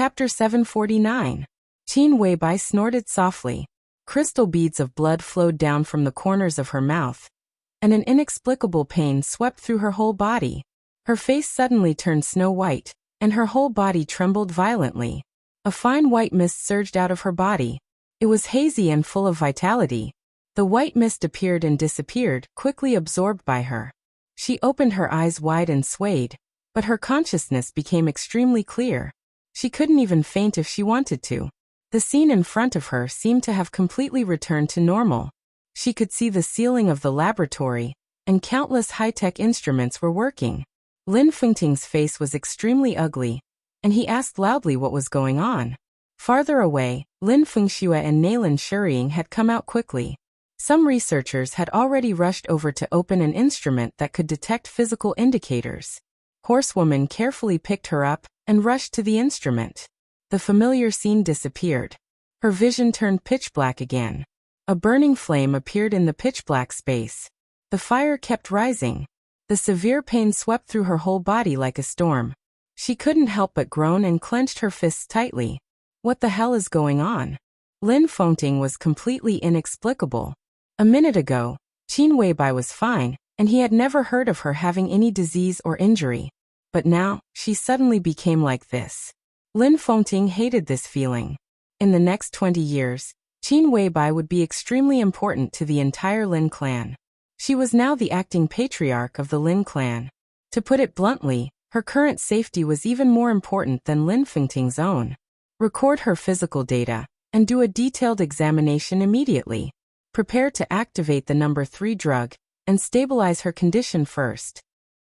Chapter 749. Qin Weibai snorted softly. Crystal beads of blood flowed down from the corners of her mouth, and an inexplicable pain swept through her whole body. Her face suddenly turned snow-white, and her whole body trembled violently. A fine white mist surged out of her body. It was hazy and full of vitality. The white mist appeared and disappeared, quickly absorbed by her. She opened her eyes wide and swayed, but her consciousness became extremely clear. She couldn't even faint if she wanted to. The scene in front of her seemed to have completely returned to normal. She could see the ceiling of the laboratory, and countless high-tech instruments were working. Lin Fengting's face was extremely ugly, and he asked loudly what was going on. Farther away, Lin Fengxue and Nalin Shuriying had come out quickly. Some researchers had already rushed over to open an instrument that could detect physical indicators. Horsewoman carefully picked her up and rushed to the instrument. The familiar scene disappeared. Her vision turned pitch black again. A burning flame appeared in the pitch black space. The fire kept rising. The severe pain swept through her whole body like a storm. She couldn't help but groan and clenched her fists tightly. What the hell is going on? Lin Fengting was completely inexplicable. A minute ago, Qin Weibai was fine, and he had never heard of her having any disease or injury. But now, she suddenly became like this. Lin Fengting hated this feeling. In the next 20 years, Qin Weibai would be extremely important to the entire Lin clan. She was now the acting patriarch of the Lin clan. To put it bluntly, her current safety was even more important than Lin Fengting's own. Record her physical data, and do a detailed examination immediately. Prepare to activate the number 3 drug, and stabilize her condition first.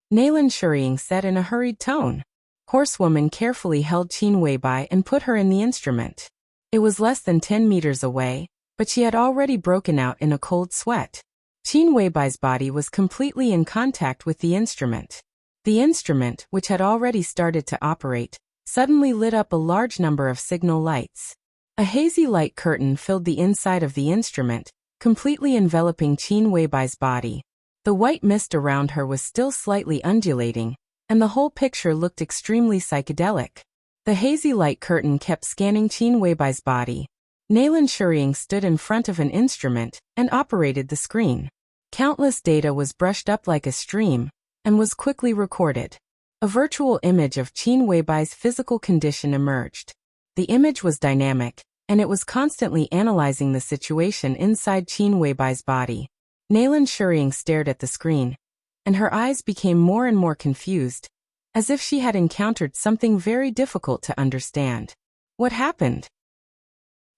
Nalin Shuriying said in a hurried tone. Horsewoman carefully held Qin Weibai and put her in the instrument. It was less than 10 meters away, but she had already broken out in a cold sweat. Qin Weibai's body was completely in contact with the instrument. The instrument, which had already started to operate, suddenly lit up a large number of signal lights. A hazy light curtain filled the inside of the instrument, completely enveloping Qin Weibai's body. The white mist around her was still slightly undulating, and the whole picture looked extremely psychedelic. The hazy light curtain kept scanning Qin Weibai's body. Nalin Shuriying stood in front of an instrument and operated the screen. Countless data was brushed up like a stream, and was quickly recorded. A virtual image of Qin Weibai's physical condition emerged. The image was dynamic, and it was constantly analyzing the situation inside Qin Weibai's body. Nalin Shuriying stared at the screen, and her eyes became more and more confused, as if she had encountered something very difficult to understand. What happened?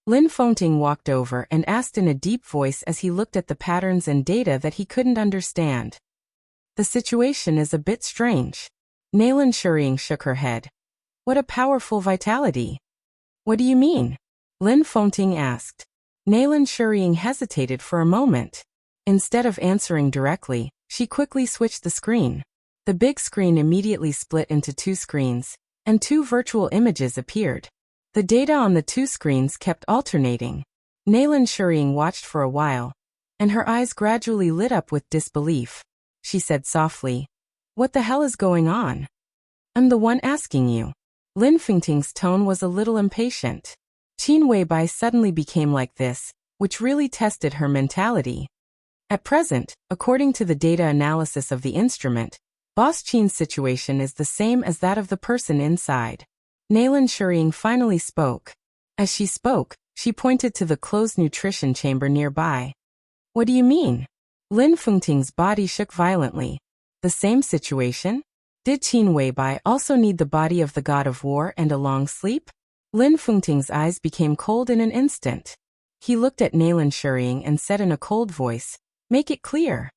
Lin Fengting walked over and asked in a deep voice as he looked at the patterns and data that he couldn't understand. The situation is a bit strange. Nalin Shuriying shook her head. What a powerful vitality. What do you mean? Lin Fengting asked. Nalin Shuriying hesitated for a moment. Instead of answering directly, she quickly switched the screen. The big screen immediately split into 2 screens, and 2 virtual images appeared. The data on the 2 screens kept alternating. Nalin Shuriying watched for a while, and her eyes gradually lit up with disbelief. She said softly, "What the hell is going on?" "I'm the one asking you." Lin Fengting's tone was a little impatient. Qin Weibai suddenly became like this, which really tested her mentality. At present, according to the data analysis of the instrument, Boss Qin's situation is the same as that of the person inside. Nalin Shuriying finally spoke. As she spoke, she pointed to the closed nutrition chamber nearby. What do you mean? Lin Fengting's body shook violently. The same situation? Did Qin Weibai also need the body of the god of war and a long sleep? Lin Fengting's eyes became cold in an instant. He looked at Nalin Shuriying and said in a cold voice, "Make it clear."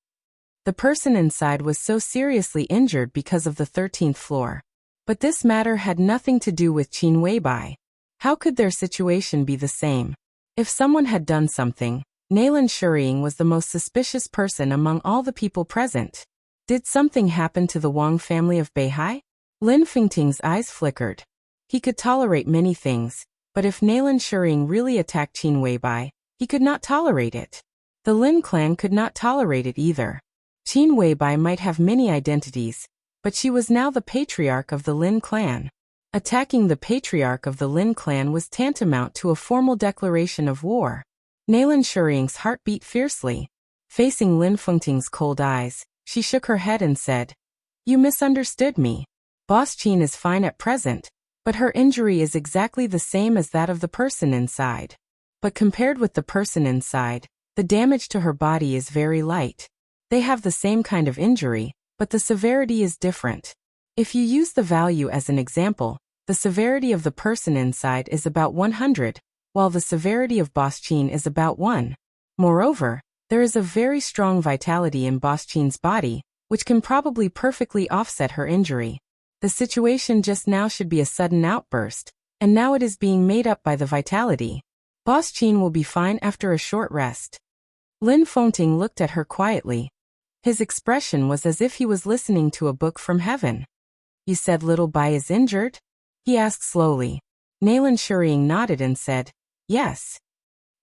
The person inside was so seriously injured because of the 13th floor. But this matter had nothing to do with Qin Weibai. How could their situation be the same? If someone had done something, Nalin Shuriying was the most suspicious person among all the people present. Did something happen to the Wang family of Beihai? Lin Fengting's eyes flickered. He could tolerate many things, but if Nalin Shuriying really attacked Qin Weibai, he could not tolerate it. The Lin clan could not tolerate it either. Qin Weibai might have many identities, but she was now the patriarch of the Lin clan. Attacking the patriarch of the Lin clan was tantamount to a formal declaration of war. Nalan Shuring's heart beat fiercely. Facing Lin Fengting's cold eyes, she shook her head and said, "You misunderstood me. Boss Qin is fine at present, but her injury is exactly the same as that of the person inside. But compared with the person inside, the damage to her body is very light. They have the same kind of injury, but the severity is different. If you use the value as an example, the severity of the person inside is about 100, while the severity of Boss Qin is about 1. Moreover, there is a very strong vitality in Boss Qin's body, which can probably perfectly offset her injury. The situation just now should be a sudden outburst, and now it is being made up by the vitality. Boss Qin will be fine after a short rest." Lin Fengting looked at her quietly. His expression was as if he was listening to a book from heaven. "You said little Bai is injured?" he asked slowly. Nalan Shuring nodded and said, "Yes."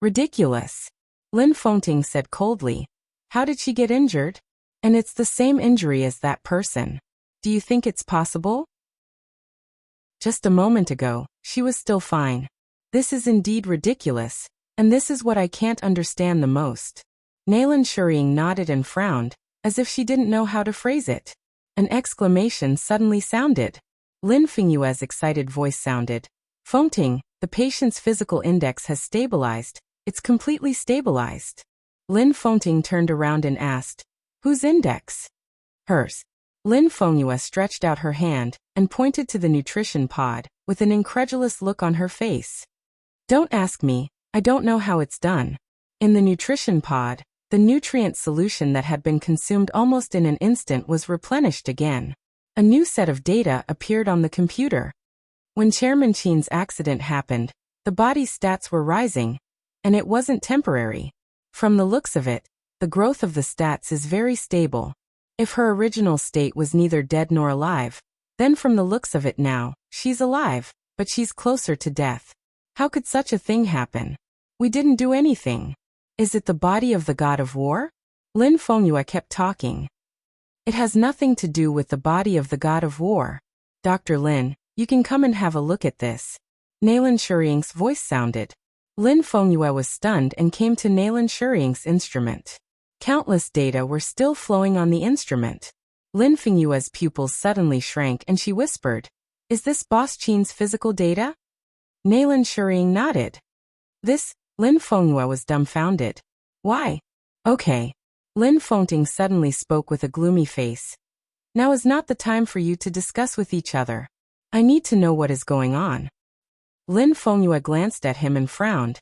"Ridiculous," Lin Fengting said coldly. "How did she get injured? And it's the same injury as that person. Do you think it's possible? Just a moment ago, she was still fine. This is indeed ridiculous, and this is what I can't understand the most." Nalan Shuring nodded and frowned, as if she didn't know how to phrase it. An exclamation suddenly sounded. Lin Fengyue's excited voice sounded. "Fengting, the patient's physical index has stabilized. It's completely stabilized." Lin Fengting turned around and asked, "Whose index?" "Hers." Lin Fengyue stretched out her hand and pointed to the nutrition pod, with an incredulous look on her face. "Don't ask me, I don't know how it's done." In the nutrition pod, the nutrient solution that had been consumed almost in an instant was replenished again. A new set of data appeared on the computer. When Chairman Qin's accident happened, the body's stats were rising, and it wasn't temporary. From the looks of it, the growth of the stats is very stable. If her original state was neither dead nor alive, then from the looks of it now, she's alive, but she's closer to death. How could such a thing happen? We didn't do anything. Is it the body of the god of war? Lin Fengyue kept talking. It has nothing to do with the body of the god of war. Dr. Lin, you can come and have a look at this. Nalan Shuring's voice sounded. Lin Fengyue was stunned and came to Nalan Shuring's instrument. Countless data were still flowing on the instrument. Lin Fengyue's pupils suddenly shrank and she whispered, "Is this Boss Qin's physical data?" Nalan Shuring nodded. "This," Lin Fengyue was dumbfounded. "Why?" "Okay." Lin Fengting suddenly spoke with a gloomy face. "Now is not the time for you to discuss with each other. I need to know what is going on." Lin Fengyue glanced at him and frowned,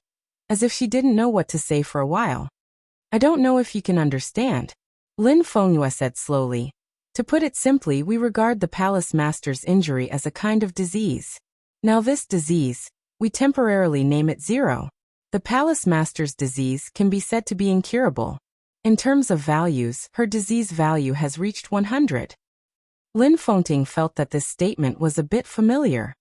as if she didn't know what to say for a while. "I don't know if you can understand," Lin Fengyue said slowly. "To put it simply, we regard the palace master's injury as a kind of disease. Now this disease, we temporarily name it 0. The palace master's disease can be said to be incurable. In terms of values, her disease value has reached 100. Lin Fengting felt that this statement was a bit familiar.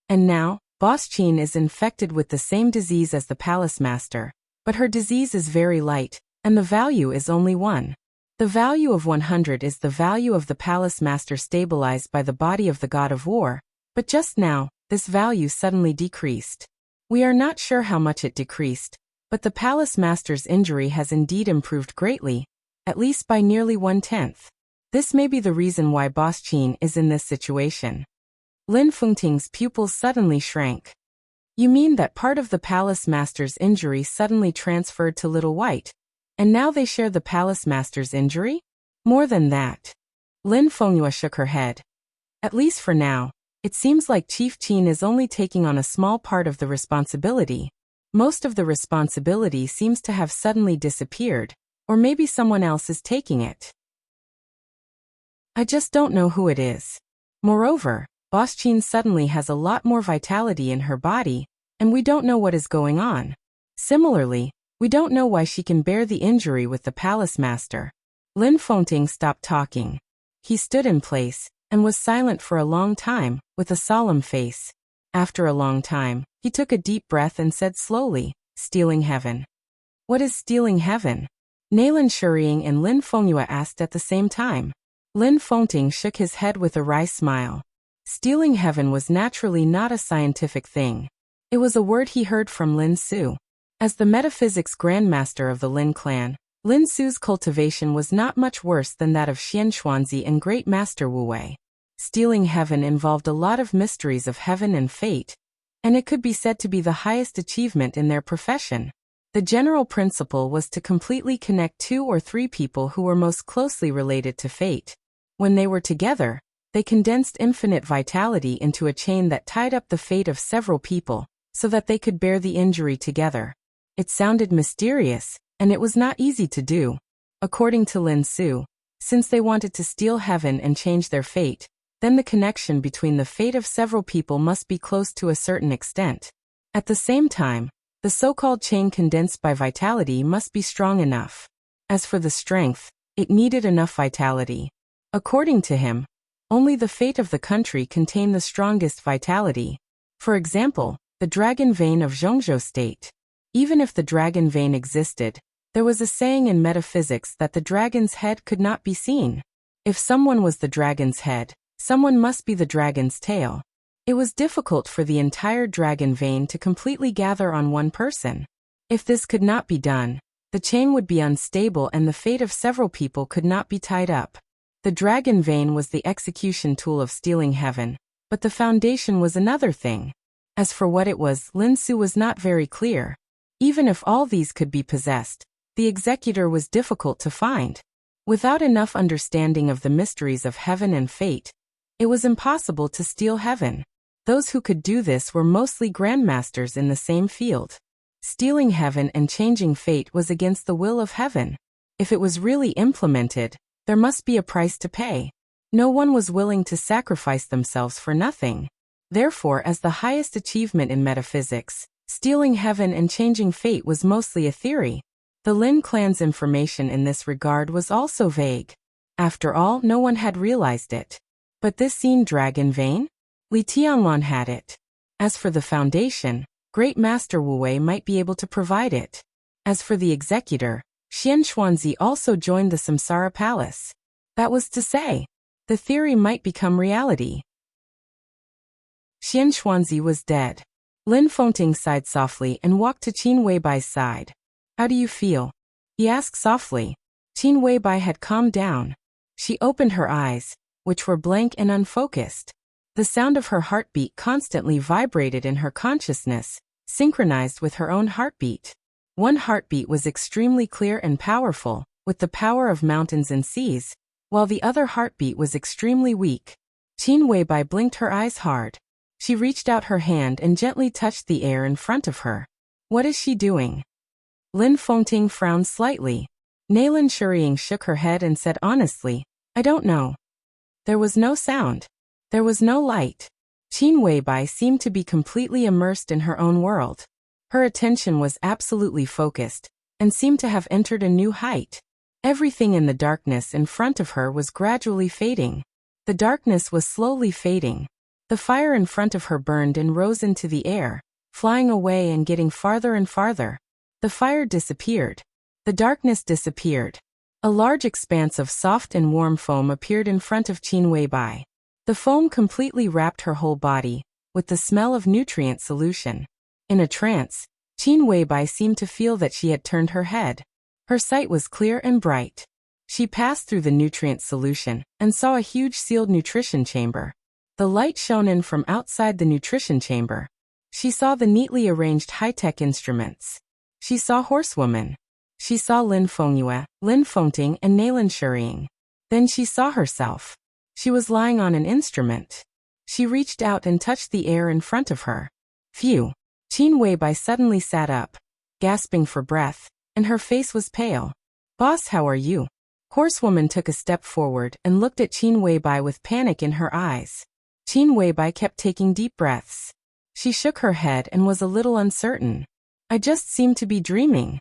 And now, Boss Qin is infected with the same disease as the palace master, but her disease is very light, and the value is only 1. The value of 100 is the value of the palace master stabilized by the body of the god of war, but just now, this value suddenly decreased. We are not sure how much it decreased, but the palace master's injury has indeed improved greatly, at least by nearly 1/10. This may be the reason why Boss Qin is in this situation. Lin Fengting's pupils suddenly shrank. You mean that part of the palace master's injury suddenly transferred to Little White, and now they share the palace master's injury? More than that. Lin Fengyue shook her head. At least for now, it seems like Chief Qin is only taking on a small part of the responsibility. Most of the responsibility seems to have suddenly disappeared, or maybe someone else is taking it. I just don't know who it is. Moreover, Boss Qin suddenly has a lot more vitality in her body, and we don't know what is going on. Similarly, we don't know why she can bear the injury with the palace master. Lin Fengting stopped talking. He stood in place, and was silent for a long time, with a solemn face. After a long time, he took a deep breath and said slowly, "Stealing heaven." "What is stealing heaven?" Nalan Shuring and Lin Fengyue asked at the same time. Lin Fengting shook his head with a wry smile. Stealing heaven was naturally not a scientific thing. It was a word he heard from Lin Su. As the metaphysics grandmaster of the Lin clan, Lin Su's cultivation was not much worse than that of Xian Xuanzi and Great Master Wu Wei. Stealing heaven involved a lot of mysteries of heaven and fate, and it could be said to be the highest achievement in their profession. The general principle was to completely connect 2 or 3 people who were most closely related to fate. When they were together, they condensed infinite vitality into a chain that tied up the fate of several people, so that they could bear the injury together. It sounded mysterious, and it was not easy to do. According to Lin Su, since they wanted to steal heaven and change their fate, then the connection between the fate of several people must be close to a certain extent. At the same time, the so-called chain condensed by vitality must be strong enough. As for the strength, it needed enough vitality. According to him, only the fate of the country contained the strongest vitality. For example, the dragon vein of Zhongzhou State. Even if the dragon vein existed, there was a saying in metaphysics that the dragon's head could not be seen. If someone was the dragon's head, someone must be the dragon's tail. It was difficult for the entire dragon vein to completely gather on one person. If this could not be done, the chain would be unstable and the fate of several people could not be tied up. The dragon vein was the execution tool of stealing heaven, but the foundation was another thing. As for what it was, Lin Su was not very clear. Even if all these could be possessed, the executor was difficult to find. Without enough understanding of the mysteries of heaven and fate, it was impossible to steal heaven. Those who could do this were mostly grandmasters in the same field. Stealing heaven and changing fate was against the will of heaven. If it was really implemented, there must be a price to pay. No one was willing to sacrifice themselves for nothing. Therefore, as the highest achievement in metaphysics, stealing heaven and changing fate was mostly a theory. The Lin clan's information in this regard was also vague. After all, no one had realized it. But this seen dragon vein? Li Tianlan had it. As for the foundation, Great Master Wu Wei might be able to provide it. As for the executor, Xian Xuanzi also joined the Samsara Palace. That was to say, the theory might become reality. Xian Xuanzi was dead. Lin Fengting sighed softly and walked to Qin Weibai's side. How do you feel? He asked softly. Qin Weibai had calmed down. She opened her eyes, which were blank and unfocused. The sound of her heartbeat constantly vibrated in her consciousness, synchronized with her own heartbeat. One heartbeat was extremely clear and powerful, with the power of mountains and seas, while the other heartbeat was extremely weak. Qin Weibai blinked her eyes hard. She reached out her hand and gently touched the air in front of her. What is she doing? Lin Fengting frowned slightly. Nailin Shuriying shook her head and said honestly, I don't know. There was no sound. There was no light. Qin Weibai seemed to be completely immersed in her own world. Her attention was absolutely focused, and seemed to have entered a new height. Everything in the darkness in front of her was gradually fading. The darkness was slowly fading. The fire in front of her burned and rose into the air, flying away and getting farther and farther. The fire disappeared. The darkness disappeared. A large expanse of soft and warm foam appeared in front of Qin Weibai. The foam completely wrapped her whole body, with the smell of nutrient solution. In a trance, Qin Weibai seemed to feel that she had turned her head. Her sight was clear and bright. She passed through the nutrient solution and saw a huge sealed nutrition chamber. The light shone in from outside the nutrition chamber. She saw the neatly arranged high-tech instruments. She saw Horsewoman. She saw Lin Fengyue, Lin Fengting, and Nailin Shuriying. Then she saw herself. She was lying on an instrument. She reached out and touched the air in front of her. Phew! Qin Weibai suddenly sat up, gasping for breath, and her face was pale. Boss, how are you? Horsewoman took a step forward and looked at Qin Weibai with panic in her eyes. Qin Weibai kept taking deep breaths. She shook her head and was a little uncertain. I just seemed to be dreaming.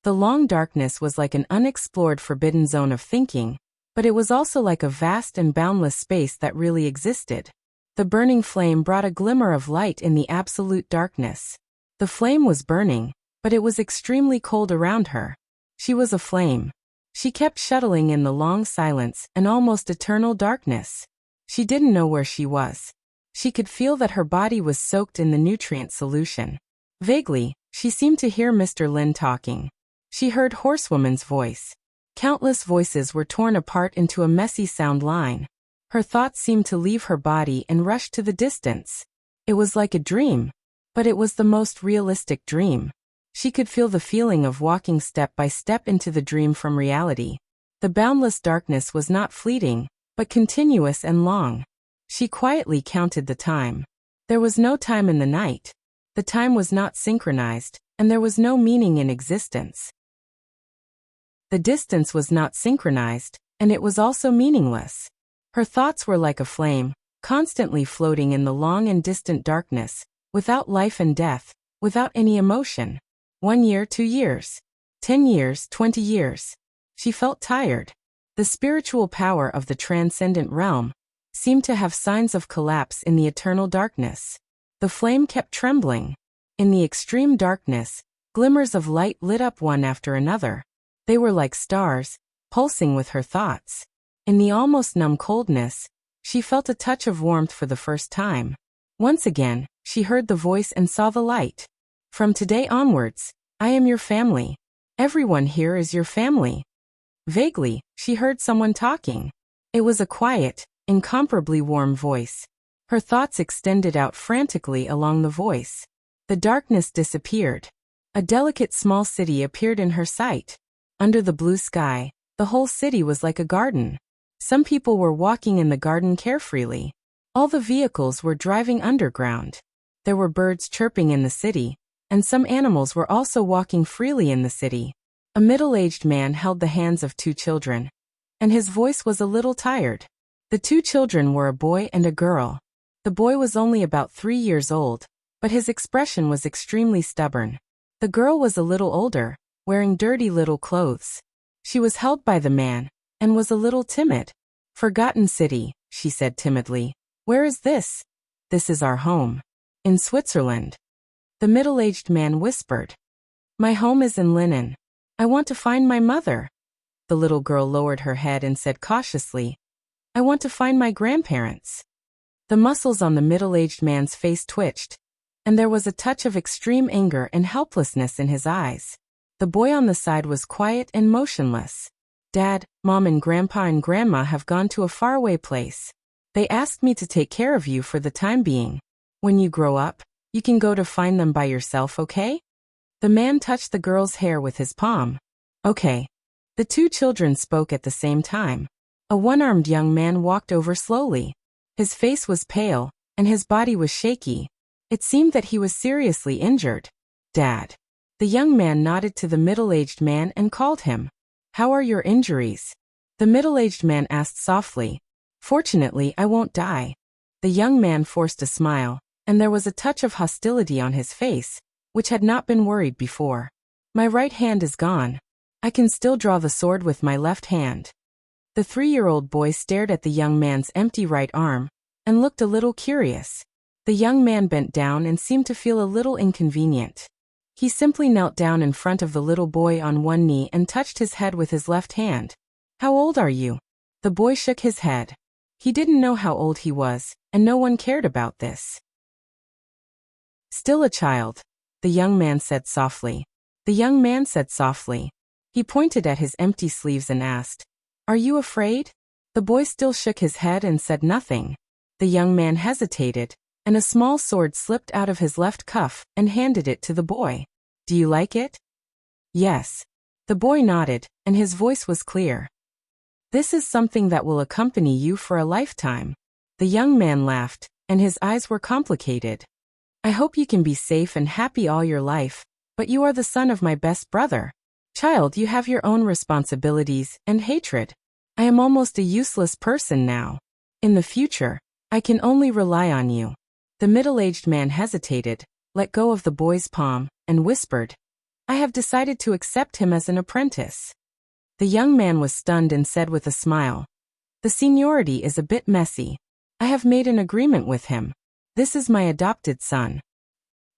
The long darkness was like an unexplored forbidden zone of thinking, but it was also like a vast and boundless space that really existed. The burning flame brought a glimmer of light in the absolute darkness. The flame was burning, but it was extremely cold around her. She was a flame. She kept shuttling in the long silence and almost eternal darkness. She didn't know where she was. She could feel that her body was soaked in the nutrient solution. Vaguely, she seemed to hear Mr. Lin talking. She heard horsewoman's voice. Countless voices were torn apart into a messy sound line. Her thoughts seemed to leave her body and rush to the distance. It was like a dream, but it was the most realistic dream. She could feel the feeling of walking step by step into the dream from reality. The boundless darkness was not fleeting, but continuous and long. She quietly counted the time. There was no time in the night. The time was not synchronized, and there was no meaning in existence. The distance was not synchronized, and it was also meaningless. Her thoughts were like a flame, constantly floating in the long and distant darkness, without life and death, without any emotion. 1 year, 2 years, 10 years, 20 years. She felt tired. The spiritual power of the transcendent realm seemed to have signs of collapse in the eternal darkness. The flame kept trembling. In the extreme darkness, glimmers of light lit up one after another. They were like stars, pulsing with her thoughts. In the almost numb coldness, she felt a touch of warmth for the first time. Once again, she heard the voice and saw the light. From today onwards, I am your family. Everyone here is your family. Vaguely, she heard someone talking. It was a quiet, incomparably warm voice. Her thoughts extended out frantically along the voice. The darkness disappeared. A delicate small city appeared in her sight. Under the blue sky, the whole city was like a garden. Some people were walking in the garden carefreely. All the vehicles were driving underground. There were birds chirping in the city, and some animals were also walking freely in the city. A middle-aged man held the hands of 2 children, and his voice was a little tired. The 2 children were a boy and a girl. The boy was only about 3 years old, but his expression was extremely stubborn. The girl was a little older, wearing dirty little clothes. She was held by the man, and was a little timid. "Forgotten city," she said timidly. "Where is this?" "This is our home. In Switzerland." The middle-aged man whispered. "My home is in Linen. I want to find my mother." The little girl lowered her head and said cautiously, "I want to find my grandparents." The muscles on the middle-aged man's face twitched, and there was a touch of extreme anger and helplessness in his eyes. The boy on the side was quiet and motionless. "Dad, Mom and Grandma have gone to a faraway place. They asked me to take care of you for the time being. When you grow up, you can go to find them by yourself, okay?" The man touched the girl's hair with his palm. "Okay." The 2 children spoke at the same time. A one-armed young man walked over slowly. His face was pale, and his body was shaky. It seemed that he was seriously injured. "Dad." The young man nodded to the middle-aged man and called him. "How are your injuries?" The middle-aged man asked softly. "Fortunately, I won't die." The young man forced a smile, and there was a touch of hostility on his face, which had not been worried before. "My right hand is gone. I can still draw the sword with my left hand." The 3-year-old boy stared at the young man's empty right arm, and looked a little curious. The young man bent down and seemed to feel a little inconvenient. He simply knelt down in front of the little boy on one knee and touched his head with his left hand. "How old are you?" The boy shook his head. He didn't know how old he was, and no one cared about this. "Still a child," the young man said softly. The young man said softly. He pointed at his empty sleeves and asked, "Are you afraid?" The boy still shook his head and said nothing. The young man hesitated, and a small sword slipped out of his left cuff and handed it to the boy. "Do you like it?" "Yes." The boy nodded, and his voice was clear. "This is something that will accompany you for a lifetime." The young man laughed, and his eyes were complicated. "I hope you can be safe and happy all your life, but you are the son of my best brother. Child, you have your own responsibilities and hatred. I am almost a useless person now. In the future, I can only rely on you." The middle-aged man hesitated, let go of the boy's palm, and whispered, "I have decided to accept him as an apprentice." The young man was stunned and said with a smile, "The seniority is a bit messy. I have made an agreement with him. This is my adopted son.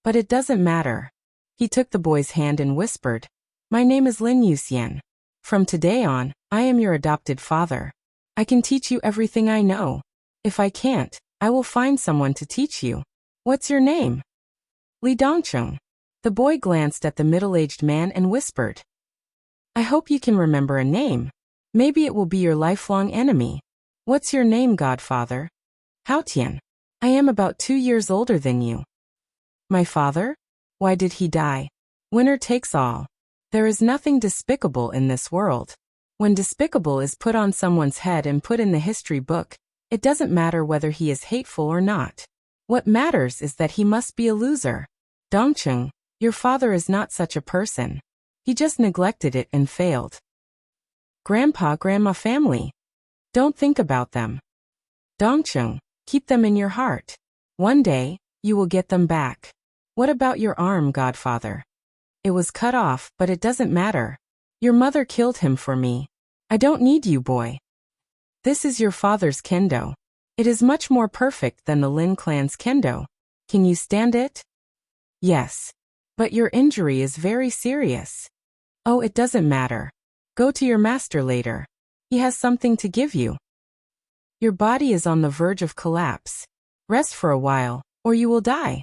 But it doesn't matter." He took the boy's hand and whispered, "My name is Lin Yuxian. From today on, I am your adopted father. I can teach you everything I know. If I can't, I will find someone to teach you. What's your name? Li Dongcheng. The boy glanced at the middle-aged man and whispered, I hope you can remember a name. Maybe it will be your lifelong enemy. What's your name, godfather? Haotian. I am about 2 years older than you. My father? Why did he die? Winner takes all. There is nothing despicable in this world. When despicable is put on someone's head and put in the history book, it doesn't matter whether he is hateful or not. What matters is that he must be a loser. Dongcheng, your father is not such a person. He just neglected it and failed. Grandpa, grandma family. Don't think about them. Dongcheng, keep them in your heart. One day, you will get them back. What about your arm, godfather? It was cut off, but it doesn't matter. Your mother killed him for me. I don't need you, boy. This is your father's kendo. It is much more perfect than the Lin clan's kendo. Can you stand it? Yes. But your injury is very serious. Oh, it doesn't matter. Go to your master later. He has something to give you. Your body is on the verge of collapse. Rest for a while, or you will die.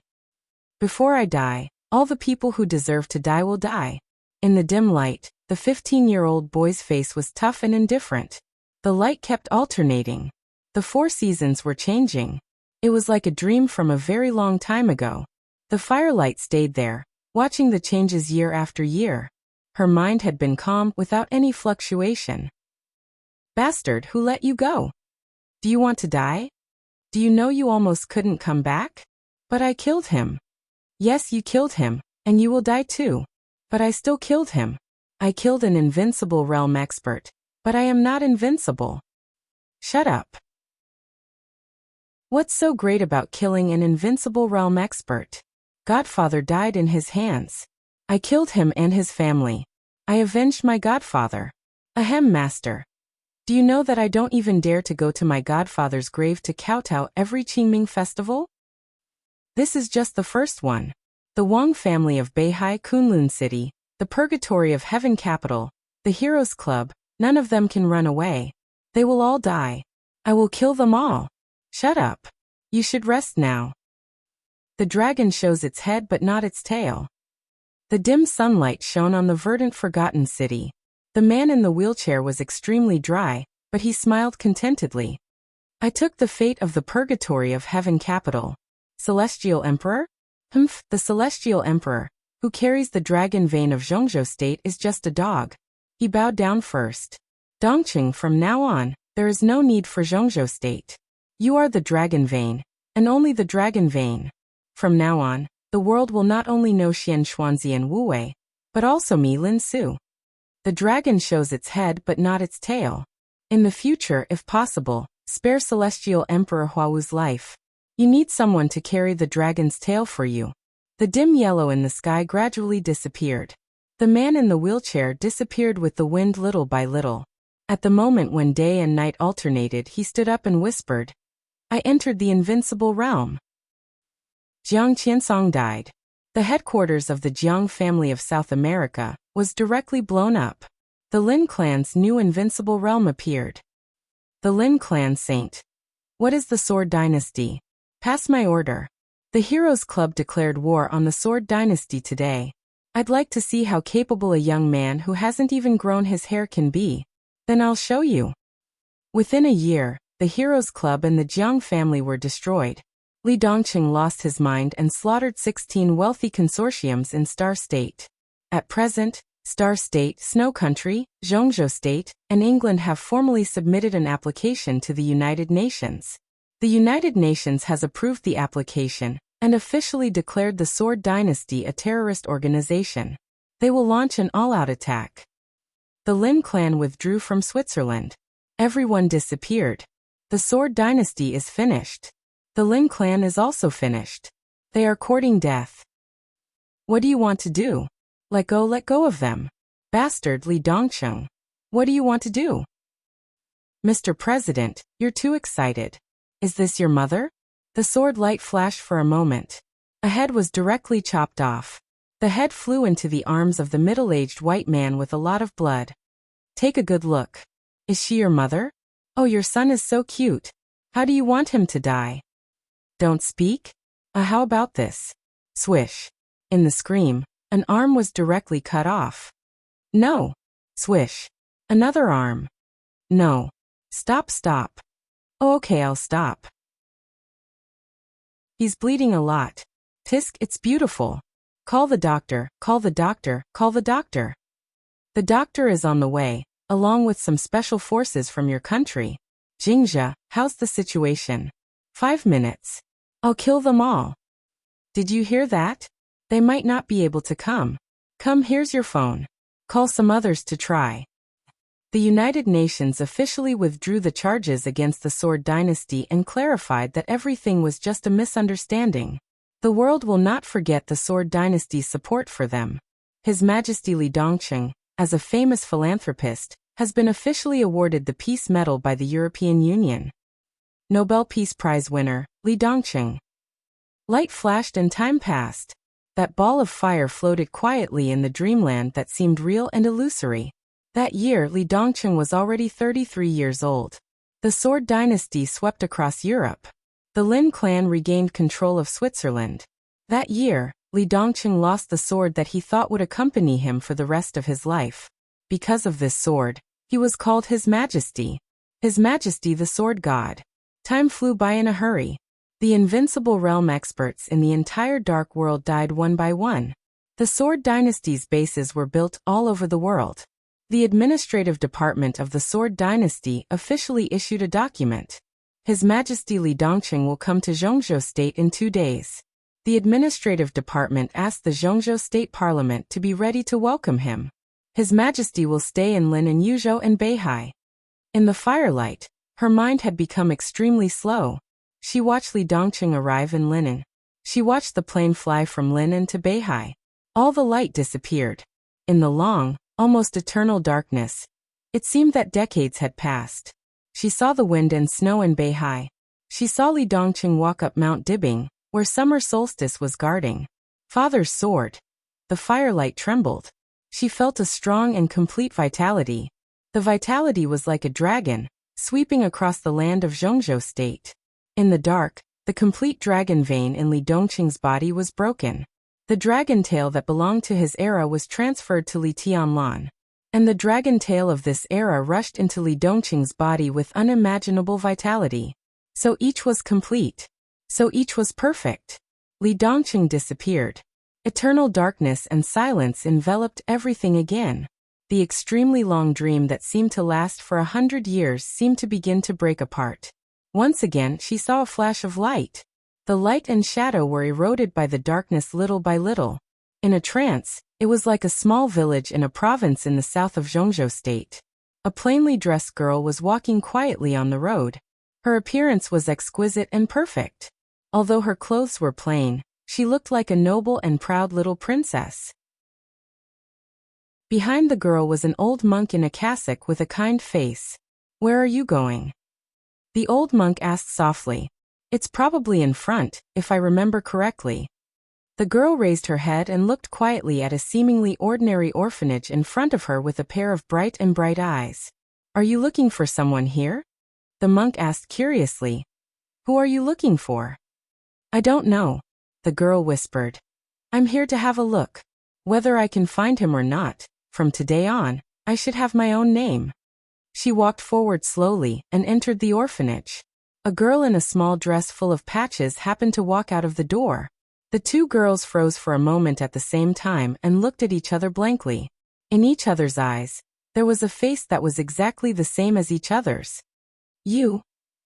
Before I die, all the people who deserve to die will die. In the dim light, the 15-year-old boy's face was tough and indifferent. The light kept alternating. The 4 seasons were changing. It was like a dream from a very long time ago. The firelight stayed there, watching the changes year after year. Her mind had been calm without any fluctuation. Bastard, who let you go? Do you want to die? Do you know you almost couldn't come back? But I killed him. Yes, you killed him, and you will die too. But I still killed him. I killed an invincible realm expert, but I am not invincible. Shut up. What's so great about killing an invincible realm expert? Godfather died in his hands. I killed him and his family. I avenged my godfather. Ahem, master. Do you know that I don't even dare to go to my godfather's grave to kowtow every Qingming festival? This is just the first one. The Wang family of Beihai Kunlun City, the Purgatory of Heaven Capital, the Heroes Club, none of them can run away. They will all die. I will kill them all. Shut up. You should rest now. The dragon shows its head but not its tail. The dim sunlight shone on the verdant forgotten city. The man in the wheelchair was extremely dry, but he smiled contentedly. I took the fate of the Purgatory of Heaven Capital. Celestial Emperor? Humph, the Celestial Emperor, who carries the dragon vein of Zhongzhou State, is just a dog. He bowed down first. Dongcheng, from now on, there is no need for Zhongzhou State. You are the dragon vein, and only the dragon vein. From now on, the world will not only know Xian Xuanzi and Wu Wei, but also me, Lin Su. The dragon shows its head but not its tail. In the future, if possible, spare Celestial Emperor Huawu's life. You need someone to carry the dragon's tail for you. The dim yellow in the sky gradually disappeared. The man in the wheelchair disappeared with the wind little by little. At the moment when day and night alternated, he stood up and whispered, I entered the invincible realm. Jiang Qiansong died. The headquarters of the Jiang family of South America was directly blown up. The Lin clan's new invincible realm appeared. The Lin clan saint. What is the Sword Dynasty? Pass my order. The Heroes Club declared war on the Sword Dynasty today. I'd like to see how capable a young man who hasn't even grown his hair can be. Then I'll show you. Within a year, the Heroes Club and the Jiang family were destroyed. Li Dongcheng lost his mind and slaughtered 16 wealthy consortiums in Star State. At present, Star State, Snow Country, Zhongzhou State, and England have formally submitted an application to the United Nations. The United Nations has approved the application and officially declared the Sword Dynasty a terrorist organization. They will launch an all-out attack. The Lin clan withdrew from Switzerland. Everyone disappeared. The Sword Dynasty is finished. The Lin clan is also finished. They are courting death. What do you want to do? Let go of them. Bastard Li Dongcheng. What do you want to do? Mr. President, you're too excited. Is this your mother? The sword light flashed for a moment. A head was directly chopped off. The head flew into the arms of the middle-aged white man with a lot of blood. Take a good look. Is she your mother? Oh, your son is so cute. How do you want him to die? Don't speak? How about this? Swish. In the scream, an arm was directly cut off. No. Swish. Another arm. No. Stop, stop. Oh, okay, I'll stop. He's bleeding a lot. Tisk, it's beautiful. Call the doctor, call the doctor, call the doctor. The doctor is on the way, along with some special forces from your country. Jingja, how's the situation? 5 minutes. I'll kill them all. Did you hear that? They might not be able to come. Come, here's your phone. Call some others to try. The United Nations officially withdrew the charges against the Sword Dynasty and clarified that everything was just a misunderstanding. The world will not forget the Sword Dynasty's support for them. His Majesty Li Dongqing, as a famous philanthropist, has been officially awarded the Peace Medal by the European Union. Nobel Peace Prize winner, Li Dongqing. Light flashed and time passed. That ball of fire floated quietly in the dreamland that seemed real and illusory. That year, Li Dongqing was already 33 years old. The Sword Dynasty swept across Europe. The Lin clan regained control of Switzerland. That year, Li Dongqing lost the sword that he thought would accompany him for the rest of his life. Because of this sword, he was called His Majesty. His Majesty the Sword God. Time flew by in a hurry. The invincible realm experts in the entire Dark World died one by one. The Sword Dynasty's bases were built all over the world. The administrative department of the Sword Dynasty officially issued a document. His Majesty Li Dongqing will come to Zhongzhou State in 2 days. The administrative department asked the Zhongzhou State Parliament to be ready to welcome him. His Majesty will stay in Lin and Yuzhou and Beihai. In the firelight, her mind had become extremely slow. She watched Li Dongqing arrive in Linen. She watched the plane fly from Linen to Beihai. All the light disappeared. In the long, almost eternal darkness, it seemed that decades had passed. She saw the wind and snow in Beihai. She saw Li Dongqing walk up Mount Dibing, where summer solstice was guarding. Father's sword. The firelight trembled. She felt a strong and complete vitality. The vitality was like a dragon, sweeping across the land of Zhongzhou State. In the dark, the complete dragon vein in Li Dongqing's body was broken. The dragon tail that belonged to his era was transferred to Li Tianlan. And the dragon tail of this era rushed into Li Dongqing's body with unimaginable vitality. So each was complete. So each was perfect. Li Dongqing disappeared. Eternal darkness and silence enveloped everything again. The extremely long dream that seemed to last for 100 years seemed to begin to break apart. Once again, she saw a flash of light. The light and shadow were eroded by the darkness little by little. In a trance, it was like a small village in a province in the south of Zhongzhou State. A plainly dressed girl was walking quietly on the road. Her appearance was exquisite and perfect. Although her clothes were plain, she looked like a noble and proud little princess. Behind the girl was an old monk in a cassock with a kind face. "Where are you going?" The old monk asked softly. "It's probably in front, if I remember correctly." The girl raised her head and looked quietly at a seemingly ordinary orphanage in front of her with a pair of bright eyes. "Are you looking for someone here?" The monk asked curiously. "Who are you looking for?" "I don't know," the girl whispered. "I'm here to have a look. Whether I can find him or not, from today on, I should have my own name." She walked forward slowly and entered the orphanage. A girl in a small dress full of patches happened to walk out of the door. The two girls froze for a moment at the same time and looked at each other blankly. In each other's eyes, there was a face that was exactly the same as each other's. "You?"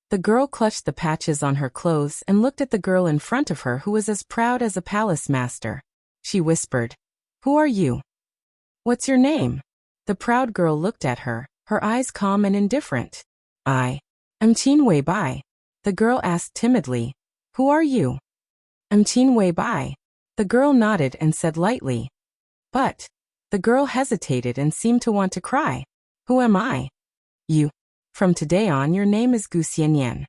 The girl clutched the patches on her clothes and looked at the girl in front of her who was as proud as a palace master. She whispered, "Who are you? What's your name?" The proud girl looked at her, her eyes calm and indifferent. I'm Qin Wei Bai." The girl asked timidly, "Who are you?" "I'm Qin Wei Bai." The girl nodded and said lightly. "But..." The girl hesitated and seemed to want to cry. "Who am I?" "You. From today on your name is Gu Xianyan."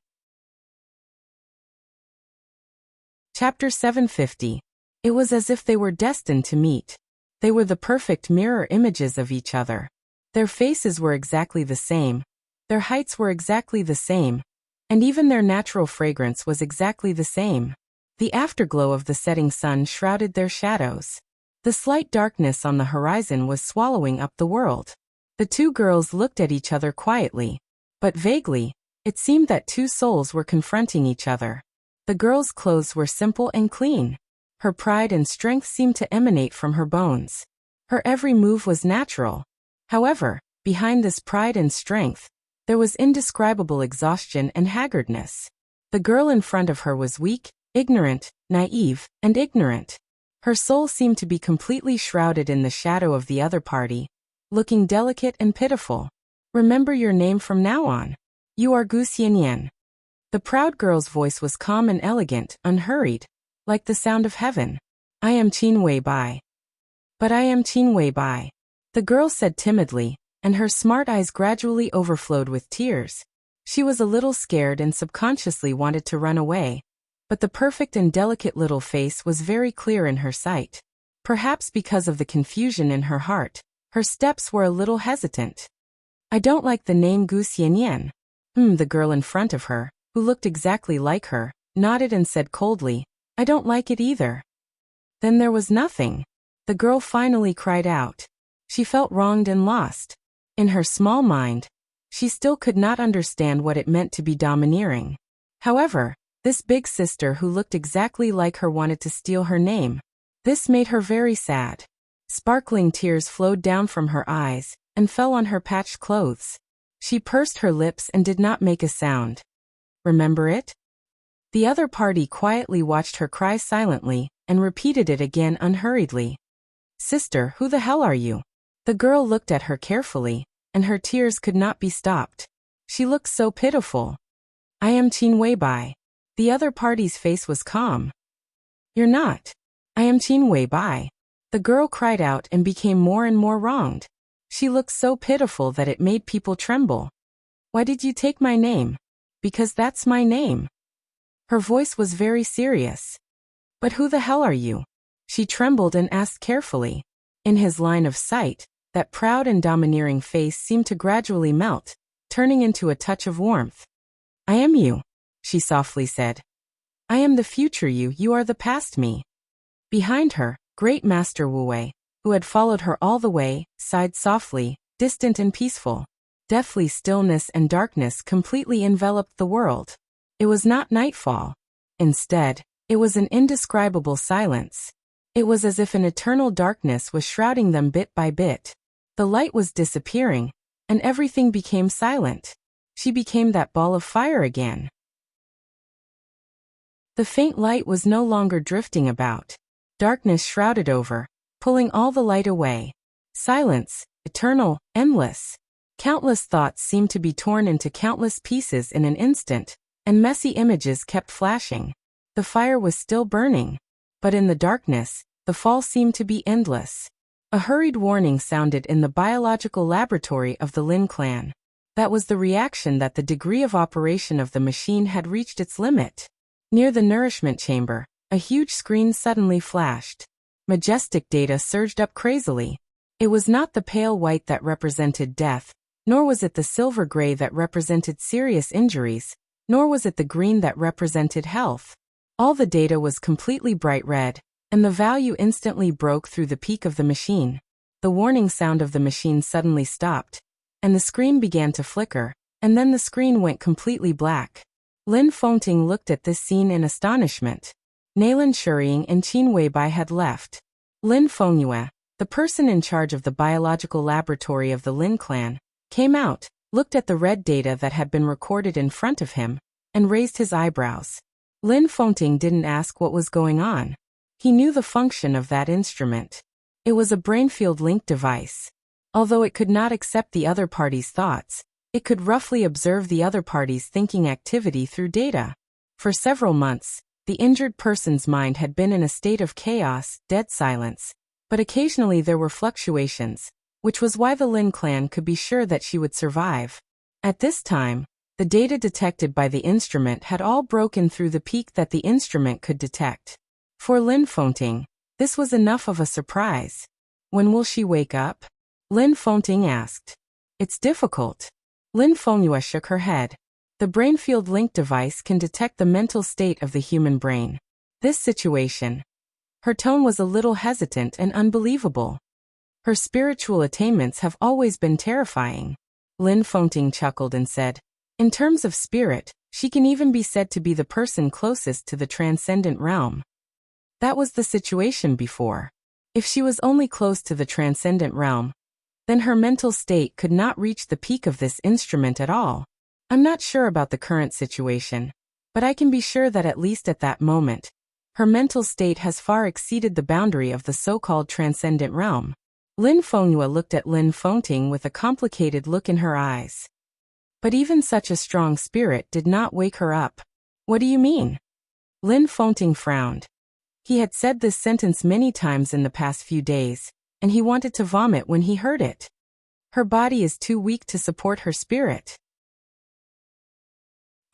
Chapter 750. It was as if they were destined to meet. They were the perfect mirror images of each other. Their faces were exactly the same. Their heights were exactly the same. and even their natural fragrance was exactly the same. The afterglow of the setting sun shrouded their shadows. The slight darkness on the horizon was swallowing up the world. The two girls looked at each other quietly, but vaguely. It seemed that two souls were confronting each other. The girl's clothes were simple and clean. Her pride and strength seemed to emanate from her bones. Her every move was natural. However, behind this pride and strength, there was indescribable exhaustion and haggardness. The girl in front of her was weak, ignorant, naive, and ignorant. Her soul seemed to be completely shrouded in the shadow of the other party, looking delicate and pitiful. Remember your name from now on. You are Gu Xianyan. The proud girl's voice was calm and elegant, unhurried, like the sound of heaven. I am Qin Wei Bai. But I am Qin Wei Bai, the girl said timidly, and her smart eyes gradually overflowed with tears. She was a little scared and subconsciously wanted to run away, but the perfect and delicate little face was very clear in her sight. Perhaps because of the confusion in her heart, her steps were a little hesitant. I don't like the name Gu Xianyan. The girl in front of her, who looked exactly like her, nodded and said coldly, I don't like it either. Then there was nothing. The girl finally cried out. She felt wronged and lost. In her small mind, she still could not understand what it meant to be domineering. However, this big sister who looked exactly like her wanted to steal her name. This made her very sad. Sparkling tears flowed down from her eyes and fell on her patched clothes. She pursed her lips and did not make a sound. Remember it? The other party quietly watched her cry silently and repeated it again unhurriedly. Sister, who the hell are you? The girl looked at her carefully, and her tears could not be stopped. She looked so pitiful. I am Qin Wei Bai. The other party's face was calm. You're not. I am Qin Wei Bai. The girl cried out and became more and more wronged. She looked so pitiful that it made people tremble. Why did you take my name? Because that's my name. Her voice was very serious. But who the hell are you? She trembled and asked carefully. In his line of sight, that proud and domineering face seemed to gradually melt, turning into a touch of warmth. I am you, she softly said. I am the future you, you are the past me. Behind her, great Master Wu Wei, who had followed her all the way, sighed softly, distant and peaceful. Deathly stillness and darkness completely enveloped the world. It was not nightfall. Instead, it was an indescribable silence. It was as if an eternal darkness was shrouding them bit by bit. The light was disappearing, and everything became silent. She became that ball of fire again. The faint light was no longer drifting about. Darkness shrouded over, pulling all the light away. Silence, eternal, endless. Countless thoughts seemed to be torn into countless pieces in an instant, and messy images kept flashing. The fire was still burning, but in the darkness, the fall seemed to be endless. A hurried warning sounded in the biological laboratory of the Lin clan. That was the reaction that the degree of operation of the machine had reached its limit. Near the nourishment chamber, a huge screen suddenly flashed. Majestic data surged up crazily. It was not the pale white that represented death, nor was it the silver gray that represented serious injuries, nor was it the green that represented health. All the data was completely bright red, and the value instantly broke through the peak of the machine. The warning sound of the machine suddenly stopped, and the screen began to flicker, and then the screen went completely black. Lin Fengting looked at this scene in astonishment. Nalan Shuriying and Qin Weibai had left. Lin Fengyue, the person in charge of the biological laboratory of the Lin clan, came out, looked at the red data that had been recorded in front of him, and raised his eyebrows. Lin Fengting didn't ask what was going on. He knew the function of that instrument. It was a brainfield link device. Although it could not accept the other party's thoughts, it could roughly observe the other party's thinking activity through data. For several months, the injured person's mind had been in a state of chaos, dead silence, but occasionally there were fluctuations, which was why the Lin clan could be sure that she would survive. At this time, the data detected by the instrument had all broken through the peak that the instrument could detect. For Lin Fengting, this was enough of a surprise. When will she wake up? Lin Fengting asked. It's difficult. Lin Fengyue shook her head. The brain field link device can detect the mental state of the human brain. This situation. Her tone was a little hesitant and unbelievable. Her spiritual attainments have always been terrifying. Lin Fengting chuckled and said, in terms of spirit, she can even be said to be the person closest to the transcendent realm. That was the situation before. If she was only close to the transcendent realm, then her mental state could not reach the peak of this instrument at all. I'm not sure about the current situation, but I can be sure that at least at that moment, her mental state has far exceeded the boundary of the so-called transcendent realm. Lin Fengyue looked at Lin Fengting with a complicated look in her eyes. But even such a strong spirit did not wake her up. What do you mean? Lin Fengting frowned. He had said this sentence many times in the past few days, and he wanted to vomit when he heard it. Her body is too weak to support her spirit.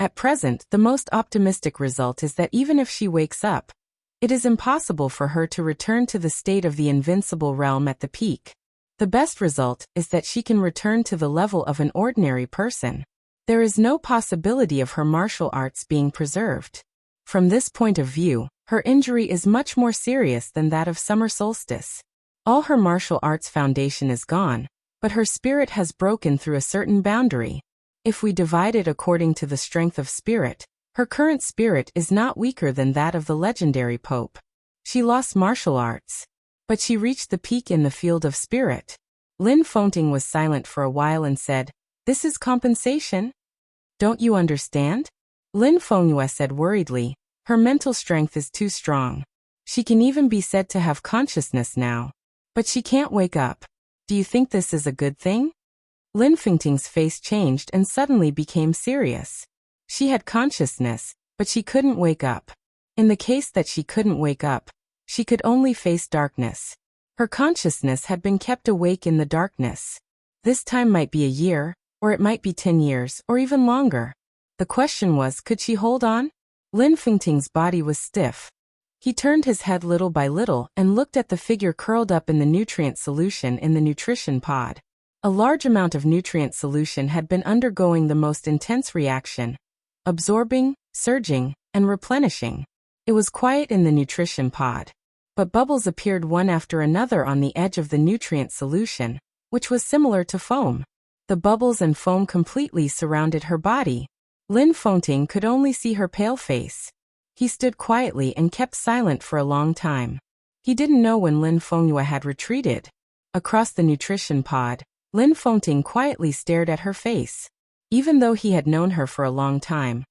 At present, the most optimistic result is that even if she wakes up, it is impossible for her to return to the state of the invincible realm at the peak. The best result is that she can return to the level of an ordinary person. There is no possibility of her martial arts being preserved. From this point of view, her injury is much more serious than that of summer solstice. All her martial arts foundation is gone, but her spirit has broken through a certain boundary. If we divide it according to the strength of spirit, her current spirit is not weaker than that of the legendary Pope. She lost martial arts, but she reached the peak in the field of spirit. Lin Fengting was silent for a while and said, "This is compensation? Don't you understand?" Lin Fengyue said worriedly, "Her mental strength is too strong. She can even be said to have consciousness now. But she can't wake up. Do you think this is a good thing?" Lin Fengting's face changed and suddenly became serious. She had consciousness, but she couldn't wake up. In the case that she couldn't wake up, she could only face darkness. Her consciousness had been kept awake in the darkness. This time might be a year, or it might be 10 years, or even longer. The question was, could she hold on? Lin Fengting's body was stiff. He turned his head little by little and looked at the figure curled up in the nutrient solution in the nutrition pod. A large amount of nutrient solution had been undergoing the most intense reaction, absorbing, surging, and replenishing. It was quiet in the nutrition pod, but bubbles appeared one after another on the edge of the nutrient solution, which was similar to foam. The bubbles and foam completely surrounded her body. Lin Fengting could only see her pale face. He stood quietly and kept silent for a long time. He didn't know when Lin Fengyue had retreated. Across the nutrition pod, Lin Fengting quietly stared at her face. Even though he had known her for a long time,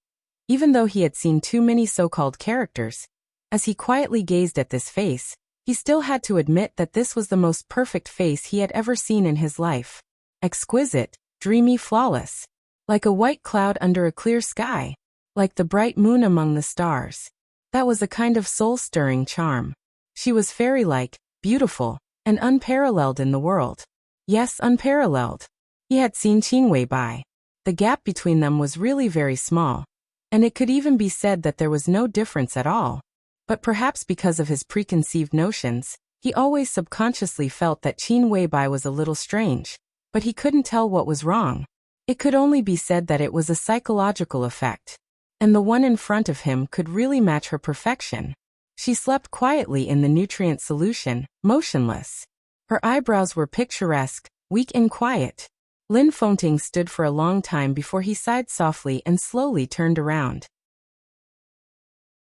even though he had seen too many so-called characters, as he quietly gazed at this face, he still had to admit that this was the most perfect face he had ever seen in his life. Exquisite, dreamy, flawless. Like a white cloud under a clear sky. Like the bright moon among the stars. That was a kind of soul-stirring charm. She was fairy-like, beautiful, and unparalleled in the world. Yes, unparalleled. He had seen Qin Weibai. The gap between them was really very small, and it could even be said that there was no difference at all. But perhaps because of his preconceived notions, he always subconsciously felt that Qin Weibai was a little strange, but he couldn't tell what was wrong. It could only be said that it was a psychological effect, and the one in front of him could really match her perfection. She slept quietly in the nutrient solution, motionless. Her eyebrows were picturesque, weak and quiet. Lin Fengting stood for a long time before he sighed softly and slowly turned around.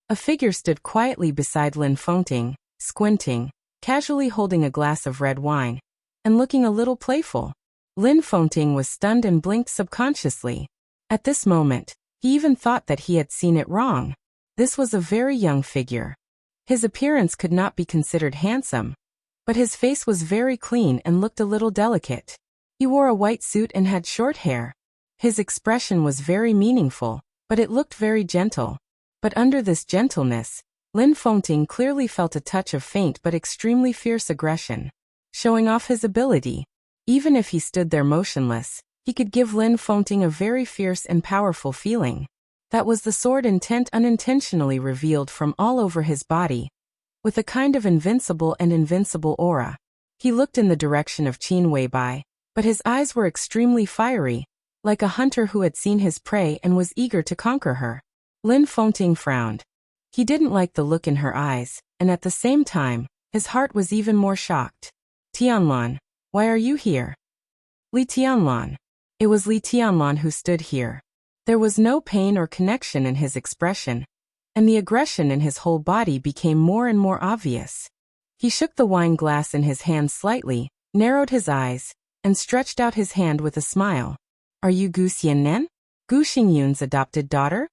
A figure stood quietly beside Lin Fengting, squinting, casually holding a glass of red wine, and looking a little playful. Lin Fengting was stunned and blinked subconsciously. At this moment, he even thought that he had seen it wrong. This was a very young figure. His appearance could not be considered handsome, but his face was very clean and looked a little delicate. He wore a white suit and had short hair. His expression was very meaningful, but it looked very gentle. But under this gentleness, Lin Fengting clearly felt a touch of faint but extremely fierce aggression. Showing off his ability. Even if he stood there motionless, he could give Lin Fengting a very fierce and powerful feeling. That was the sword intent unintentionally revealed from all over his body, with a kind of invincible aura. He looked in the direction of Qin Weibai, but his eyes were extremely fiery, like a hunter who had seen his prey and was eager to conquer her. Lin Fengting frowned. He didn't like the look in her eyes, and at the same time, his heart was even more shocked. Tianlan, why are you here? Li Tianlan. It was Li Tianlan who stood here. There was no pain or connection in his expression, and the aggression in his whole body became more and more obvious. He shook the wine glass in his hand slightly, narrowed his eyes, and stretched out his hand with a smile. Are you Gu Xiannian? Gu Xingyun's adopted daughter?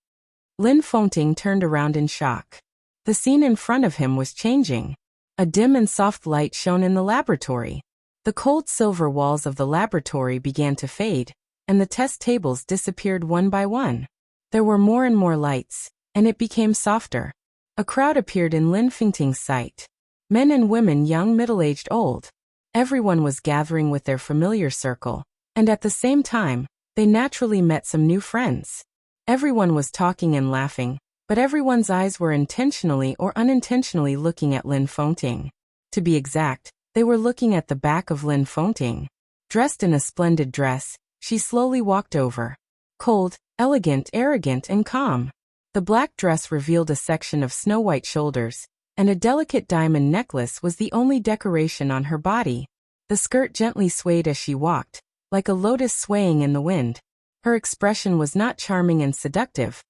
Lin Fengting turned around in shock. The scene in front of him was changing. A dim and soft light shone in the laboratory. The cold silver walls of the laboratory began to fade, and the test tables disappeared one by one. There were more and more lights, and it became softer. A crowd appeared in Lin Fengting's sight. Men and women, young, middle-aged, old. Everyone was gathering with their familiar circle, and at the same time, they naturally met some new friends. Everyone was talking and laughing, but everyone's eyes were intentionally or unintentionally looking at Lin Fengting. To be exact, they were looking at the back of Lin Fengting. Dressed in a splendid dress, she slowly walked over. Cold, elegant, arrogant, and calm. The black dress revealed a section of snow-white shoulders, and a delicate diamond necklace was the only decoration on her body. The skirt gently swayed as she walked, like a lotus swaying in the wind. Her expression was not charming and seductive,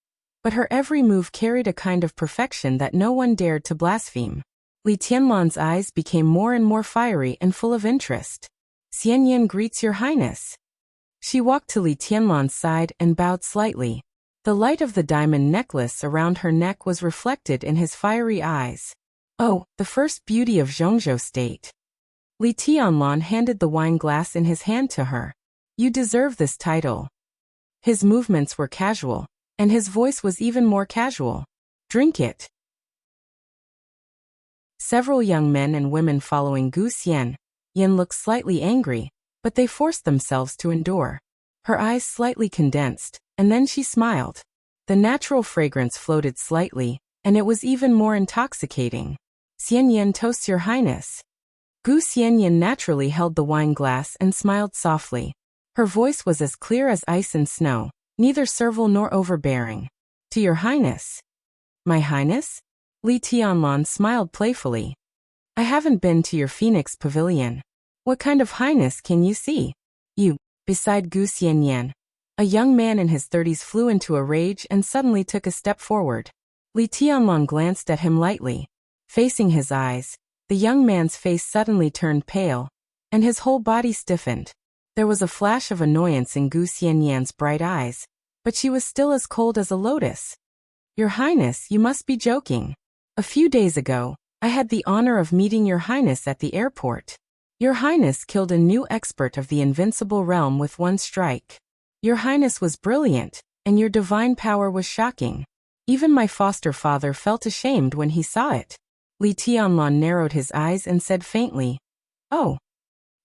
but her every move carried a kind of perfection that no one dared to blaspheme. Li Tianlan's eyes became more and more fiery and full of interest. Xianyan greets your highness. She walked to Li Tianlan's side and bowed slightly. The light of the diamond necklace around her neck was reflected in his fiery eyes. Oh, the first beauty of Zhongzhou State. Li Tianlan handed the wine glass in his hand to her. You deserve this title. His movements were casual, and his voice was even more casual. Drink it. Several young men and women following Gu Xianyan looked slightly angry, but they forced themselves to endure. Her eyes slightly condensed, and then she smiled. The natural fragrance floated slightly, and it was even more intoxicating. Xianyan toasts your highness. Gu Xianyan naturally held the wine glass and smiled softly. Her voice was as clear as ice and snow, neither servile nor overbearing. To your highness. My highness? Li Tianlan smiled playfully. I haven't been to your Phoenix Pavilion. What kind of highness can you see? You. Beside Gu Xianyan, a young man in his 30s flew into a rage and suddenly took a step forward. Li Tianlan glanced at him lightly. Facing his eyes, the young man's face suddenly turned pale, and his whole body stiffened. There was a flash of annoyance in Gu Xianyan's bright eyes, but she was still as cold as a lotus. Your Highness, you must be joking. A few days ago, I had the honor of meeting Your Highness at the airport. Your Highness killed a new expert of the invincible realm with one strike. Your Highness was brilliant, and your divine power was shocking. Even my foster father felt ashamed when he saw it. Li Tianlan narrowed his eyes and said faintly, Oh.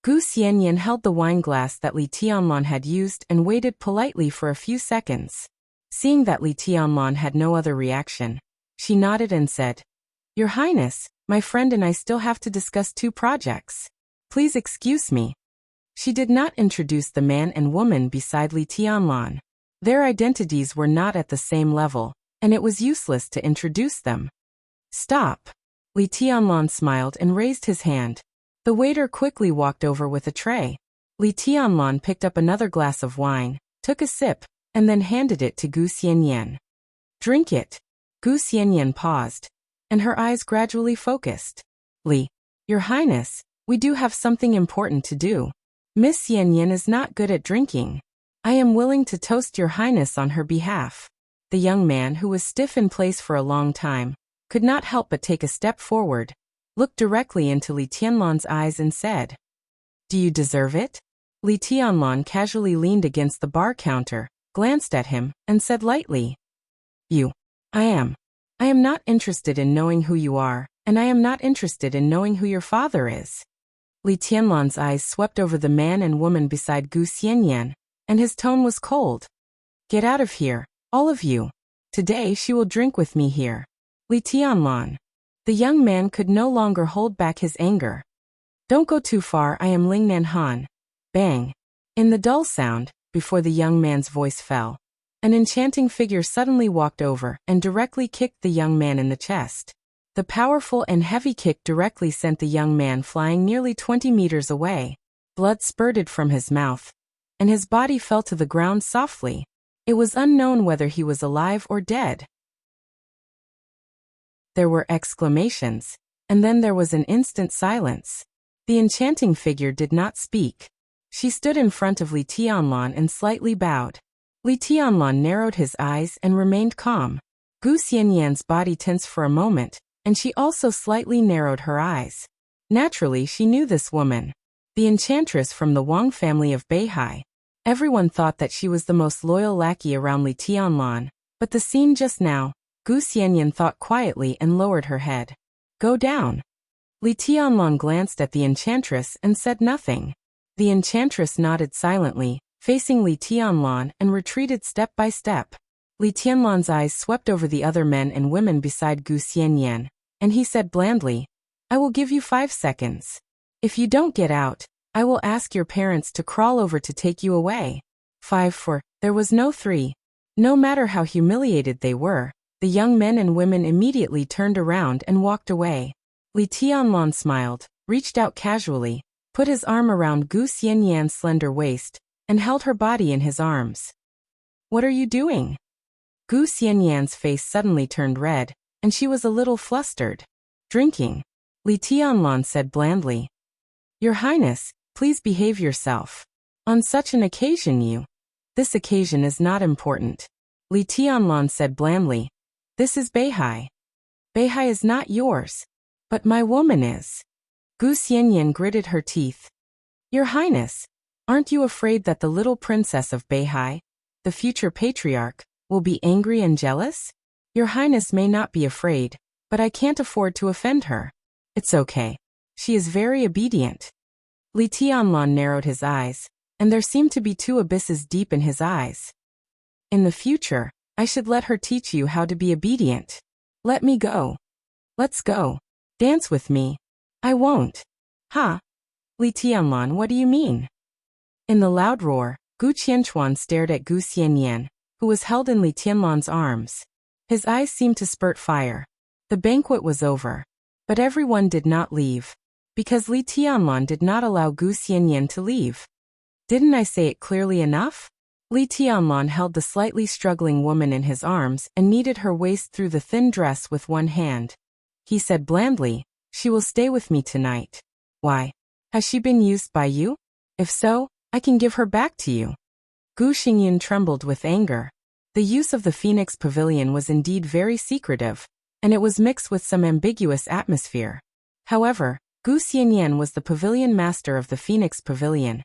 Gu Xianyan held the wine glass that Li Tianlan had used and waited politely for a few seconds. Seeing that Li Tianlan had no other reaction, she nodded and said, Your Highness, my friend and I still have to discuss 2 projects. Please excuse me. She did not introduce the man and woman beside Li Tianlan. Their identities were not at the same level, and it was useless to introduce them. Stop. Li Tianlan smiled and raised his hand. The waiter quickly walked over with a tray. Li Tianlan picked up another glass of wine, took a sip, and then handed it to Gu Xianyan. Drink it. Gu Xianyan paused, and her eyes gradually focused. Li, Your Highness, we do have something important to do. Miss Xianyan is not good at drinking. I am willing to toast Your Highness on her behalf. The young man, who was stiff in place for a long time, could not help but take a step forward, looked directly into Li Tianlan's eyes and said, Do you deserve it? Li Tianlan casually leaned against the bar counter, glanced at him, and said lightly, You. I am not interested in knowing who you are, and I am not interested in knowing who your father is. Li Tianlan's eyes swept over the man and woman beside Gu Xianyan, and his tone was cold. Get out of here, all of you. Today she will drink with me here. Li Tianlan. The young man could no longer hold back his anger. Don't go too far, I am Ling Nanhan. Bang. In the dull sound, before the young man's voice fell. An enchanting figure suddenly walked over and directly kicked the young man in the chest. The powerful and heavy kick directly sent the young man flying nearly 20 meters away. Blood spurted from his mouth, and his body fell to the ground softly. It was unknown whether he was alive or dead. There were exclamations, and then there was an instant silence. The enchanting figure did not speak. She stood in front of Li Tianlan and slightly bowed. Li Tianlan narrowed his eyes and remained calm. Gu Xianyan's body tensed for a moment, and she also slightly narrowed her eyes. Naturally, she knew this woman. The enchantress from the Wang family of Beihai. Everyone thought that she was the most loyal lackey around Li Tianlan, but the scene just now, Gu Xianyan thought quietly and lowered her head. Go down. Li Tianlan glanced at the enchantress and said nothing. The enchantress nodded silently, facing Li Tianlan, and retreated step by step. Li Tianlan's eyes swept over the other men and women beside Gu Xianyan, and he said blandly, I will give you 5 seconds. If you don't get out, I will ask your parents to crawl over to take you away. 5 4. There was no 3. No matter how humiliated they were, the young men and women immediately turned around and walked away. Li Tianlan smiled, reached out casually, put his arm around Gu Xianyan's slender waist, and held her body in his arms. What are you doing? Gu Xianyan's face suddenly turned red, and she was a little flustered. Drinking. Li Tianlan said blandly. Your Highness, please behave yourself. On such an occasion This occasion is not important. Li Tianlan said blandly. This is Beihai. Beihai is not yours. But my woman is. Gu Xianyan gritted her teeth. Your Highness, aren't you afraid that the little princess of Beihai, the future patriarch, will be angry and jealous? Your Highness may not be afraid, but I can't afford to offend her. It's okay. She is very obedient. Li Tianlan narrowed his eyes, and there seemed to be 2 abysses deep in his eyes. In the future, I should let her teach you how to be obedient. Let me go. Let's go. Dance with me. I won't. Ha! Li Tianlan, what do you mean? In the loud roar, Gu Qianchuan stared at Gu Xianyan, who was held in Li Tianlan's arms. His eyes seemed to spurt fire. The banquet was over. But everyone did not leave. Because Li Tianlan did not allow Gu Xianyan to leave. Didn't I say it clearly enough? Li Tianlan held the slightly struggling woman in his arms and kneaded her waist through the thin dress with one hand. He said blandly, she will stay with me tonight. Why? Has she been used by you? If so, I can give her back to you. Gu Xingyun trembled with anger. The use of the Phoenix Pavilion was indeed very secretive, and it was mixed with some ambiguous atmosphere. However, Gu Xianyan was the pavilion master of the Phoenix Pavilion,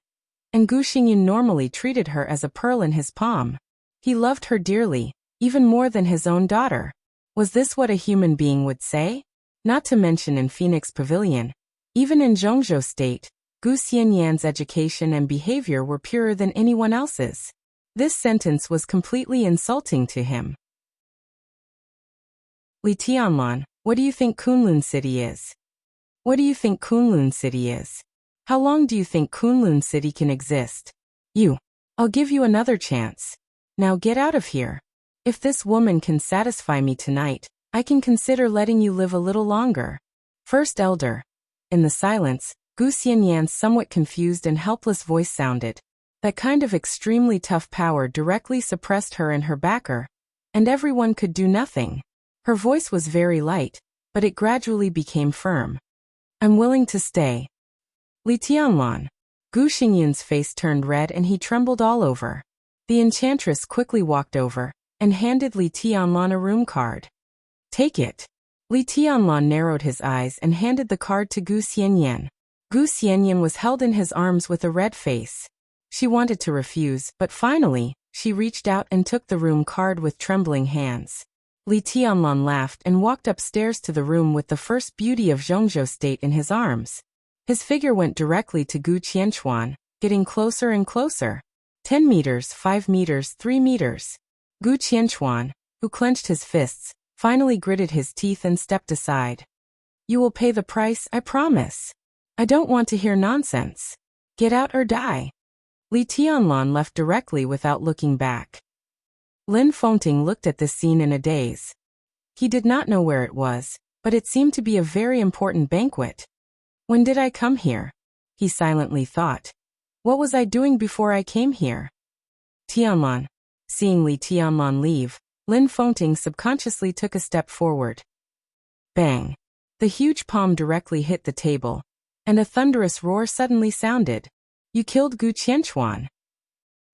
and Gu Xingyun normally treated her as a pearl in his palm. He loved her dearly, even more than his own daughter. Was this what a human being would say? Not to mention in Phoenix Pavilion, even in Zhongzhou State, Gu Xianyan's education and behavior were purer than anyone else's. This sentence was completely insulting to him. Li Tianlan, what do you think Kunlun City is? What do you think Kunlun City is? How long do you think Kunlun City can exist? I'll give you another chance. Now get out of here. If this woman can satisfy me tonight, I can consider letting you live a little longer. First Elder. In the silence, Gu Xianyan's somewhat confused and helpless voice sounded. That kind of extremely tough power directly suppressed her and her backer, and everyone could do nothing. Her voice was very light, but it gradually became firm. I'm willing to stay. Li Tianlan. Gu Xingyun's face turned red and he trembled all over. The enchantress quickly walked over and handed Li Tianlan a room card. Take it. Li Tianlan narrowed his eyes and handed the card to Gu Xianyan. Gu Xianyan was held in his arms with a red face. She wanted to refuse, but finally, she reached out and took the room card with trembling hands. Li Tianlan laughed and walked upstairs to the room with the first beauty of Zhongzhou State in his arms. His figure went directly to Gu Qianchuan, getting closer and closer. 10 meters, 5 meters, 3 meters. Gu Qianchuan, who clenched his fists, finally gritted his teeth and stepped aside. You will pay the price, I promise. I don't want to hear nonsense. Get out or die. Li Tianlan left directly without looking back. Lin Fengting looked at this scene in a daze. He did not know where it was, but it seemed to be a very important banquet. When did I come here? He silently thought. What was I doing before I came here? Tianlan. Seeing Li Tianlan leave, Lin Fengting subconsciously took a step forward. Bang! The huge palm directly hit the table, and a thunderous roar suddenly sounded. You killed Gu Qianchuan.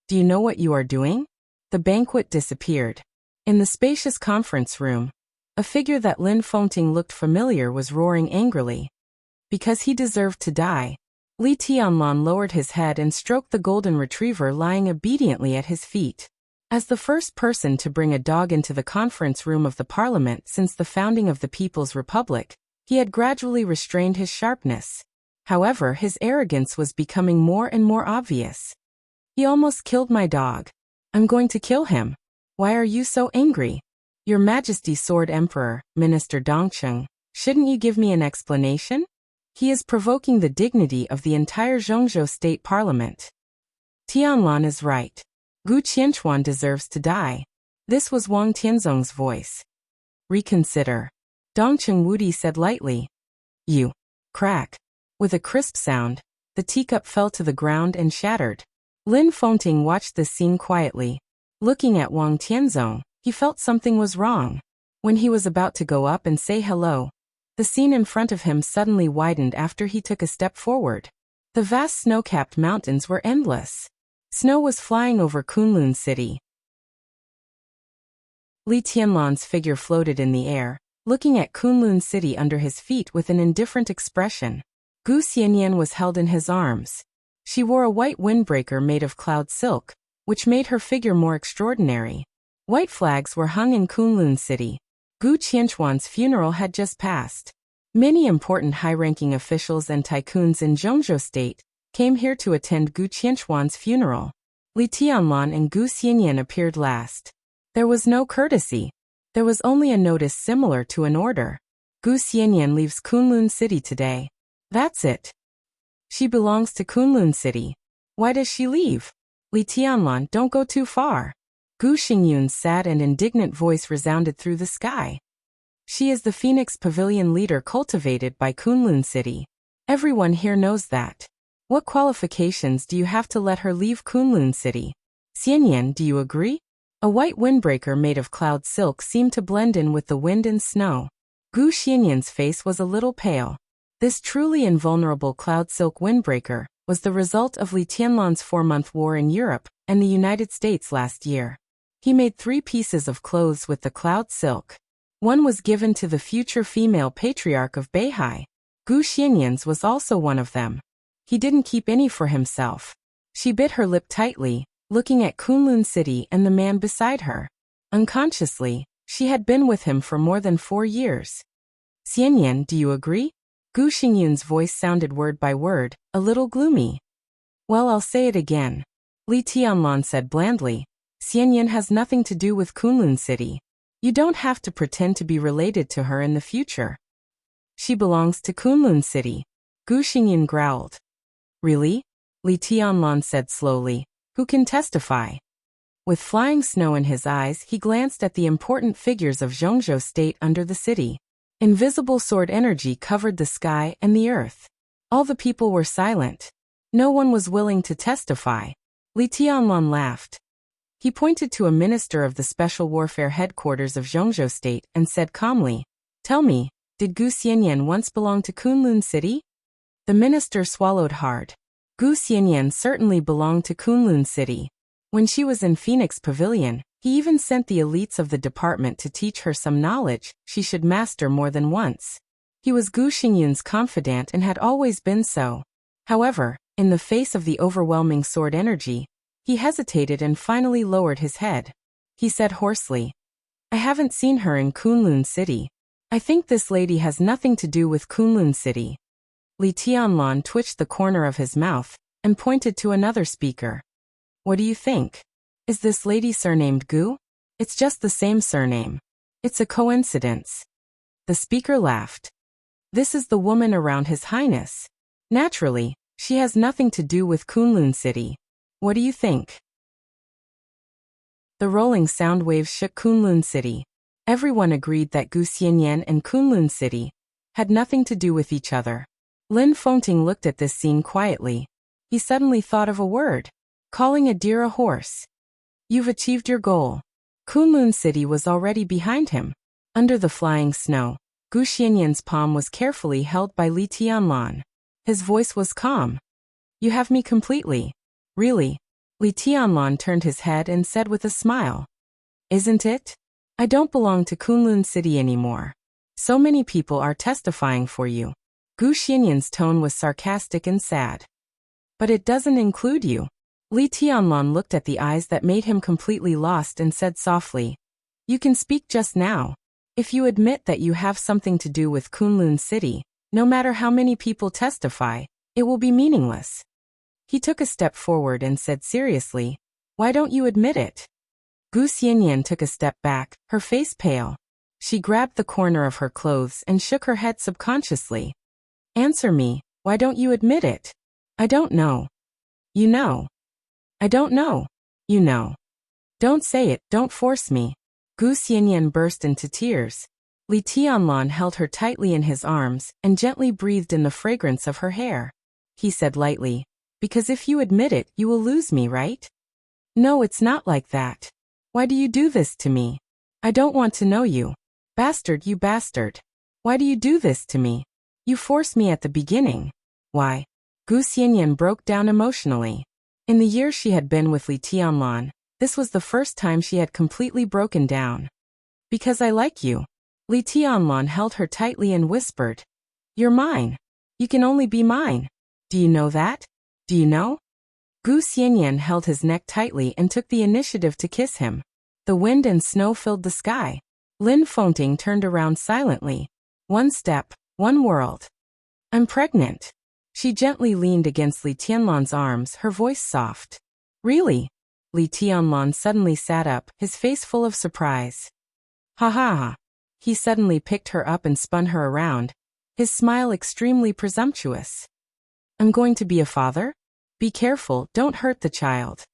Do you know what you are doing? The banquet disappeared. In the spacious conference room, a figure that Lin Fengting looked familiar was roaring angrily. Because he deserved to die. Li Tianlan lowered his head and stroked the golden retriever lying obediently at his feet. As the first person to bring a dog into the conference room of the parliament since the founding of the People's Republic, he had gradually restrained his sharpness. However, his arrogance was becoming more and more obvious. He almost killed my dog. I'm going to kill him. Why are you so angry? Your Majesty Sword Emperor, Minister Dongcheng, shouldn't you give me an explanation? He is provoking the dignity of the entire Zhongzhou State Parliament. Tianlan is right. Gu Qianchuan deserves to die. This was Wang Tianzong's voice. Reconsider. Dongcheng Wudi said lightly. You. Crack. With a crisp sound, the teacup fell to the ground and shattered. Lin Fengting watched this scene quietly. Looking at Wang Tianzong, he felt something was wrong. When he was about to go up and say hello, the scene in front of him suddenly widened after he took a step forward. The vast snow-capped mountains were endless. Snow was flying over Kunlun City. Li Tianlan's figure floated in the air, looking at Kunlun City under his feet with an indifferent expression. Gu Xianyan was held in his arms. She wore a white windbreaker made of cloud silk, which made her figure more extraordinary. White flags were hung in Kunlun City. Gu Qianchuan's funeral had just passed. Many important high-ranking officials and tycoons in Zhongzhou State came here to attend Gu Qianchuan's funeral. Li Tianlan and Gu Xianyan appeared last. There was no courtesy. There was only a notice similar to an order. Gu Xianyan leaves Kunlun City today. That's it. She belongs to Kunlun City. Why does she leave? Li Tianlan, don't go too far. Gu Xingyun's sad and indignant voice resounded through the sky. She is the Phoenix Pavilion leader cultivated by Kunlun City. Everyone here knows that. What qualifications do you have to let her leave Kunlun City? Xianyan, do you agree? A white windbreaker made of cloud silk seemed to blend in with the wind and snow. Gu Xianyan's face was a little pale. This truly invulnerable cloud silk windbreaker was the result of Li Tianlan's 4-month war in Europe and the United States last year. He made 3 pieces of clothes with the cloud silk. One was given to the future female patriarch of Beihai. Gu Xianyan's was also one of them. He didn't keep any for himself. She bit her lip tightly, looking at Kunlun City and the man beside her. Unconsciously, she had been with him for more than 4 years. Xianyan, do you agree? Gu Xingyun's voice sounded word by word, a little gloomy. Well, I'll say it again. Li Tianlan said blandly. Xianyan has nothing to do with Kunlun City. You don't have to pretend to be related to her in the future. She belongs to Kunlun City. Gu Xingyun growled. Really? Li Tianlan said slowly. Who can testify? With flying snow in his eyes, he glanced at the important figures of Zhongzhou State under the city. Invisible sword energy covered the sky and the earth. All the people were silent. No one was willing to testify. Li Tianlan laughed. He pointed to a minister of the Special Warfare Headquarters of Zhongzhou State and said calmly, Tell me, did Gu Xianyan once belong to Kunlun City? The minister swallowed hard. Gu Xianyan certainly belonged to Kunlun City. When she was in Phoenix Pavilion, he even sent the elites of the department to teach her some knowledge she should master more than once. He was Gu Xingyun's confidant and had always been so. However, in the face of the overwhelming sword energy, he hesitated and finally lowered his head. He said hoarsely, I haven't seen her in Kunlun City. I think this lady has nothing to do with Kunlun City. Li Tianlan twitched the corner of his mouth and pointed to another speaker. What do you think? Is this lady surnamed Gu? It's just the same surname. It's a coincidence. The speaker laughed. This is the woman around His Highness. Naturally, she has nothing to do with Kunlun City. What do you think? The rolling sound waves shook Kunlun City. Everyone agreed that Gu Xianyan and Kunlun City had nothing to do with each other. Lin Fengting looked at this scene quietly. He suddenly thought of a word. Calling a deer a horse. You've achieved your goal. Kunlun City was already behind him. Under the flying snow, Gu Xianyan's palm was carefully held by Li Tianlan. His voice was calm. You have me completely. Really? Li Tianlan turned his head and said with a smile. Isn't it? I don't belong to Kunlun City anymore. So many people are testifying for you. Gu Xianyan's tone was sarcastic and sad. But it doesn't include you. Li Tianlan looked at the eyes that made him completely lost and said softly, You can speak just now. If you admit that you have something to do with Kunlun City, no matter how many people testify, it will be meaningless. He took a step forward and said seriously, Why don't you admit it? Gu Xianyan took a step back, her face pale. She grabbed the corner of her clothes and shook her head subconsciously. Answer me, why don't you admit it? I don't know. You know. I don't know. You know. Don't say it, don't force me. Gu Xianyan burst into tears. Li Tianlan held her tightly in his arms and gently breathed in the fragrance of her hair. He said lightly, Because if you admit it, you will lose me, right? No, it's not like that. Why do you do this to me? I don't want to know you. Bastard, you bastard. Why do you do this to me? You forced me at the beginning. Why? Gu Xianyan broke down emotionally. In the years she had been with Li Tianlan, this was the first time she had completely broken down. Because I like you. Li Tianlan held her tightly and whispered, You're mine. You can only be mine. Do you know that? Do you know? Gu Xianyan held his neck tightly and took the initiative to kiss him. The wind and snow filled the sky. Lin Fengting turned around silently. One step, one world. I'm pregnant. She gently leaned against Li Tianlan's arms, her voice soft. Really? Li Tianlan suddenly sat up, his face full of surprise. Ha ha ha. He suddenly picked her up and spun her around, his smile extremely presumptuous. I'm going to be a father? Be careful, don't hurt the child.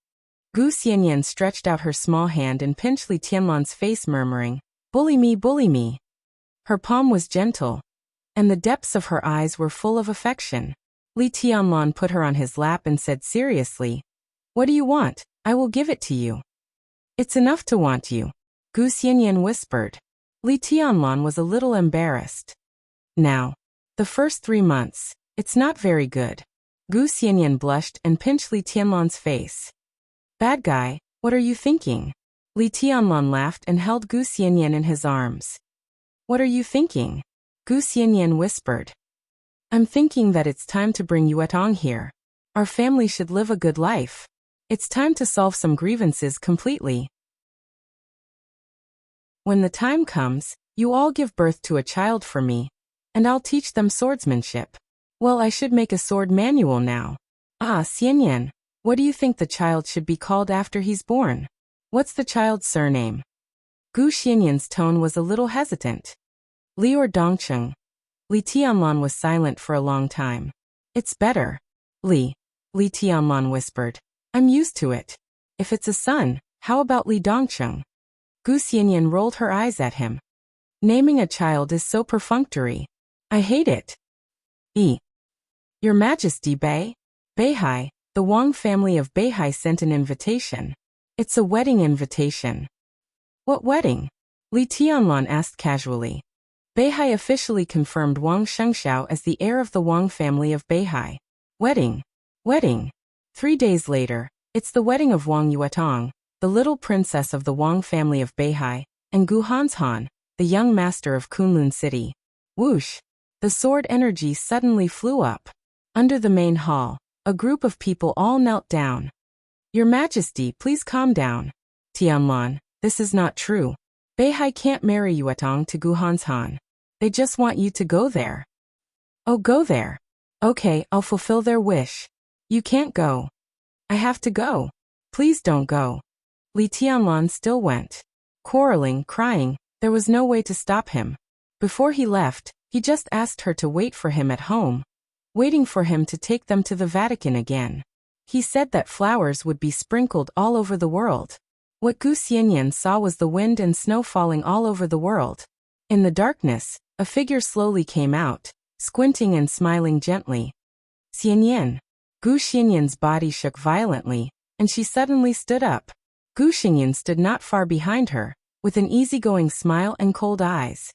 Gu Xianyan stretched out her small hand and pinched Li Tianlan's face, murmuring, Bully me, bully me. Her palm was gentle, and the depths of her eyes were full of affection. Li Tianlan put her on his lap and said seriously, What do you want? I will give it to you. It's enough to want you. Gu Xianyan whispered. Li Tianlan was a little embarrassed. Now, the first 3 months, it's not very good. Gu Xianyan blushed and pinched Li Tianlan's face. Bad guy, what are you thinking? Li Tianlan laughed and held Gu Xianyan in his arms. What are you thinking? Gu Xianyan whispered. I'm thinking that it's time to bring Yuetong here. Our family should live a good life. It's time to solve some grievances completely. When the time comes, you all give birth to a child for me, and I'll teach them swordsmanship. Well, I should make a sword manual now. Ah, Xianyan, what do you think the child should be called after he's born? What's the child's surname? Gu Xianyan's tone was a little hesitant. Li or Dongcheng? Li Tianlan was silent for a long time. It's better. Li Tianlan whispered. I'm used to it. If it's a son, how about Li Dongcheng? Gu Xianyan rolled her eyes at him. Naming a child is so perfunctory. I hate it. Your Majesty, Beihai, the Wang family of Beihai sent an invitation. It's a wedding invitation. What wedding? Li Tianlan asked casually. Beihai officially confirmed Wang Shengxiao as the heir of the Wang family of Beihai. Wedding. 3 days later, it's the wedding of Wang Yuetong, the little princess of the Wang family of Beihai, and Gu Hanshan, the young master of Kunlun City. Whoosh! The sword energy suddenly flew up. Under the main hall, a group of people all knelt down. Your Majesty, please calm down. Tianlan, this is not true. Beihai can't marry Yuetong to Gu Hanshan. They just want you to go there. Oh, go there. Okay, I'll fulfill their wish. You can't go. I have to go. Please don't go. Li Tianlan still went. Quarreling, crying, there was no way to stop him. Before he left, he just asked her to wait for him at home, waiting for him to take them to the Vatican again. He said that flowers would be sprinkled all over the world. What Gu Xianyan saw was the wind and snow falling all over the world. In the darkness, a figure slowly came out, squinting and smiling gently. Xianyan. Gu Xianyan's body shook violently, and she suddenly stood up. Gu Xianyan stood not far behind her, with an easygoing smile and cold eyes.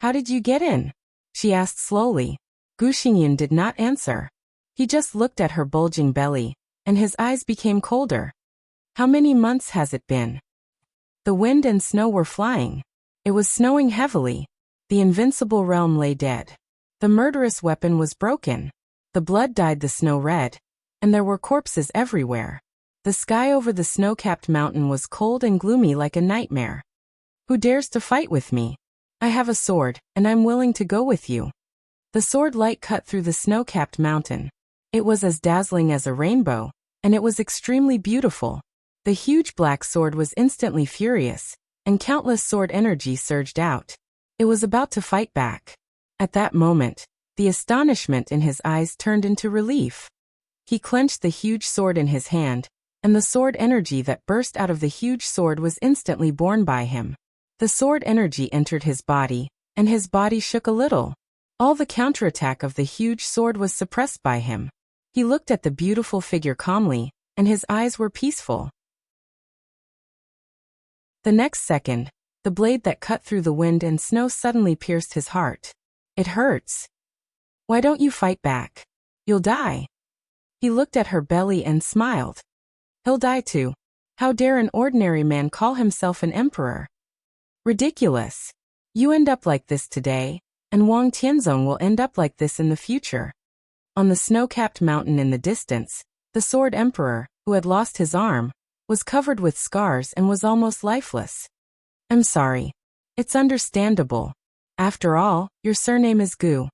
"How did you get in?" she asked slowly. Gu Xianyan did not answer. He just looked at her bulging belly, and his eyes became colder. "How many months has it been?" The wind and snow were flying. It was snowing heavily. The invincible realm lay dead. The murderous weapon was broken. The blood dyed the snow red, and there were corpses everywhere. The sky over the snow-capped mountain was cold and gloomy like a nightmare. "Who dares to fight with me? I have a sword, and I'm willing to go with you." The sword light cut through the snow-capped mountain. It was as dazzling as a rainbow, and it was extremely beautiful. The huge black sword was instantly furious, and countless sword energy surged out. It was about to fight back. At that moment, the astonishment in his eyes turned into relief. He clenched the huge sword in his hand, and the sword energy that burst out of the huge sword was instantly borne by him. The sword energy entered his body, and his body shook a little. All the counterattack of the huge sword was suppressed by him. He looked at the beautiful figure calmly, and his eyes were peaceful. The next second, the blade that cut through the wind and snow suddenly pierced his heart. "It hurts. Why don't you fight back? You'll die." He looked at her belly and smiled. "He'll die too. How dare an ordinary man call himself an emperor? Ridiculous. You end up like this today, and Wang Tianzong will end up like this in the future." On the snow-capped mountain in the distance, the sword emperor, who had lost his arm, was covered with scars and was almost lifeless. "I'm sorry. It's understandable. After all, your surname is Gu.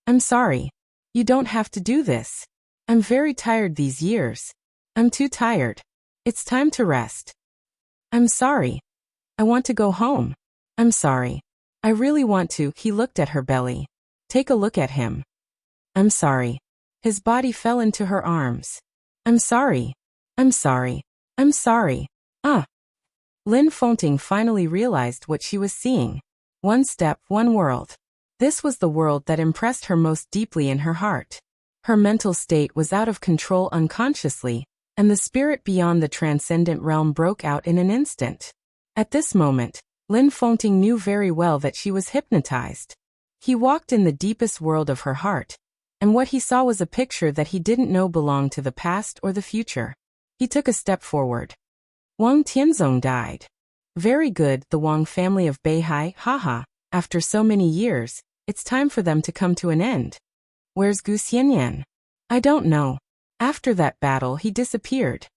I'm sorry. You don't have to do this. I'm very tired these years. I'm too tired. It's time to rest. I'm sorry. I want to go home. I'm sorry. I really want to." He looked at her belly. "Take a look at him." "I'm sorry." His body fell into her arms. "I'm sorry. I'm sorry. I'm sorry. Lin Fengting finally realized what she was seeing. One step, one world. This was the world that impressed her most deeply in her heart. Her mental state was out of control unconsciously, and the spirit beyond the transcendent realm broke out in an instant. At this moment, Lin Fengting knew very well that she was hypnotized. He walked in the deepest world of her heart, and what he saw was a picture that he didn't know belonged to the past or the future. He took a step forward. Wang Tianzong died. Very good, the Wang family of Beihai, haha, after so many years, it's time for them to come to an end. Where's Gu Xianyan? I don't know. After that battle he disappeared.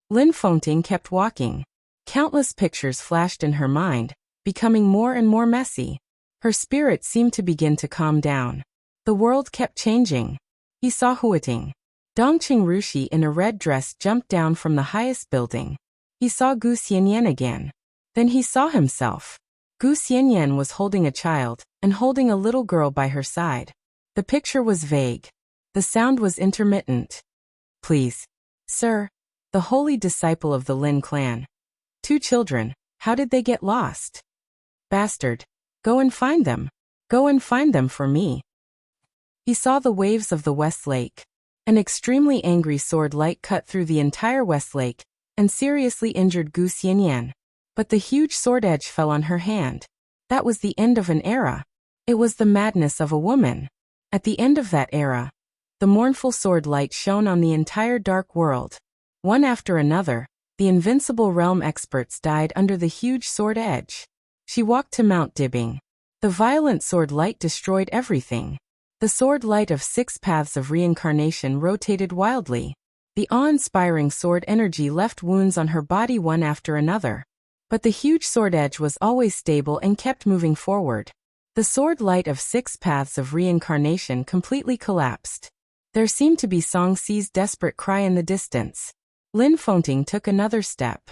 Lin Fengting kept walking. Countless pictures flashed in her mind, becoming more and more messy. Her spirit seemed to begin to calm down. The world kept changing. He saw Huiting. Dongqing Rushi in a red dress jumped down from the highest building. He saw Gu Xianyan again. Then he saw himself. Gu Xianyan was holding a child, and holding a little girl by her side. The picture was vague. The sound was intermittent. Please. Sir. The holy disciple of the Lin clan. 2 children, how did they get lost? Bastard. Go and find them. Go and find them for me. He saw the waves of the West Lake. An extremely angry sword light cut through the entire West Lake, and seriously injured Gu Xianyan. But the huge sword edge fell on her hand. That was the end of an era. It was the madness of a woman. At the end of that era, the mournful sword light shone on the entire dark world. One after another, the invincible realm experts died under the huge sword edge. She walked to Mount Dibbing. The violent sword light destroyed everything. The sword light of 6 paths of reincarnation rotated wildly. The awe-inspiring sword energy left wounds on her body one after another. But the huge sword edge was always stable and kept moving forward. The sword light of 6 paths of reincarnation completely collapsed. There seemed to be Song Si's desperate cry in the distance. Lin Fengting took another step.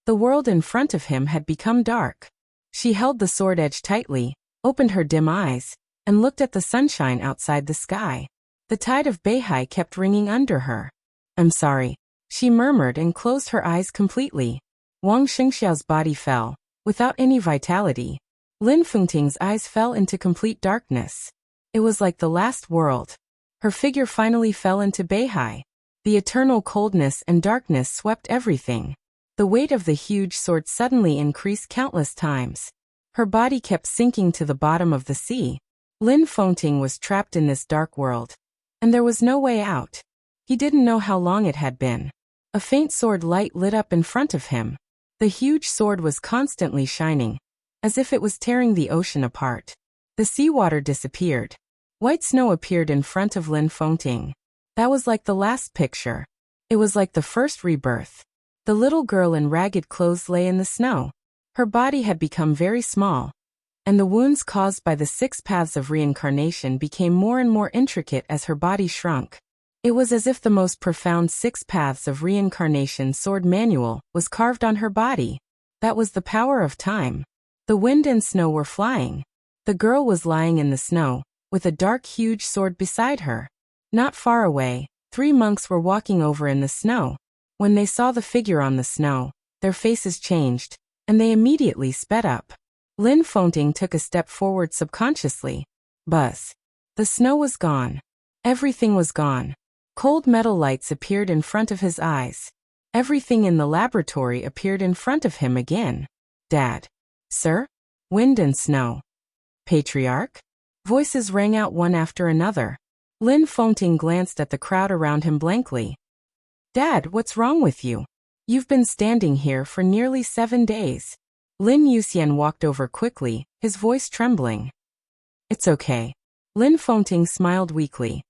The world in front of him had become dark. She held the sword edge tightly, opened her dim eyes, and looked at the sunshine outside the sky. The tide of Beihai kept ringing under her. I'm sorry, she murmured and closed her eyes completely. Wang Xingxiao's body fell, without any vitality. Lin Fengting's eyes fell into complete darkness. It was like the last world. Her figure finally fell into Beihai. The eternal coldness and darkness swept everything. The weight of the huge sword suddenly increased countless times. Her body kept sinking to the bottom of the sea. Lin Fengting was trapped in this dark world. And there was no way out. He didn't know how long it had been. A faint sword light lit up in front of him. The huge sword was constantly shining, as if it was tearing the ocean apart. The seawater disappeared. White snow appeared in front of Lin Fengting. That was like the last picture. It was like the first rebirth. The little girl in ragged clothes lay in the snow. Her body had become very small, and the wounds caused by the 6 paths of reincarnation became more and more intricate as her body shrunk. It was as if the most profound 6 paths of reincarnation sword manual was carved on her body. That was the power of time. The wind and snow were flying. The girl was lying in the snow, with a dark huge sword beside her. Not far away, 3 monks were walking over in the snow. When they saw the figure on the snow, their faces changed, and they immediately sped up. Lin Fengting took a step forward subconsciously. Buzz. The snow was gone. Everything was gone. Cold metal lights appeared in front of his eyes. Everything in the laboratory appeared in front of him again. Dad. Sir? Wind and snow. Patriarch? Voices rang out one after another. Lin Fengting glanced at the crowd around him blankly. Dad, what's wrong with you? You've been standing here for nearly 7 days. Lin Yuxian walked over quickly, his voice trembling. It's okay. Lin Fengting smiled weakly.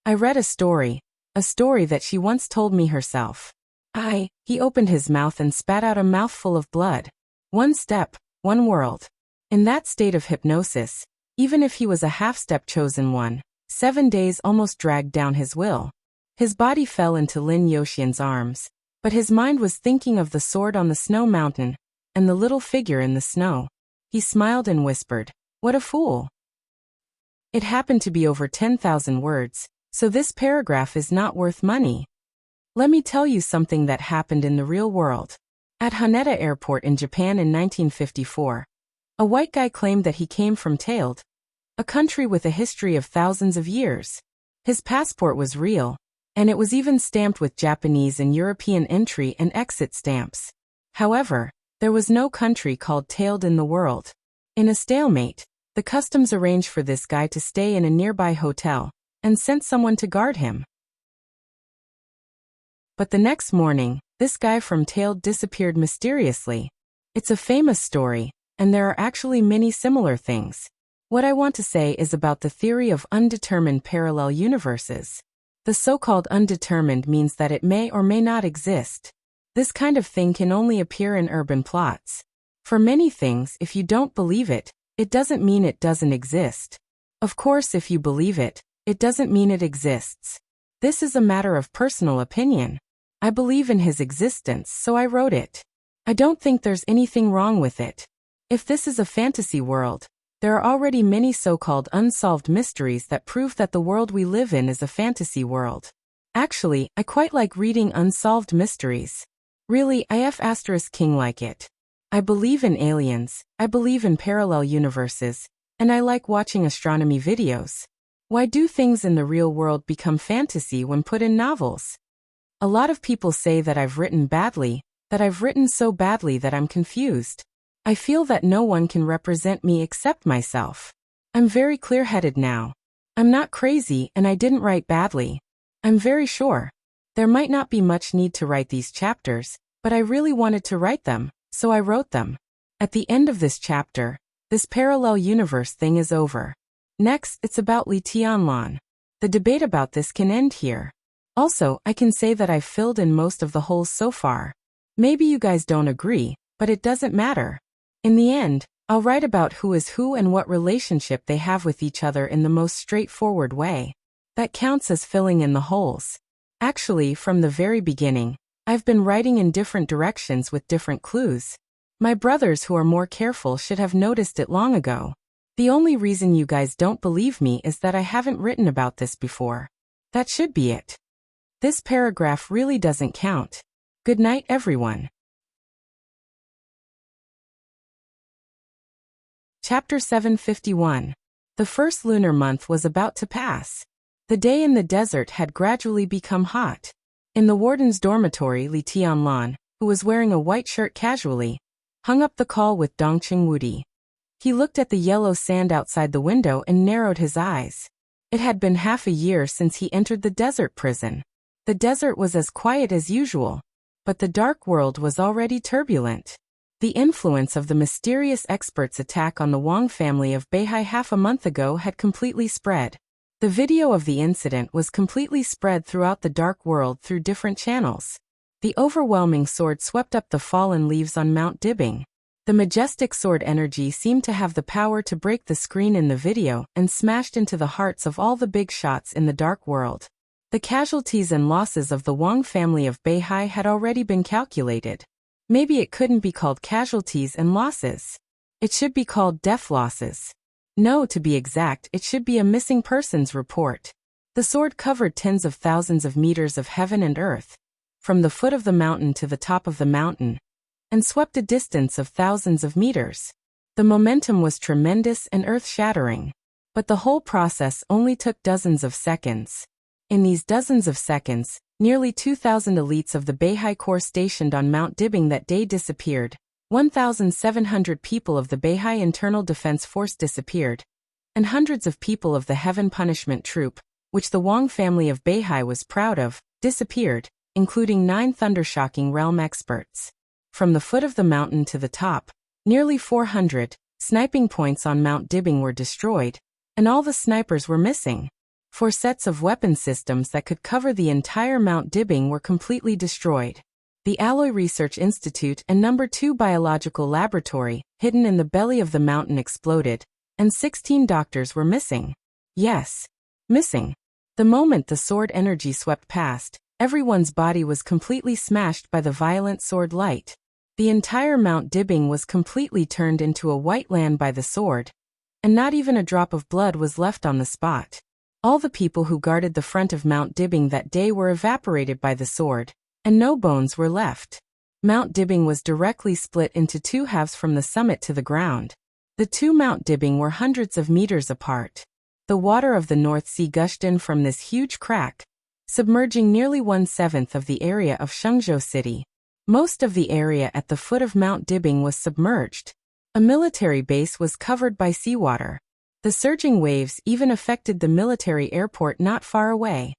I read a story that she once told me herself. He opened his mouth and spat out a mouthful of blood. 1 step, 1 world. In that state of hypnosis, even if he was a half-step chosen one, 7 days almost dragged down his will. His body fell into Lin Yuxian's arms, but his mind was thinking of the sword on the snow mountain, and the little figure in the snow. He smiled and whispered, "What a fool." It happened to be over 10,000 words, so this paragraph is not worth money. Let me tell you something that happened in the real world. At Haneda Airport in Japan in 1954, a white guy claimed that he came from Tailed, a country with a history of thousands of years. His passport was real, and it was even stamped with Japanese and European entry and exit stamps. However, there was no country called Tailed in the world. In a stalemate, the customs arranged for this guy to stay in a nearby hotel, and sent someone to guard him. But the next morning, this guy from Tailed disappeared mysteriously. It's a famous story, and there are actually many similar things. What I want to say is about the theory of undetermined parallel universes. The so-called undetermined means that it may or may not exist. This kind of thing can only appear in urban plots. For many things, if you don't believe it, it doesn't mean it doesn't exist. Of course, if you believe it, it doesn't mean it exists. This is a matter of personal opinion. I believe in his existence, so I wrote it. I don't think there's anything wrong with it. If this is a fantasy world, there are already many so-called unsolved mysteries that prove that the world we live in is a fantasy world. Actually, I quite like reading unsolved mysteries. Really, king like it. I believe in aliens, I believe in parallel universes, and I like watching astronomy videos. Why do things in the real world become fantasy when put in novels? A lot of people say that I've written badly, that I've written so badly that I'm confused. I feel that no one can represent me except myself. I'm very clear-headed now. I'm not crazy and I didn't write badly. I'm very sure. There might not be much need to write these chapters, but I really wanted to write them, so I wrote them. At the end of this chapter, this parallel universe thing is over. Next, it's about Li Tianlan. The debate about this can end here. Also, I can say that I've filled in most of the holes so far. Maybe you guys don't agree, but it doesn't matter. In the end, I'll write about who is who and what relationship they have with each other in the most straightforward way. That counts as filling in the holes. Actually, from the very beginning, I've been writing in different directions with different clues. My brothers who are more careful should have noticed it long ago. The only reason you guys don't believe me is that I haven't written about this before. That should be it. This paragraph really doesn't count. Good night, everyone. Chapter 751. The first lunar month was about to pass. The day in the desert had gradually become hot. In the warden's dormitory, Li Tianlan, who was wearing a white shirt casually, hung up the call with Dongqing Wudi. He looked at the yellow sand outside the window and narrowed his eyes. It had been half a year since he entered the desert prison. The desert was as quiet as usual, but the dark world was already turbulent. The influence of the mysterious expert's attack on the Wang family of Beihai half a month ago had completely spread. The video of the incident was completely spread throughout the dark world through different channels. The overwhelming sword swept up the fallen leaves on Mount Dibbing. The majestic sword energy seemed to have the power to break the screen in the video and smashed into the hearts of all the big shots in the dark world. The casualties and losses of the Wang family of Beihai had already been calculated. Maybe it couldn't be called casualties and losses. It should be called death losses. No, to be exact, it should be a missing persons report. The sword covered tens of thousands of meters of heaven and earth, from the foot of the mountain to the top of the mountain, and swept a distance of thousands of meters. The momentum was tremendous and earth-shattering. But the whole process only took dozens of seconds. In these dozens of seconds, nearly 2,000 elites of the Beihai Corps stationed on Mount Dibbing that day disappeared. 1,700 people of the Beihai Internal Defense Force disappeared, and hundreds of people of the Heaven Punishment Troop, which the Wang family of Beihai was proud of, disappeared, including 9 thundershocking realm experts. From the foot of the mountain to the top, nearly 400 sniping points on Mount Dibbing were destroyed, and all the snipers were missing. 4 sets of weapon systems that could cover the entire Mount Dibbing were completely destroyed. The Alloy Research Institute and No. 2 Biological Laboratory, hidden in the belly of the mountain, exploded, and 16 doctors were missing. Yes, missing. The moment the sword energy swept past, everyone's body was completely smashed by the violent sword light. The entire Mount Dibbing was completely turned into a white land by the sword, and not even a drop of blood was left on the spot. All the people who guarded the front of Mount Dibbing that day were evaporated by the sword, and no bones were left. Mount Dibbing was directly split into 2 halves from the summit to the ground. The 2 Mount Dibbing were hundreds of meters apart. The water of the North Sea gushed in from this huge crack, submerging nearly 1/7 of the area of Shenzhou City. Most of the area at the foot of Mount Dibbing was submerged. A military base was covered by seawater. The surging waves even affected the military airport not far away.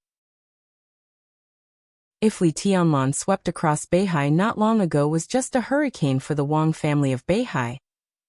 If Li Tianlan swept across Beihai not long ago was just a hurricane for the Wang family of Beihai,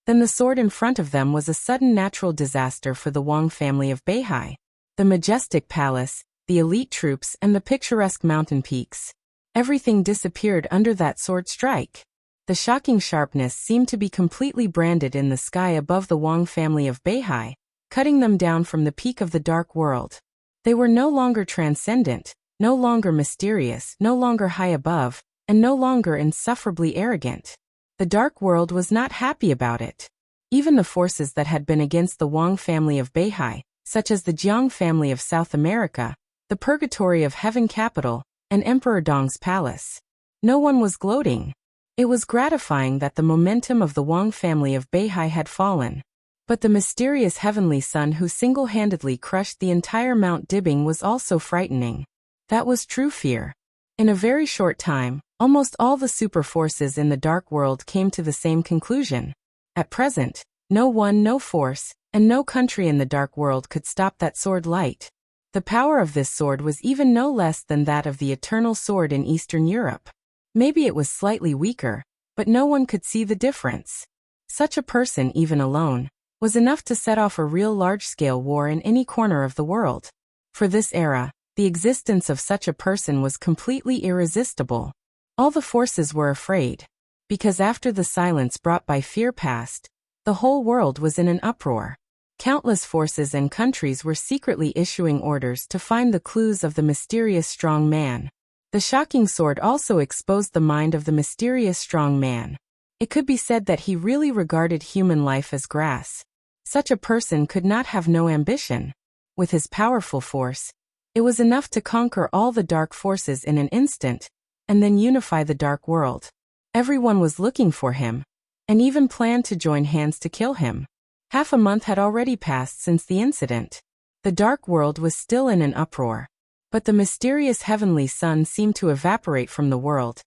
then the sword in front of them was a sudden natural disaster for the Wang family of Beihai. The majestic palace, the elite troops, and the picturesque mountain peaks. Everything disappeared under that sword strike. The shocking sharpness seemed to be completely branded in the sky above the Wang family of Beihai, cutting them down from the peak of the dark world. They were no longer transcendent, no longer mysterious, no longer high above, and no longer insufferably arrogant. The dark world was not happy about it. Even the forces that had been against the Wang family of Beihai, such as the Jiang family of South America, the Purgatory of Heaven Capital, and Emperor Dong's palace. No one was gloating. It was gratifying that the momentum of the Wang family of Beihai had fallen. But the mysterious heavenly sun who single-handedly crushed the entire Mount Dibbing was also frightening. That was true fear. In a very short time, almost all the super forces in the dark world came to the same conclusion. At present, no one, no force, and no country in the dark world could stop that sword light. The power of this sword was even no less than that of the eternal sword in Eastern Europe. Maybe it was slightly weaker, but no one could see the difference. Such a person, even alone, was enough to set off a real large-scale war in any corner of the world. For this era, the existence of such a person was completely irresistible. All the forces were afraid, because after the silence brought by fear passed, the whole world was in an uproar. Countless forces and countries were secretly issuing orders to find the clues of the mysterious strong man. The shocking sword also exposed the mind of the mysterious strong man. It could be said that he really regarded human life as grass. Such a person could not have no ambition. With his powerful force, It was enough to conquer all the dark forces in an instant, and then unify the dark world. Everyone was looking for him, and even planned to join hands to kill him. Half a month had already passed since the incident. The dark world was still in an uproar. But the mysterious heavenly sun seemed to evaporate from the world,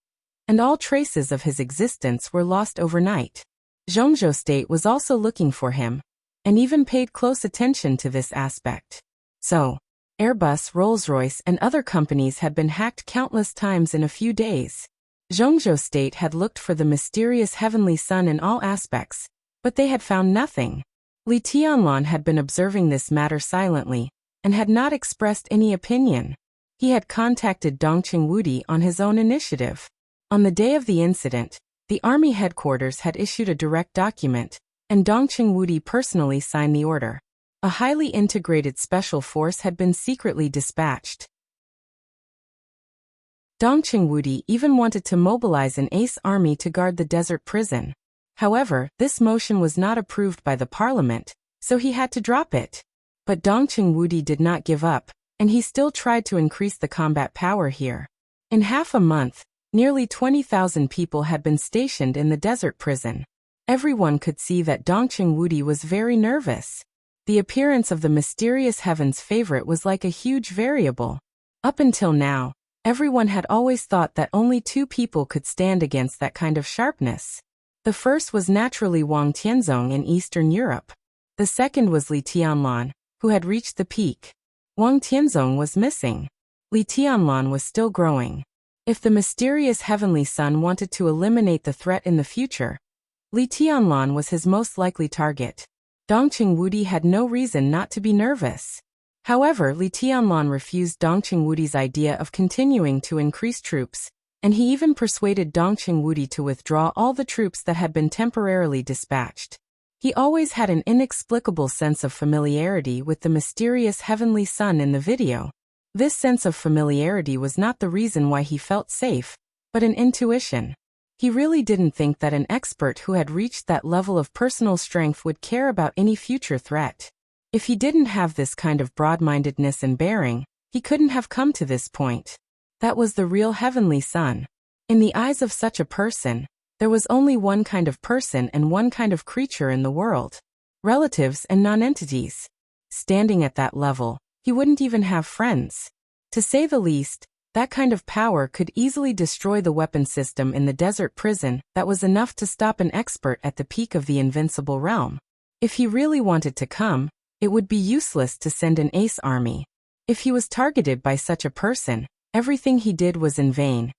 and all traces of his existence were lost overnight. Zhongzhou State was also looking for him, and even paid close attention to this aspect. So, Airbus, Rolls-Royce, and other companies had been hacked countless times in a few days. Zhongzhou State had looked for the mysterious heavenly sun in all aspects, but they had found nothing. Li Tianlan had been observing this matter silently, and had not expressed any opinion. He had contacted Dongqing Wudi on his own initiative. On the day of the incident, the Army headquarters had issued a direct document, and Dongqing Wudi personally signed the order. A highly integrated special force had been secretly dispatched. Dongqing Wudi even wanted to mobilize an ace army to guard the desert prison. However, this motion was not approved by the parliament, so he had to drop it. But Dongqing Wudi did not give up, and he still tried to increase the combat power here. In half a month, nearly 20,000 people had been stationed in the desert prison. Everyone could see that Dongqing Wudi was very nervous. The appearance of the mysterious heaven's favorite was like a huge variable. Up until now, everyone had always thought that only two people could stand against that kind of sharpness. The first was naturally Wang Tianzong in Eastern Europe. The second was Li Tianlan, who had reached the peak. Wang Tianzong was missing. Li Tianlan was still growing. If the mysterious heavenly sun wanted to eliminate the threat in the future, Li Tianlan was his most likely target. Dongqing Wudi had no reason not to be nervous. However, Li Tianlan refused Dongqing Wudi's idea of continuing to increase troops, and he even persuaded Dongqing Wudi to withdraw all the troops that had been temporarily dispatched. He always had an inexplicable sense of familiarity with the mysterious heavenly sun in the video. This sense of familiarity was not the reason why he felt safe, but an intuition. He really didn't think that an expert who had reached that level of personal strength would care about any future threat. If he didn't have this kind of broad-mindedness and bearing, he couldn't have come to this point. That was the real heavenly sun. In the eyes of such a person, there was only one kind of person and one kind of creature in the world: relatives and non-entities. Standing at that level, he wouldn't even have friends. To say the least, that kind of power could easily destroy the weapon system in the desert prison that was enough to stop an expert at the peak of the invincible realm. If he really wanted to come, it would be useless to send an ace army. If he was targeted by such a person, everything he did was in vain,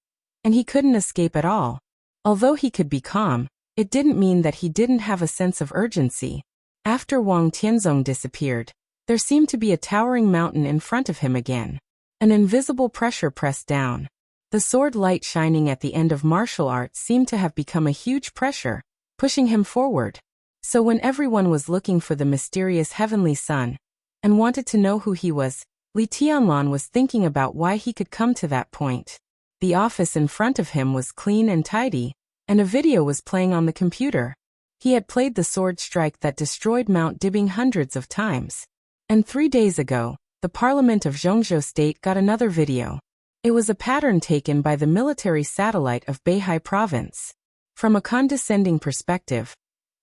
and he couldn't escape at all. Although he could be calm, it didn't mean that he didn't have a sense of urgency. After Wang Tianzong disappeared, there seemed to be a towering mountain in front of him again. An invisible pressure pressed down. The sword light shining at the end of martial arts seemed to have become a huge pressure, pushing him forward. So when everyone was looking for the mysterious heavenly sun, and wanted to know who he was, Li Tianlan was thinking about why he could come to that point. The office in front of him was clean and tidy, and a video was playing on the computer. He had played the sword strike that destroyed Mount Dibing hundreds of times. And 3 days ago, the Parliament of Zhongzhou State got another video. It was a pattern taken by the military satellite of Beihai Province. From a condescending perspective,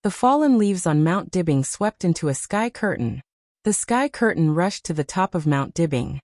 the fallen leaves on Mount Dibing swept into a sky curtain. The sky curtain rushed to the top of Mount Dibing.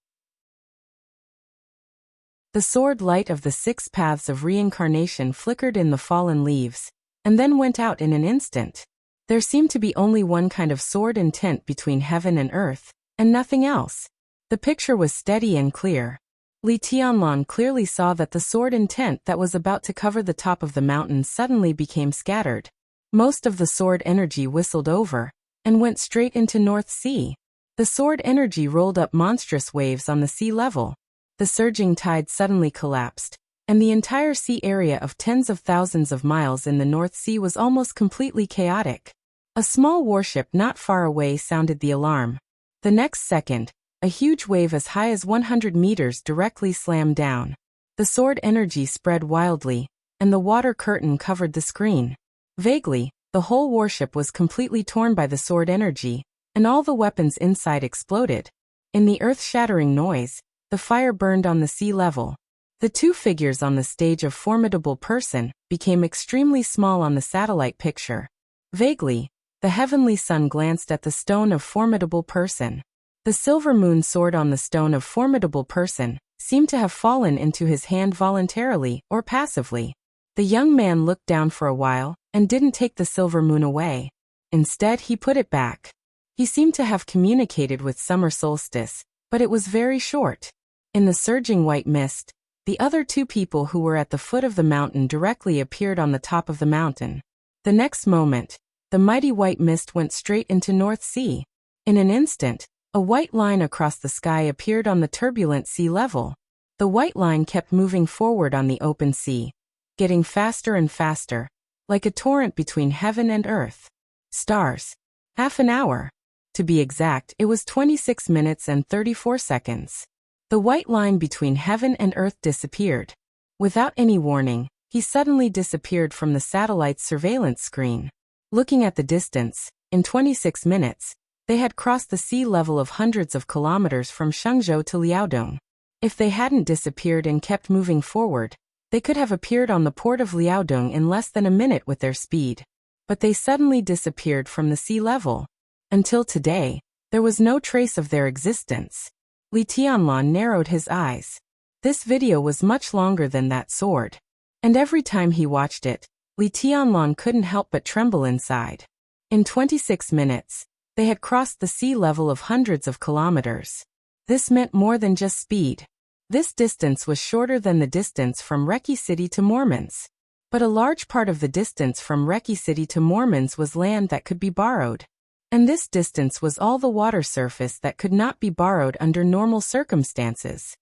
The sword light of the 6 paths of reincarnation flickered in the fallen leaves, and then went out in an instant. There seemed to be only one kind of sword intent between heaven and earth, and nothing else. The picture was steady and clear. Li Tianlan clearly saw that the sword intent that was about to cover the top of the mountain suddenly became scattered. Most of the sword energy whistled over, and went straight into North Sea. The sword energy rolled up monstrous waves on the sea level. The surging tide suddenly collapsed, and the entire sea area of tens of thousands of miles in the North Sea was almost completely chaotic. A small warship not far away sounded the alarm. The next second, a huge wave as high as 100 meters directly slammed down. The sword energy spread wildly, and the water curtain covered the screen. Vaguely, the whole warship was completely torn by the sword energy, and all the weapons inside exploded. In the earth-shattering noise, the fire burned on the sea level. The two figures on the stage of Formidable Person became extremely small on the satellite picture. Vaguely, the heavenly sun glanced at the stone of Formidable Person. The silver moon sword on the stone of Formidable Person seemed to have fallen into his hand voluntarily or passively. The young man looked down for a while and didn't take the silver moon away. Instead, he put it back. He seemed to have communicated with summer solstice, but it was very short. In the surging white mist, the other two people who were at the foot of the mountain directly appeared on the top of the mountain. The next moment, the mighty white mist went straight into North Sea. In an instant, a white line across the sky appeared on the turbulent sea level. The white line kept moving forward on the open sea, getting faster and faster, like a torrent between heaven and earth. Stars. Half an hour. To be exact, it was 26 minutes and 34 seconds. The white line between heaven and earth disappeared. Without any warning, he suddenly disappeared from the satellite's surveillance screen. Looking at the distance, in 26 minutes, they had crossed the sea level of hundreds of kilometers from Shenzhou to Liaodong. If they hadn't disappeared and kept moving forward, they could have appeared on the port of Liaodong in less than a minute with their speed. But they suddenly disappeared from the sea level. Until today, there was no trace of their existence. Li Tianlan narrowed his eyes. This video was much longer than that sword. And every time he watched it, Li Tianlan couldn't help but tremble inside. In 26 minutes, they had crossed the sea level of hundreds of kilometers. This meant more than just speed. This distance was shorter than the distance from Reki City to Mormons. But a large part of the distance from Reki City to Mormons was land that could be borrowed. And this distance was all the water surface that could not be borrowed under normal circumstances.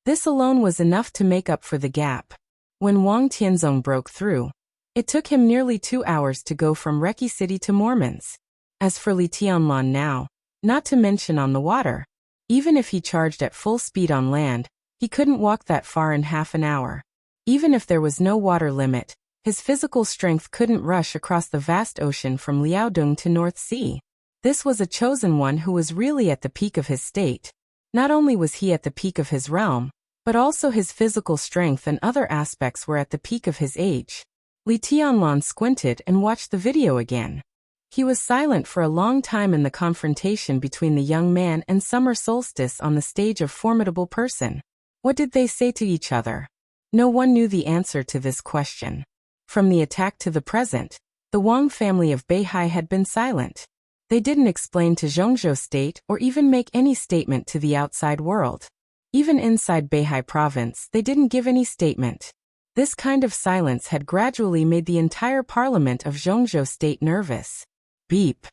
This alone was enough to make up for the gap. When Wang Tianzong broke through, it took him nearly 2 hours to go from Reki City to Mormons. As for Li Tianlan now, not to mention on the water, even if he charged at full speed on land, he couldn't walk that far in half an hour. Even if there was no water limit, his physical strength couldn't rush across the vast ocean from Liaodong to North Sea. This was a chosen one who was really at the peak of his state. Not only was he at the peak of his realm, but also his physical strength and other aspects were at the peak of his age. Li Tianlan squinted and watched the video again. He was silent for a long time in the confrontation between the young man and summer solstice on the stage of Formidable Person. What did they say to each other? No one knew the answer to this question. From the attack to the present, the Wang family of Beihai had been silent. They didn't explain to Zhongzhou State or even make any statement to the outside world. Even inside Beihai province, they didn't give any statement. This kind of silence had gradually made the entire parliament of Zhongzhou State nervous. Beep.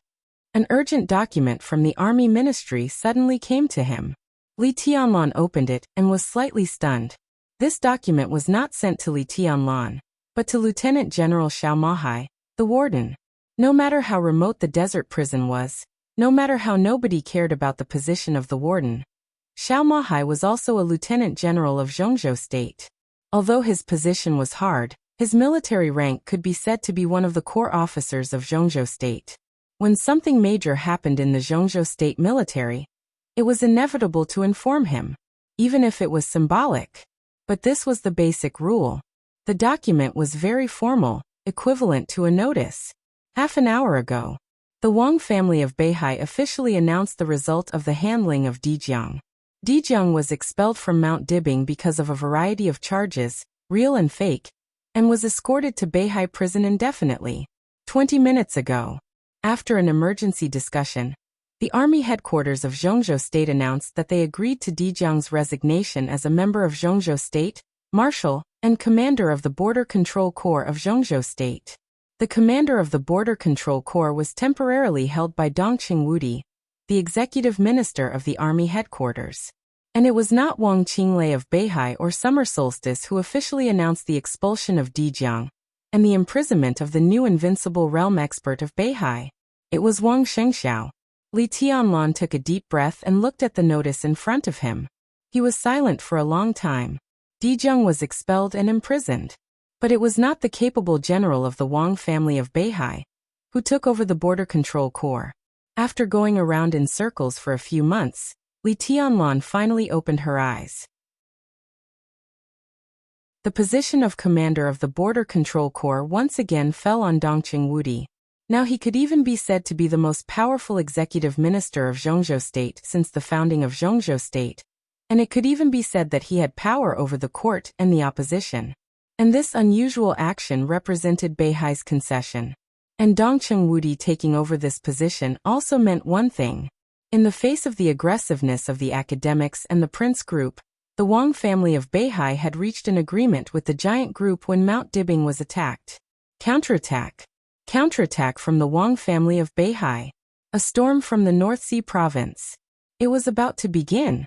An urgent document from the army ministry suddenly came to him. Li Tianlan opened it and was slightly stunned. This document was not sent to Li Tianlan, but to Lieutenant General Xiao Mahai, the warden. No matter how remote the desert prison was, no matter how nobody cared about the position of the warden, Xiao Mahai was also a lieutenant general of Zhongzhou State. Although his position was hard, his military rank could be said to be one of the core officers of Zhongzhou State. When something major happened in the Zhongzhou State military, it was inevitable to inform him, even if it was symbolic. But this was the basic rule. The document was very formal, equivalent to a notice. Half an hour ago, the Wang family of Beihai officially announced the result of the handling of Dijiang. Dijiang was expelled from Mount Dibing because of a variety of charges, real and fake, and was escorted to Beihai prison indefinitely. 20 minutes ago, after an emergency discussion, the army headquarters of Zhongzhou State announced that they agreed to Dijiang's resignation as a member of Zhongzhou State, marshal, and commander of the Border Control Corps of Zhongzhou State. The commander of the Border Control Corps was temporarily held by Dongqing Wudi, the executive minister of the army headquarters. And it was not Wang Qinglei of Beihai or Summer Solstice who officially announced the expulsion of Dijiang and the imprisonment of the new invincible realm expert of Beihai. It was Wang Shengxiao. Li Tianlan took a deep breath and looked at the notice in front of him. He was silent for a long time. Dijiang was expelled and imprisoned. But it was not the capable general of the Wang family of Beihai who took over the Border Control Corps. After going around in circles for a few months, Li Tianlan finally opened her eyes. The position of commander of the Border Control Corps once again fell on Dongqing Wudi. Now he could even be said to be the most powerful executive minister of Zhongzhou State since the founding of Zhongzhou State, and it could even be said that he had power over the court and the opposition. And this unusual action represented Beihai's concession. And Dongqing Wudi taking over this position also meant one thing. In the face of the aggressiveness of the academics and the prince group, the Wang family of Beihai had reached an agreement with the giant group when Mount Dibing was attacked. Counterattack. Counterattack from the Wang family of Beihai. A storm from the North Sea province. It was about to begin.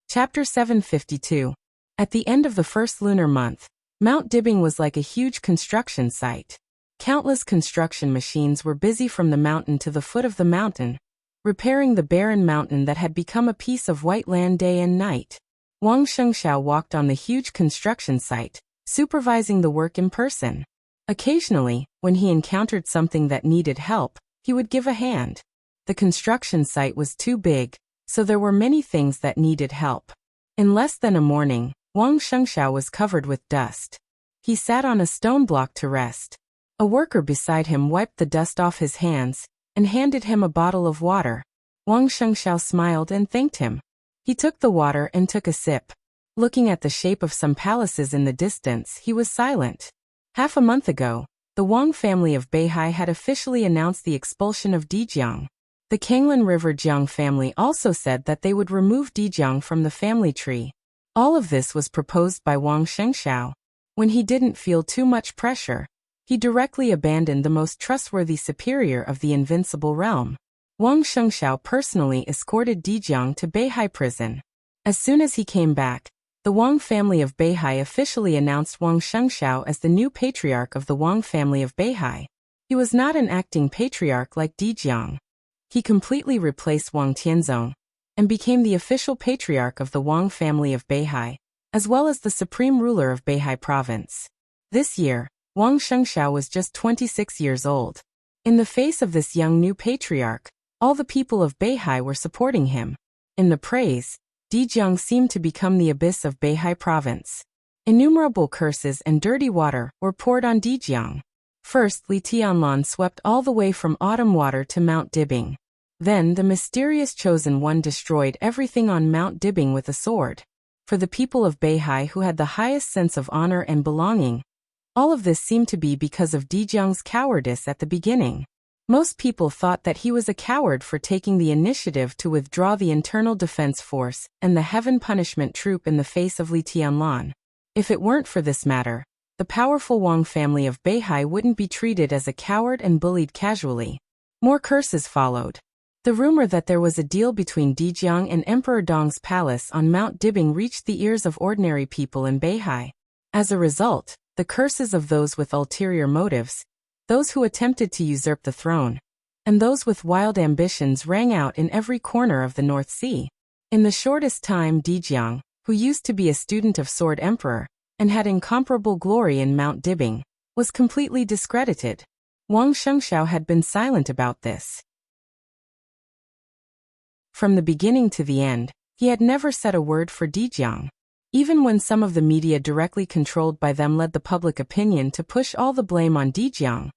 Chapter 752. At the end of the first lunar month, Mount Dibing was like a huge construction site. Countless construction machines were busy from the mountain to the foot of the mountain, repairing the barren mountain that had become a piece of white land day and night. Wang Shengxiao walked on the huge construction site, supervising the work in person. Occasionally, when he encountered something that needed help, he would give a hand. The construction site was too big, so there were many things that needed help. In less than a morning, Wang Shengxiao was covered with dust. He sat on a stone block to rest. A worker beside him wiped the dust off his hands and handed him a bottle of water. Wang Shengxiao smiled and thanked him. He took the water and took a sip. Looking at the shape of some palaces in the distance, he was silent. Half a month ago, the Wang family of Beihai had officially announced the expulsion of Dijiang. The Kanglan River Jiang family also said that they would remove Dijiang from the family tree. All of this was proposed by Wang Shengxiao. When he didn't feel too much pressure, he directly abandoned the most trustworthy superior of the invincible realm. Wang Shengxiao personally escorted Dijiang to Beihai prison. As soon as he came back, the Wang family of Beihai officially announced Wang Shengxiao as the new patriarch of the Wang family of Beihai. He was not an acting patriarch like Dijiang. He completely replaced Wang Tianzong and became the official patriarch of the Wang family of Beihai, as well as the supreme ruler of Beihai province. This year, Wang Shengxiao was just 26 years old. In the face of this young new patriarch, all the people of Beihai were supporting him. In the praise, Dijiang seemed to become the abyss of Beihai province. Innumerable curses and dirty water were poured on Dijiang. First, Li Tianlan swept all the way from autumn water to Mount Dibing. Then the mysterious chosen one destroyed everything on Mount Dibing with a sword. For the people of Beihai who had the highest sense of honor and belonging, all of this seemed to be because of Dijiang's cowardice at the beginning. Most people thought that he was a coward for taking the initiative to withdraw the Internal Defense Force and the Heaven Punishment Troop in the face of Li Tianlan. If it weren't for this matter, the powerful Wang family of Beihai wouldn't be treated as a coward and bullied casually. More curses followed. The rumor that there was a deal between Dijiang and Emperor Dong's palace on Mount Dibing reached the ears of ordinary people in Beihai. As a result, the curses of those with ulterior motives, those who attempted to usurp the throne, and those with wild ambitions rang out in every corner of the North Sea. In the shortest time, Dijiang, who used to be a student of Sword Emperor and had incomparable glory in Mount Dibing, was completely discredited. Wang Shengxiao had been silent about this. From the beginning to the end, he had never said a word for Dijiang. Even when some of the media directly controlled by them led the public opinion to push all the blame on Dijiang,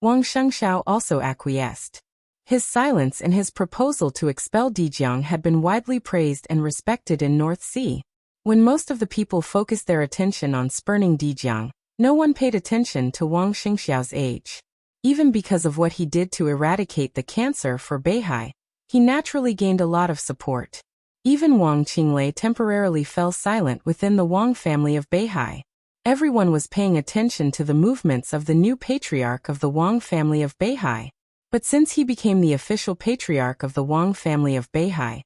Wang Shengxiao also acquiesced. His silence and his proposal to expel Dijiang had been widely praised and respected in North Sea. When most of the people focused their attention on spurning Dijiang, no one paid attention to Wang Shengxiao's age. Even because of what he did to eradicate the cancer for Beihai, he naturally gained a lot of support. Even Wang Qinglei temporarily fell silent within the Wang family of Beihai. Everyone was paying attention to the movements of the new patriarch of the Wang family of Beihai. But since he became the official patriarch of the Wang family of Beihai,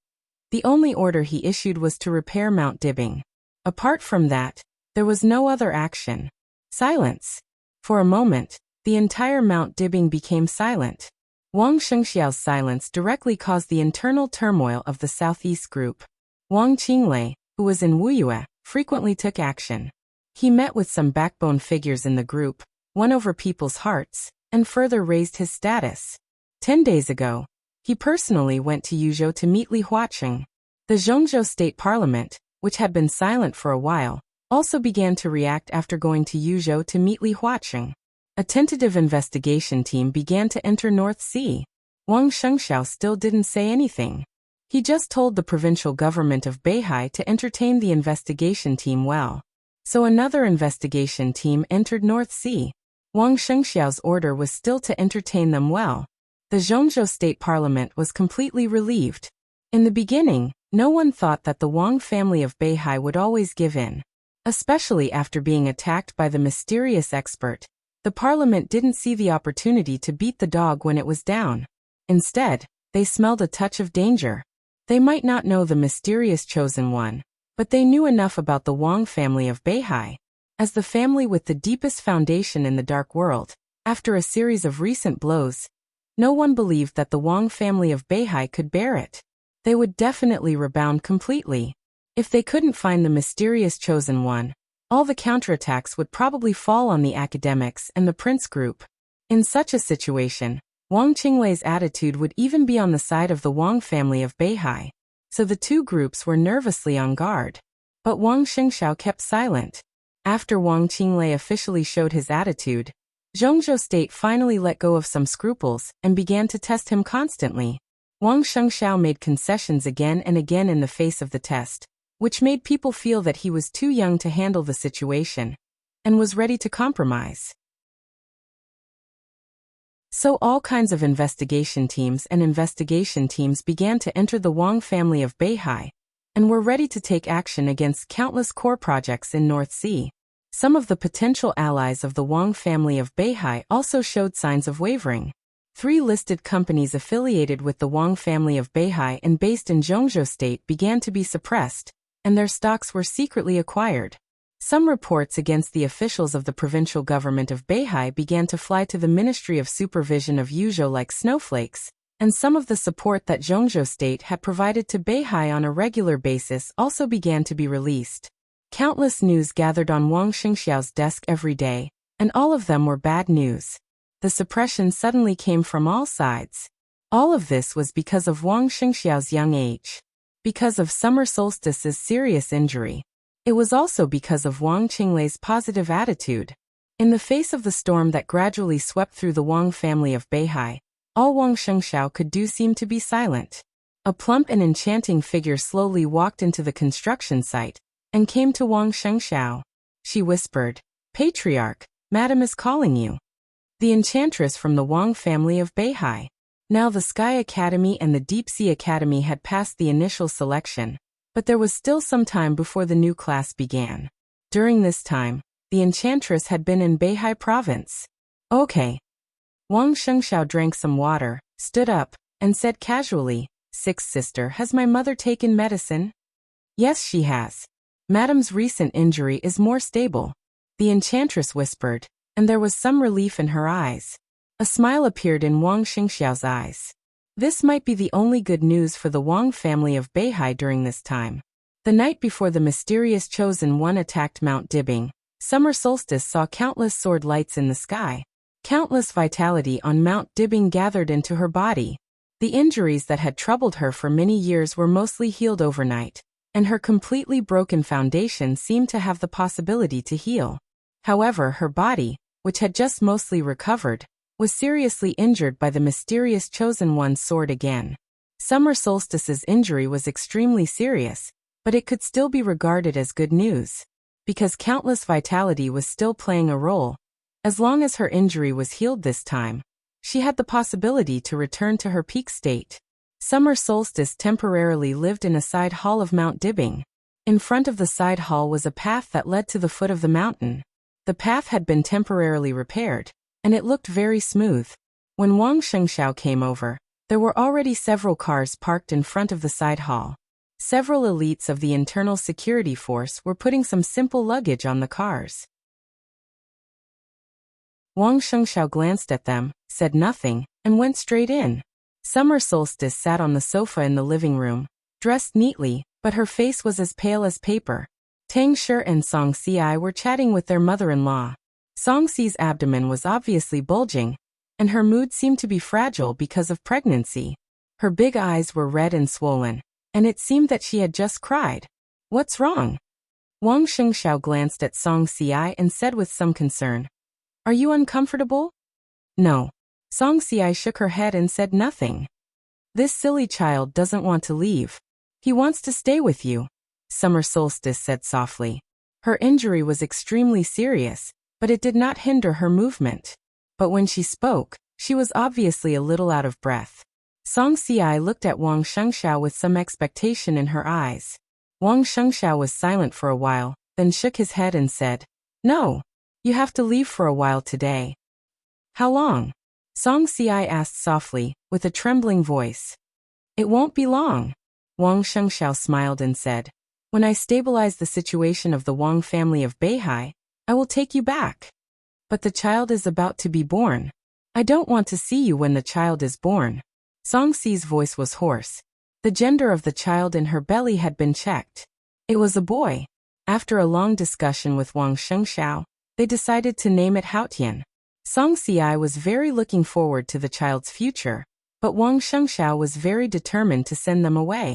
the only order he issued was to repair Mount Dibing. Apart from that, there was no other action. Silence. For a moment, the entire Mount Dibing became silent. Wang Shengxiao's silence directly caused the internal turmoil of the Southeast group. Wang Qinglei, who was in Wuyue, frequently took action. He met with some backbone figures in the group, won over people's hearts, and further raised his status. 10 days ago, he personally went to Yuzhou to meet Li Huaqing. The Zhongzhou State Parliament, which had been silent for a while, also began to react after going to Yuzhou to meet Li Huaqing. A tentative investigation team began to enter North Sea. Wang Shengxiao still didn't say anything. He just told the provincial government of Beihai to entertain the investigation team well. So another investigation team entered North Sea. Wang Shengxiao's order was still to entertain them well. The Zhongzhou State Parliament was completely relieved. In the beginning, no one thought that the Wang family of Beihai would always give in. Especially after being attacked by the mysterious expert. The parliament didn't see the opportunity to beat the dog when it was down. Instead, they smelled a touch of danger. They might not know the mysterious chosen one, but they knew enough about the Wang family of Beihai. As the family with the deepest foundation in the dark world, after a series of recent blows, no one believed that the Wang family of Beihai could bear it. They would definitely rebound completely. If they couldn't find the mysterious chosen one, all the counterattacks would probably fall on the academics and the prince group. In such a situation, Wang Qinglei's attitude would even be on the side of the Wang family of Beihai. So the two groups were nervously on guard. But Wang Shengxiao kept silent. After Wang Qinglei officially showed his attitude, Zhongzhou State finally let go of some scruples and began to test him constantly. Wang Shengxiao made concessions again and again in the face of the test, which made people feel that he was too young to handle the situation and was ready to compromise. So all kinds of investigation teams began to enter the Wang family of Beihai and were ready to take action against countless core projects in North Sea. Some of the potential allies of the Wang family of Beihai also showed signs of wavering. 3 listed companies affiliated with the Wang family of Beihai and based in Zhongzhou State began to be suppressed, and their stocks were secretly acquired. Some reports against the officials of the provincial government of Beihai began to fly to the Ministry of Supervision of Yuzhou like snowflakes, and some of the support that Zhongzhou State had provided to Beihai on a regular basis also began to be released. Countless news gathered on Wang Shengxiao's desk every day, and all of them were bad news. The suppression suddenly came from all sides. All of this was because of Wang Shengxiao's young age. Because of Summer Solstice's serious injury. It was also because of Wang Qinglei's positive attitude. In the face of the storm that gradually swept through the Wang family of Beihai, all Wang Shengxiao could do seemed to be silent. A plump and enchanting figure slowly walked into the construction site and came to Wang Shengxiao. She whispered, "Patriarch, Madam is calling you." The enchantress from the Wang family of Beihai. Now the Sky Academy and the Deep Sea Academy had passed the initial selection, but there was still some time before the new class began. During this time, the enchantress had been in Beihai province. Okay. Wang Shengxiao drank some water, stood up, and said casually, "Sixth sister, has my mother taken medicine?" "Yes, she has. Madam's recent injury is more stable," the enchantress whispered, and there was some relief in her eyes. A smile appeared in Wang Shengxiao's eyes. This might be the only good news for the Wang family of Beihai during this time. The night before the mysterious chosen one attacked Mount Dibing, Summer Solstice saw countless sword lights in the sky. Countless vitality on Mount Dibing gathered into her body. The injuries that had troubled her for many years were mostly healed overnight, and her completely broken foundation seemed to have the possibility to heal. However, her body, which had just mostly recovered, was seriously injured by the mysterious chosen one's sword again. Summer Solstice's injury was extremely serious, but it could still be regarded as good news. Because countless vitality was still playing a role. As long as her injury was healed this time, she had the possibility to return to her peak state. Summer Solstice temporarily lived in a side hall of Mount Dibing. In front of the side hall was a path that led to the foot of the mountain. The path had been temporarily repaired, and it looked very smooth. When Wang Shengxiao came over, there were already several cars parked in front of the side hall. Several elites of the internal security force were putting some simple luggage on the cars. Wang Shengxiao glanced at them, said nothing, and went straight in. Summer Solstice sat on the sofa in the living room, dressed neatly, but her face was as pale as paper. Tang Shi and Song Si were chatting with their mother-in-law. Song Si's abdomen was obviously bulging, and her mood seemed to be fragile because of pregnancy. Her big eyes were red and swollen, and it seemed that she had just cried. "What's wrong?" Wang Shengxiao glanced at Song Xiai and said with some concern, "Are you uncomfortable?" "No." Song Xiai shook her head and said nothing. "This silly child doesn't want to leave. He wants to stay with you," Summer Solstice said softly. Her injury was extremely serious, but it did not hinder her movement. But when she spoke, she was obviously a little out of breath. Song Xiai looked at Wang Shengxiao with some expectation in her eyes. Wang Shengxiao was silent for a while, then shook his head and said, "No. You have to leave for a while today." "How long?" Song Xiai asked softly, with a trembling voice. "It won't be long." Wang Shengxiao smiled and said, "When I stabilize the situation of the Wang family of Beihai, I will take you back. But the child is about to be born. I don't want to see you when the child is born." Song Xi's voice was hoarse. The gender of the child in her belly had been checked. It was a boy. After a long discussion with Wang Shengxiao, they decided to name it Haotian. Song Xiai was very looking forward to the child's future, but Wang Shengxiao was very determined to send them away.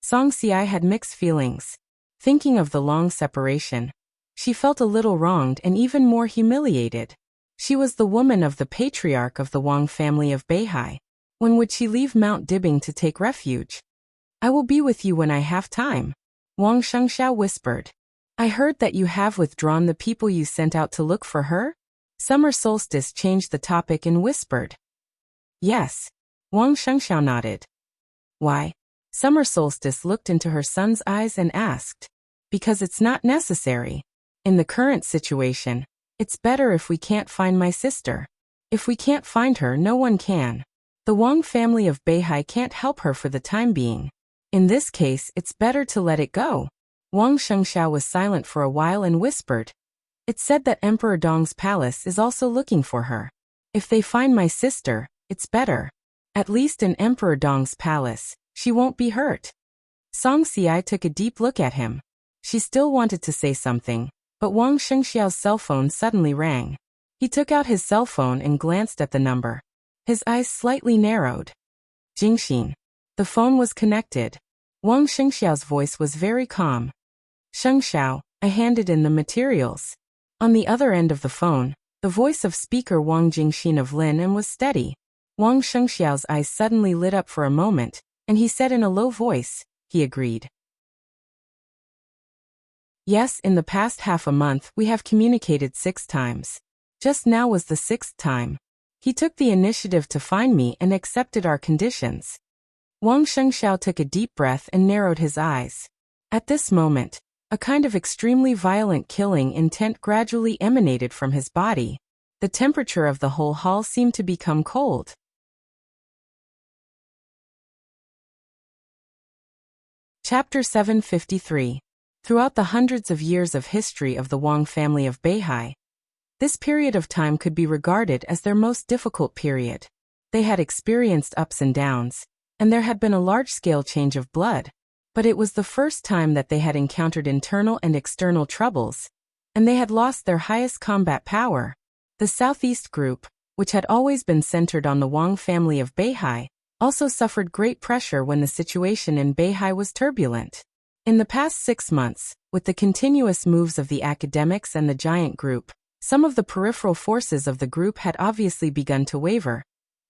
Song Xiai had mixed feelings. Thinking of the long separation, she felt a little wronged and even more humiliated. She was the woman of the patriarch of the Wang family of Beihai. When would she leave Mount Dibbing to take refuge? "I will be with you when I have time," Wang Shengxiao whispered. "I heard that you have withdrawn the people you sent out to look for her?" Summer Solstice changed the topic and whispered. "Yes." Wang Shengxiao nodded. "Why?" Summer Solstice looked into her son's eyes and asked. "Because it's not necessary. In the current situation, it's better if we can't find my sister. If we can't find her, no one can. The Wang family of Beihai can't help her for the time being. In this case, it's better to let it go." Wang Shengxiao was silent for a while and whispered. "It's said that Emperor Dong's palace is also looking for her. If they find my sister, it's better. At least in Emperor Dong's palace, she won't be hurt." Song Xiai took a deep look at him. She still wanted to say something, but Wang Shengxiao's cell phone suddenly rang. He took out his cell phone and glanced at the number. His eyes slightly narrowed. "Jingxin." The phone was connected. Wang Shengxiao's voice was very calm. "Shengxiao, I handed in the materials." On the other end of the phone, the voice of speaker Wang Jingxin of Lin and was steady. Wang Shengxiao's eyes suddenly lit up for a moment, and he said in a low voice, he agreed. "Yes, in the past half a month we have communicated 6 times. Just now was the 6th time. He took the initiative to find me and accepted our conditions." Wang Shengxiao took a deep breath and narrowed his eyes. At this moment, a kind of extremely violent killing intent gradually emanated from his body. The temperature of the whole hall seemed to become cold. Chapter 753. Throughout the hundreds of years of history of the Wang family of Beihai, this period of time could be regarded as their most difficult period. They had experienced ups and downs, and there had been a large-scale change of blood, but it was the first time that they had encountered internal and external troubles, and they had lost their highest combat power. The Southeast Group, which had always been centered on the Wang family of Beihai, also suffered great pressure when the situation in Beihai was turbulent. In the past 6 months, with the continuous moves of the academics and the giant group, some of the peripheral forces of the group had obviously begun to waver,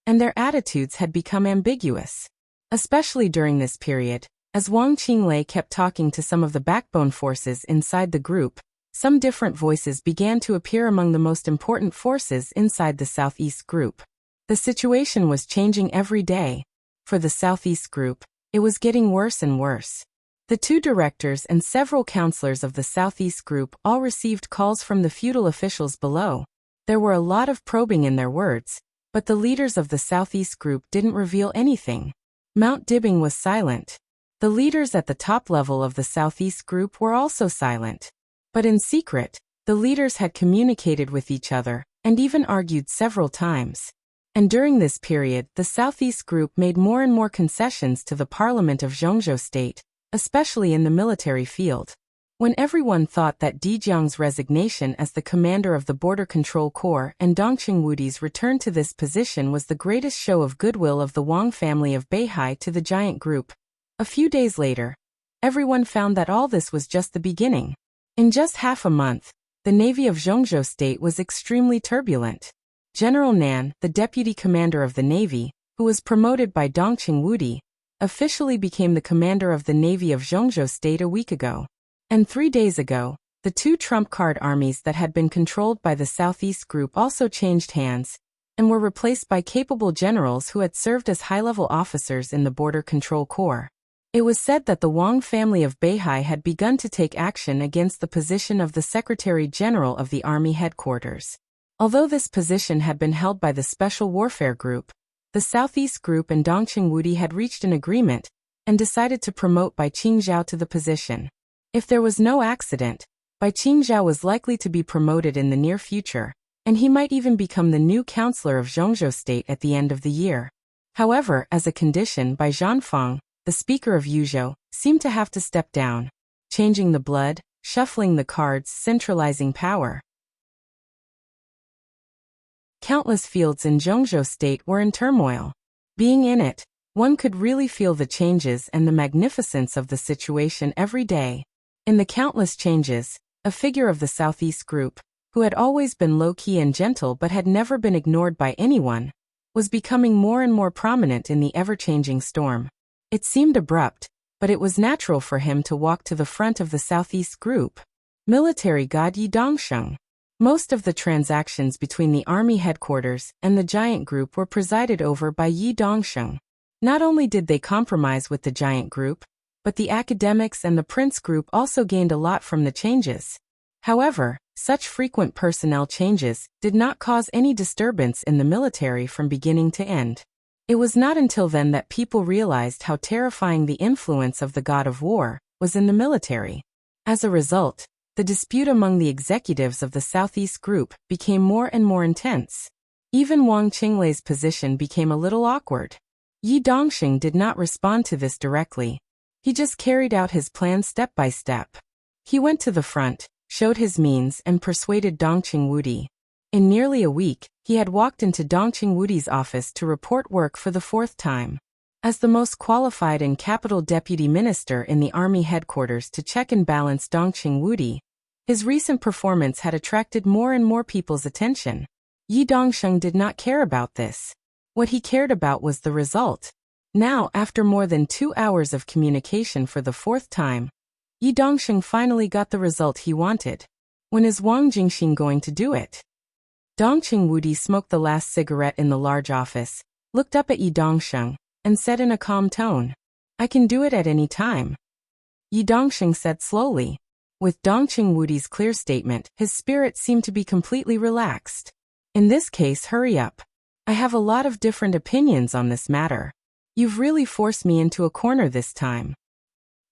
and their attitudes had become ambiguous. Especially during this period, as Wang Qinglei kept talking to some of the backbone forces inside the group, some different voices began to appear among the most important forces inside the Southeast Group. The situation was changing every day. For the Southeast Group, it was getting worse and worse. The 2 directors and several counselors of the Southeast Group all received calls from the feudal officials below. There were a lot of probing in their words, but the leaders of the Southeast Group didn't reveal anything. Mount Dibbing was silent. The leaders at the top level of the Southeast Group were also silent. But in secret, the leaders had communicated with each other, and even argued several times. And during this period, the Southeast Group made more and more concessions to the parliament of Zhongzhou State, especially in the military field. When everyone thought that Di Jiang's resignation as the commander of the Border Control Corps and Dongqing Wudi's return to this position was the greatest show of goodwill of the Wang family of Beihai to the giant group, a few days later, everyone found that all this was just the beginning. In just half a month, the Navy of Zhongzhou State was extremely turbulent. General Nan, the deputy commander of the Navy, who was promoted by Dongqing Wudi, officially became the commander of the Navy of Zhongzhou State a week ago. And 3 days ago, the two trump card armies that had been controlled by the Southeast Group also changed hands and were replaced by capable generals who had served as high-level officers in the Border Control Corps. It was said that the Wang family of Beihai had begun to take action against the position of the Secretary General of the Army Headquarters. Although this position had been held by the Special Warfare Group, the Southeast Group and Dongqing Wudi had reached an agreement and decided to promote Bai Qingzhao to the position. If there was no accident, Bai Qingzhao was likely to be promoted in the near future, and he might even become the new counselor of Zhongzhou State at the end of the year. However, as a condition, Bai Zhanfang, the speaker of Yuzhou, seemed to have to step down, changing the blood, shuffling the cards, centralizing power. Countless fields in Zhongzhou State were in turmoil. Being in it, one could really feel the changes and the magnificence of the situation every day. In the countless changes, a figure of the Southeast Group, who had always been low-key and gentle but had never been ignored by anyone, was becoming more and more prominent in the ever-changing storm. It seemed abrupt, but it was natural for him to walk to the front of the Southeast Group. Military God Yi Dongsheng. Most of the transactions between the Army Headquarters and the Giant Group were presided over by Yi Dongsheng. Not only did they compromise with the Giant Group, but the academics and the Prince Group also gained a lot from the changes. However, such frequent personnel changes did not cause any disturbance in the military from beginning to end. It was not until then that people realized how terrifying the influence of the god of war was in the military. As a result, the dispute among the executives of the Southeast Group became more and more intense. Even Wang Qinglei's position became a little awkward. Yi Dongsheng did not respond to this directly. He just carried out his plan step by step. He went to the front, showed his means and persuaded Dongqing Wudi. In nearly a week, he had walked into Dongqing Wudi's office to report work for the 4th time. As the most qualified and capital deputy minister in the Army Headquarters to check and balance Dongqing Wudi, his recent performance had attracted more and more people's attention. Yi Dongsheng did not care about this. What he cared about was the result. Now, after more than 2 hours of communication for the 4th time, Yi Dongsheng finally got the result he wanted. When is Wang Jingxin going to do it? Dongqing Wudi smoked the last cigarette in the large office, looked up at Yi Dongsheng, and said in a calm tone, "I can do it at any time." Yi Dongsheng said slowly. With Dongqing Wudi's clear statement, his spirit seemed to be completely relaxed. "In this case, hurry up. I have a lot of different opinions on this matter. You've really forced me into a corner this time."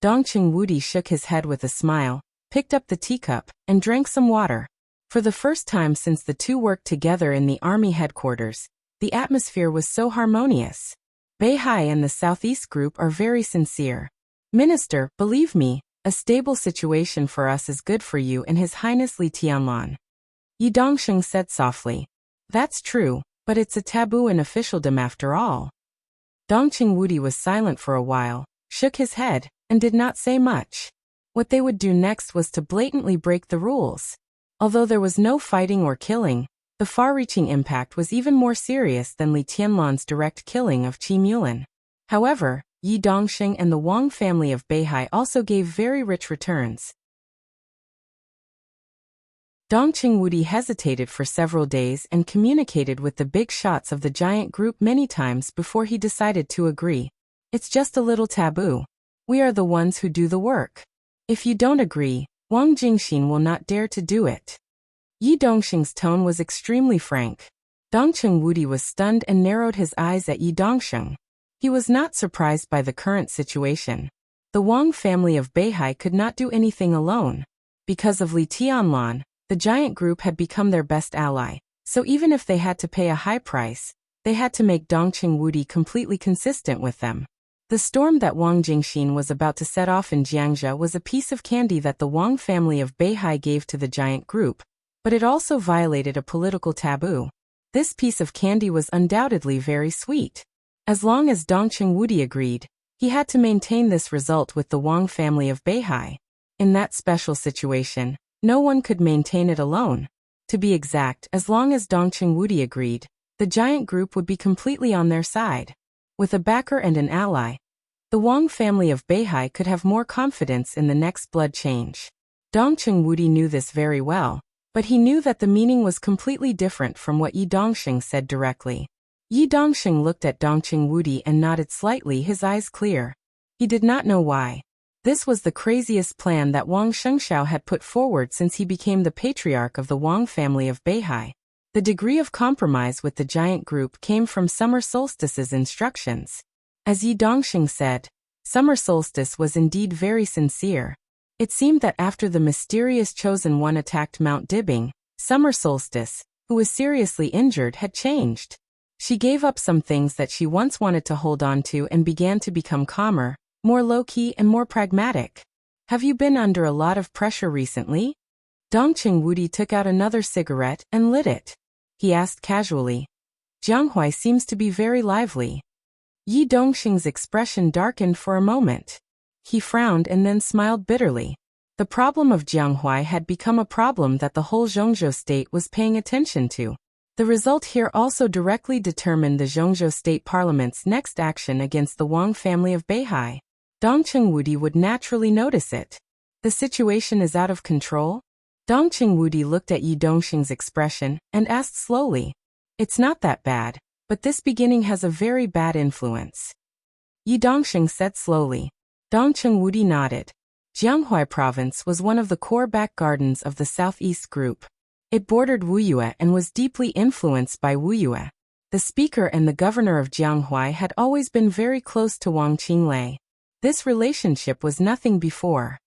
Dongqing Wudi shook his head with a smile, picked up the teacup, and drank some water. For the first time since the two worked together in the Army Headquarters, the atmosphere was so harmonious. Beihai and the Southeast Group are very sincere. "Minister, believe me, a stable situation for us is good for you and His Highness Li Tianlan." Yi Dongsheng said softly. "That's true, but it's a taboo in officialdom after all." Dongqing Wudi was silent for a while, shook his head, and did not say much. What they would do next was to blatantly break the rules. Although there was no fighting or killing, the far-reaching impact was even more serious than Li Tianlan's direct killing of Qi Mulin. However, Yi Dongsheng and the Wang family of Beihai also gave very rich returns. Dongqing Wudi hesitated for several days and communicated with the big shots of the Giant Group many times before he decided to agree. "It's just a little taboo. We are the ones who do the work. If you don't agree, Wang Jingxin will not dare to do it." Yi Dongsheng's tone was extremely frank. Dongqing Wudi was stunned and narrowed his eyes at Yi Dongsheng. He was not surprised by the current situation. The Wang family of Beihai could not do anything alone. Because of Li Tianlan, the Giant Group had become their best ally, so even if they had to pay a high price, they had to make Dongqing Wudi completely consistent with them. The storm that Wang Jingxin was about to set off in Jiangzhou was a piece of candy that the Wang family of Beihai gave to the giant group, but it also violated a political taboo. This piece of candy was undoubtedly very sweet. As long as Dongqing Wudi agreed, he had to maintain this result with the Wang family of Beihai. In that special situation, no one could maintain it alone. To be exact, as long as Dongqing Wudi agreed, the giant group would be completely on their side. With a backer and an ally, the Wang family of Beihai could have more confidence in the next blood change. Dongqing Wudi knew this very well, but he knew that the meaning was completely different from what Yi Dongxing said directly. Yi Dongxing looked at Dongqing Wudi and nodded slightly, his eyes clear. He did not know why. This was the craziest plan that Wang Shengshao had put forward since he became the patriarch of the Wang family of Beihai. The degree of compromise with the giant group came from Summer Solstice's instructions. As Yi Dongxing said, Summer Solstice was indeed very sincere. It seemed that after the mysterious Chosen One attacked Mount Dibing, Summer Solstice, who was seriously injured, had changed. She gave up some things that she once wanted to hold on to and began to become calmer, more low-key and more pragmatic. Have you been under a lot of pressure recently? Dongqing Wudi took out another cigarette and lit it. He asked casually. Jianghuai seems to be very lively. Yi Dongxing's expression darkened for a moment. He frowned and then smiled bitterly. The problem of Jianghuai had become a problem that the whole Zhongzhou state was paying attention to. The result here also directly determined the Zhongzhou State Parliament's next action against the Wang family of Beihai. Dongqing Wudi would naturally notice it. The situation is out of control? Dongqing Wudi looked at Yi Dongxing's expression and asked slowly. It's not that bad, but this beginning has a very bad influence. Yi Dongxing said slowly. Dongqing Wudi nodded. Jianghuai Province was one of the core back gardens of the Southeast Group. It bordered Wuyue and was deeply influenced by Wuyue. The speaker and the governor of Jianghuai had always been very close to Wang Qinglei. This relationship was nothing before.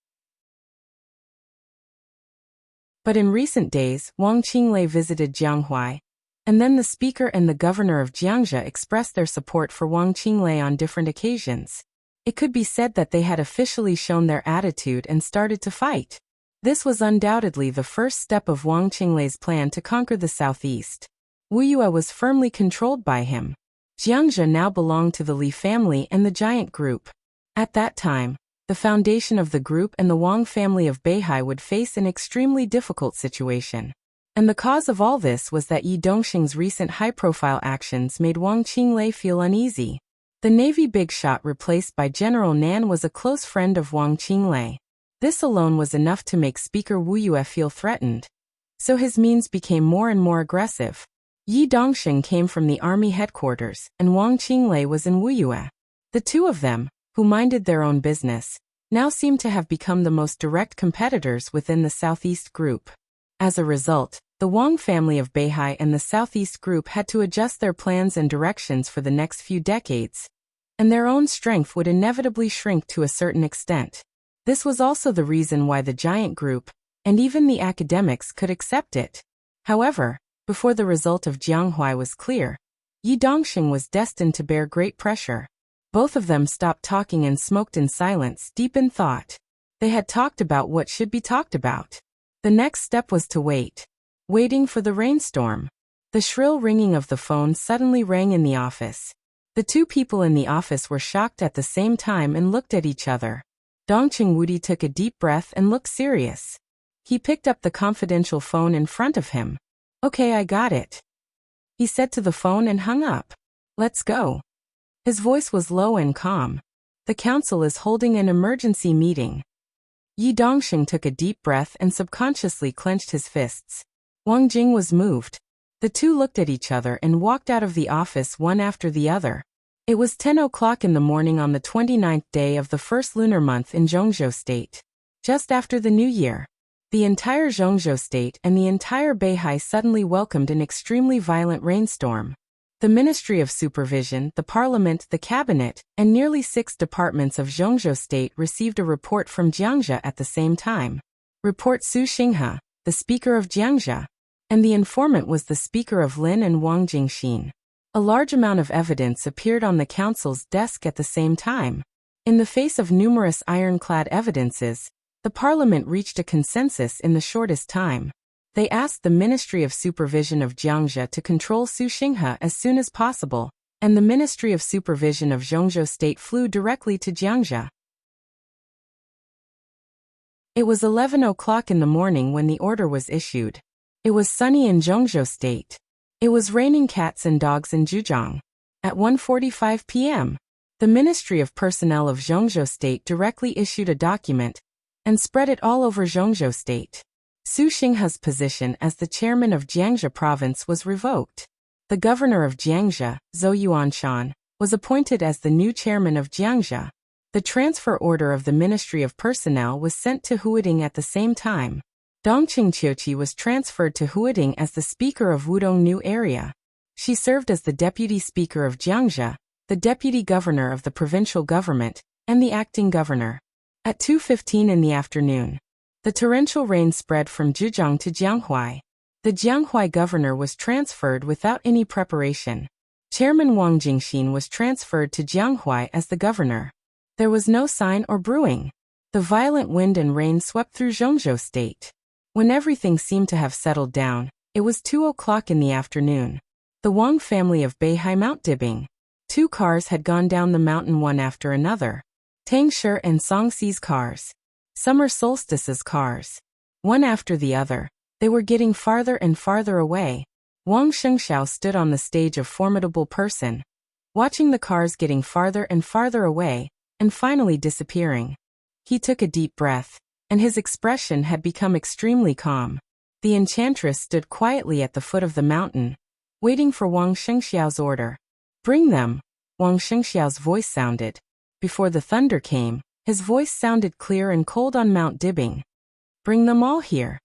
But in recent days, Wang Qinglei visited Jianghuai, and then the speaker and the governor of Jiangzhou expressed their support for Wang Qinglei on different occasions. It could be said that they had officially shown their attitude and started to fight. This was undoubtedly the first step of Wang Qinglei's plan to conquer the southeast. Wuyue was firmly controlled by him. Jiangzhou now belonged to the Li family and the giant group. At that time, the foundation of the group and the Wang family of Beihai would face an extremely difficult situation. And the cause of all this was that Yi Dongxing's recent high-profile actions made Wang Qinglei feel uneasy. The Navy big shot replaced by General Nan was a close friend of Wang Qinglei. This alone was enough to make Speaker Wuyue feel threatened. So his means became more and more aggressive. Yi Dongxing came from the army headquarters, and Wang Qinglei was in Wuyue. The two of them, who minded their own business, now seemed to have become the most direct competitors within the Southeast Group. As a result, the Wang family of Beihai and the Southeast Group had to adjust their plans and directions for the next few decades, and their own strength would inevitably shrink to a certain extent. This was also the reason why the giant group, and even the academics, could accept it. However, before the result of Jianghuai was clear, Yi Dongxing was destined to bear great pressure. Both of them stopped talking and smoked in silence, deep in thought. They had talked about what should be talked about. The next step was to wait. Waiting for the rainstorm. The shrill ringing of the phone suddenly rang in the office. The two people in the office were shocked at the same time and looked at each other. Dongqing Wudi took a deep breath and looked serious. He picked up the confidential phone in front of him. Okay, I got it. He said to the phone and hung up. Let's go. His voice was low and calm. The council is holding an emergency meeting. Yi Dongxing took a deep breath and subconsciously clenched his fists. Wang Jing was moved. The two looked at each other and walked out of the office one after the other. It was 10 o'clock in the morning on the 29th day of the first lunar month in Zhongzhou State. Just after the New Year, the entire Zhongzhou State and the entire Beihai suddenly welcomed an extremely violent rainstorm. The Ministry of Supervision, the Parliament, the Cabinet, and nearly 6 departments of Zhongzhou State received a report from Jiangzhou at the same time. Report Su Xinghe, the speaker of Jiangzhou, and the informant was the speaker of Lin and Wang Jingxin. A large amount of evidence appeared on the council's desk at the same time. In the face of numerous ironclad evidences, the parliament reached a consensus in the shortest time. They asked the Ministry of Supervision of Jiangxia to control Su Xinghe as soon as possible, and the Ministry of Supervision of Zhongzhou State flew directly to Jiangxia. It was 11 o'clock in the morning when the order was issued. It was sunny in Zhongzhou State. It was raining cats and dogs in Zhujiang. At 1:45 p.m., the Ministry of Personnel of Zhongzhou State directly issued a document and spread it all over Zhongzhou State. Su Xinghe's position as the chairman of Jiangxia Province was revoked. The governor of Jiangxia, Zhou Yuanshan, was appointed as the new chairman of Jiangxia. The transfer order of the Ministry of Personnel was sent to Huading at the same time. Dong Qingqiuqi was transferred to Huading as the Speaker of Wudong New Area. She served as the Deputy Speaker of Jiangxia, the Deputy Governor of the Provincial Government, and the Acting Governor. At 2:15 in the afternoon, the torrential rain spread from Zhujiang to Jianghuai. The Jianghuai governor was transferred without any preparation. Chairman Wang Jingxin was transferred to Jianghuai as the governor. There was no sign or brewing. The violent wind and rain swept through Zhongzhou State. When everything seemed to have settled down, it was 2 o'clock in the afternoon. The Wang family of Beihai Mount Dibing. 2 cars had gone down the mountain one after another. Tang Shi and Song Si's cars. Summer Solstice's cars. One after the other, they were getting farther and farther away. Wang Shengxiao stood on the stage, a formidable person, watching the cars getting farther and farther away, and finally disappearing. He took a deep breath, and his expression had become extremely calm. The enchantress stood quietly at the foot of the mountain, waiting for Wang Shengxiao's order. "Bring them," Wang Shengxiao's voice sounded. Before the thunder came, his voice sounded clear and cold on Mount Dibing. "Bring them all here."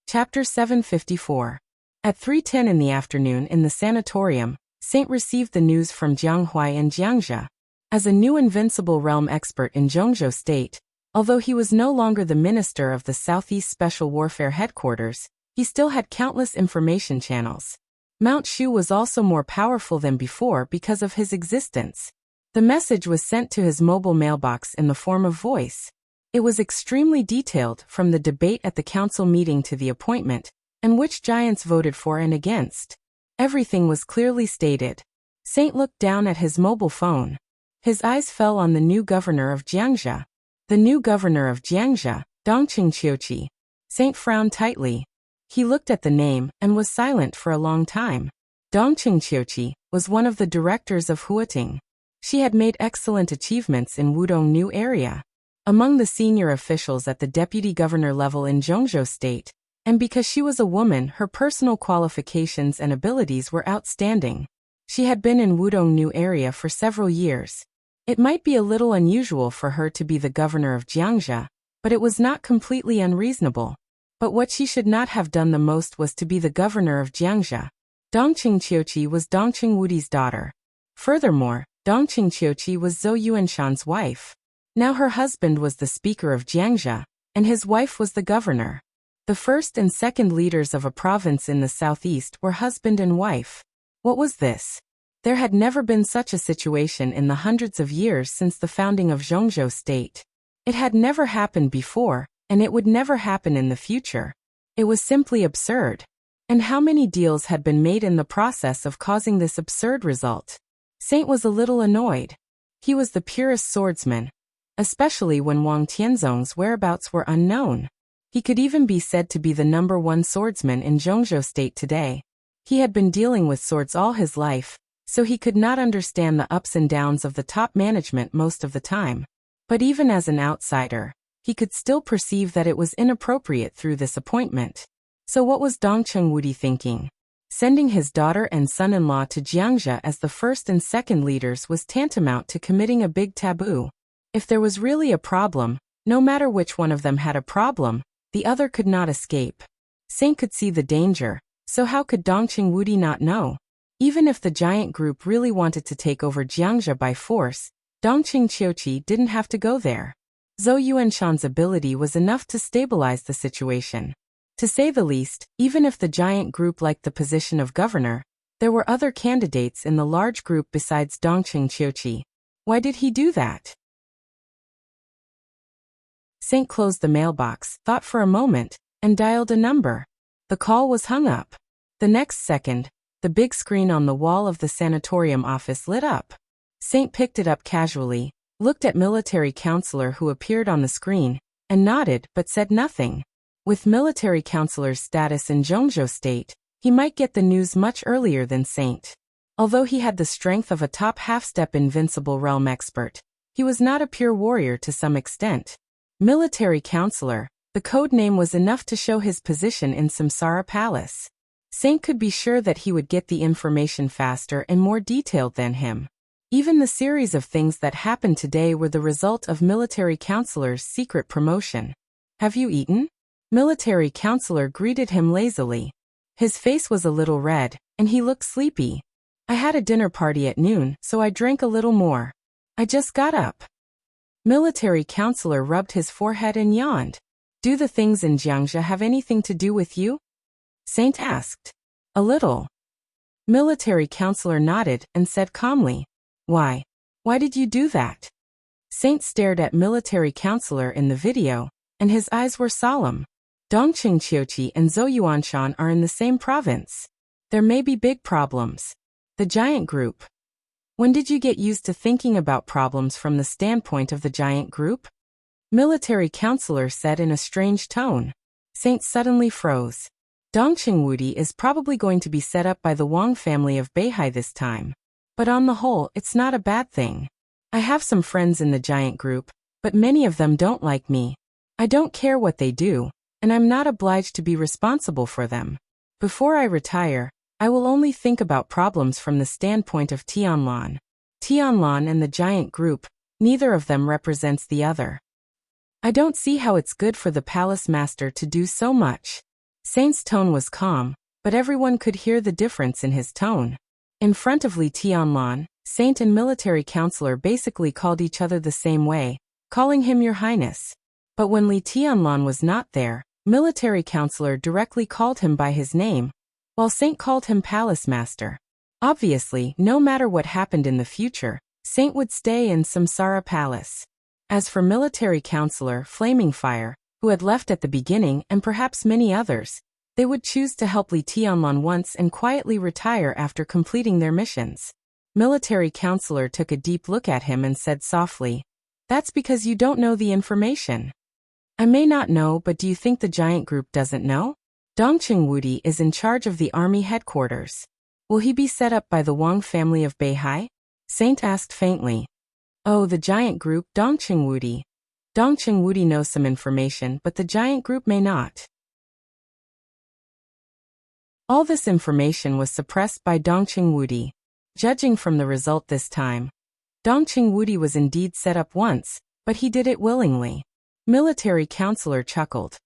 Chapter 754. At 3:10 in the afternoon in the sanatorium, Saint received the news from Jianghuai and Jiangxia. As a new invincible realm expert in Zhongzhou State, although he was no longer the minister of the Southeast Special Warfare Headquarters, he still had countless information channels. Mount Shu was also more powerful than before because of his existence. The message was sent to his mobile mailbox in the form of voice. It was extremely detailed, from the debate at the council meeting to the appointment, and which giants voted for and against. Everything was clearly stated. Saint looked down at his mobile phone. His eyes fell on the new governor of Jiangxia. The new governor of Jiangxia, Dong Qingqiuqi. Saint frowned tightly. He looked at the name and was silent for a long time. Dong Qingqiuqi was one of the directors of Huating. She had made excellent achievements in Wudong New Area. Among the senior officials at the deputy governor level in Zhongzhou State, and because she was a woman, her personal qualifications and abilities were outstanding. She had been in Wudong New Area for several years. It might be a little unusual for her to be the governor of Jiangxia, but it was not completely unreasonable. But what she should not have done the most was to be the governor of Jiangxia. Dong Qingqiuqi was Dong Qingwudi's daughter. Furthermore, Dong Qingqiuqi was Zhou Yuanshan's wife. Now her husband was the speaker of Jiangxia, and his wife was the governor. The first and second leaders of a province in the southeast were husband and wife. What was this? There had never been such a situation in the hundreds of years since the founding of Zhongzhou State. It had never happened before, and it would never happen in the future. It was simply absurd. And how many deals had been made in the process of causing this absurd result? Saint was a little annoyed. He was the purest swordsman, especially when Wang Tianzong's whereabouts were unknown. He could even be said to be the #1 swordsman in Zhongzhou State today. He had been dealing with swords all his life, so he could not understand the ups and downs of the top management most of the time. But even as an outsider, he could still perceive that it was inappropriate through this appointment. So what was Dong Qingwudi thinking? Sending his daughter and son-in-law to Jiangxia as the first and second leaders was tantamount to committing a big taboo. If there was really a problem, no matter which one of them had a problem, the other could not escape. Saint could see the danger, so how could Dong Qingwudi not know? Even if the giant group really wanted to take over Jiangxia by force, Dong Qingqiuqi didn't have to go there. Zhou Yuanshan's ability was enough to stabilize the situation. To say the least, even if the giant group liked the position of governor, there were other candidates in the large group besides Dongqing Qiuqi. Why did he do that? Saint closed the mailbox, thought for a moment, and dialed a number. The call was hung up. The next second, the big screen on the wall of the sanatorium office lit up. Saint picked it up casually, looked at military counselor who appeared on the screen, and nodded but said nothing. With military counselor's status in Zhongzhou state, he might get the news much earlier than Saint. Although he had the strength of a top half-step invincible realm expert, he was not a pure warrior to some extent. Military counselor, the code name was enough to show his position in Samsara Palace. Saint could be sure that he would get the information faster and more detailed than him. Even the series of things that happened today were the result of military counselor's secret promotion. Have you eaten? Military counselor greeted him lazily. His face was a little red, and he looked sleepy. I had a dinner party at noon, so I drank a little more. I just got up. Military counselor rubbed his forehead and yawned. Do the things in Jiangxia have anything to do with you? Saint asked. A little. Military counselor nodded and said calmly. Why? Why did you do that? Saint stared at military counselor in the video, and his eyes were solemn. Dongqing Qiuqi and Zhou Yuanshan are in the same province. There may be big problems. The giant group. When did you get used to thinking about problems from the standpoint of the giant group? Military counselor said in a strange tone. Saint suddenly froze. Dongqing Wudi is probably going to be set up by the Wang family of Beihai this time. But on the whole, it's not a bad thing. I have some friends in the giant group, but many of them don't like me. I don't care what they do, and I'm not obliged to be responsible for them. Before I retire, I will only think about problems from the standpoint of Tianlan. Tianlan and the giant group, neither of them represents the other. I don't see how it's good for the palace master to do so much. Saint's tone was calm, but everyone could hear the difference in his tone. In front of Li Tianlan, Saint and military counselor basically called each other the same way, calling him Your Highness. But when Li Tianlan was not there, military counselor directly called him by his name, while Saint called him Palace Master. Obviously, no matter what happened in the future, Saint would stay in Samsara Palace. As for military counselor Flaming Fire, who had left at the beginning and perhaps many others, they would choose to help Li Tianlan once and quietly retire after completing their missions. Military counselor took a deep look at him and said softly, That's because you don't know the information. I may not know, but do you think the giant group doesn't know? Dongqing Wudi is in charge of the army headquarters. Will he be set up by the Wang family of Beihai? Saint asked faintly. Oh, the giant group, Dongqing Wudi. Dongqing Wudi knows some information, but the giant group may not. All this information was suppressed by Dongqing Wudi. Judging from the result this time, Dongqing Wudi was indeed set up once, but he did it willingly. Military counselor chuckled.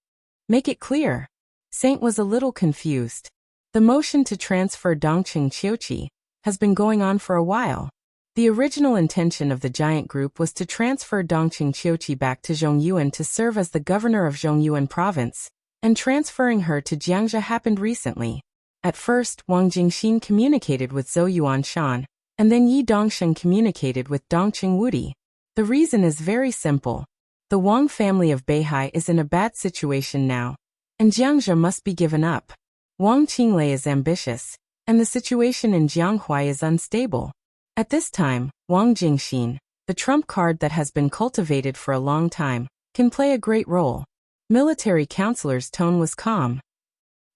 Make it clear. Saint was a little confused. The motion to transfer Dongqing Qiuqi has been going on for a while. The original intention of the giant group was to transfer Dongqing Qiuqi back to Zhongyuan to serve as the governor of Zhongyuan province, and transferring her to Jiangxia happened recently. At first, Wang Jingxin communicated with Zhou Yuanshan, and then Yi Dongsheng communicated with Dongqing Wudi. The reason is very simple. The Wang family of Beihai is in a bad situation now, and Jiangxia must be given up. Wang Qinglei is ambitious, and the situation in Jianghuai is unstable. At this time, Wang Jingxin, the trump card that has been cultivated for a long time, can play a great role. Military counselor's tone was calm.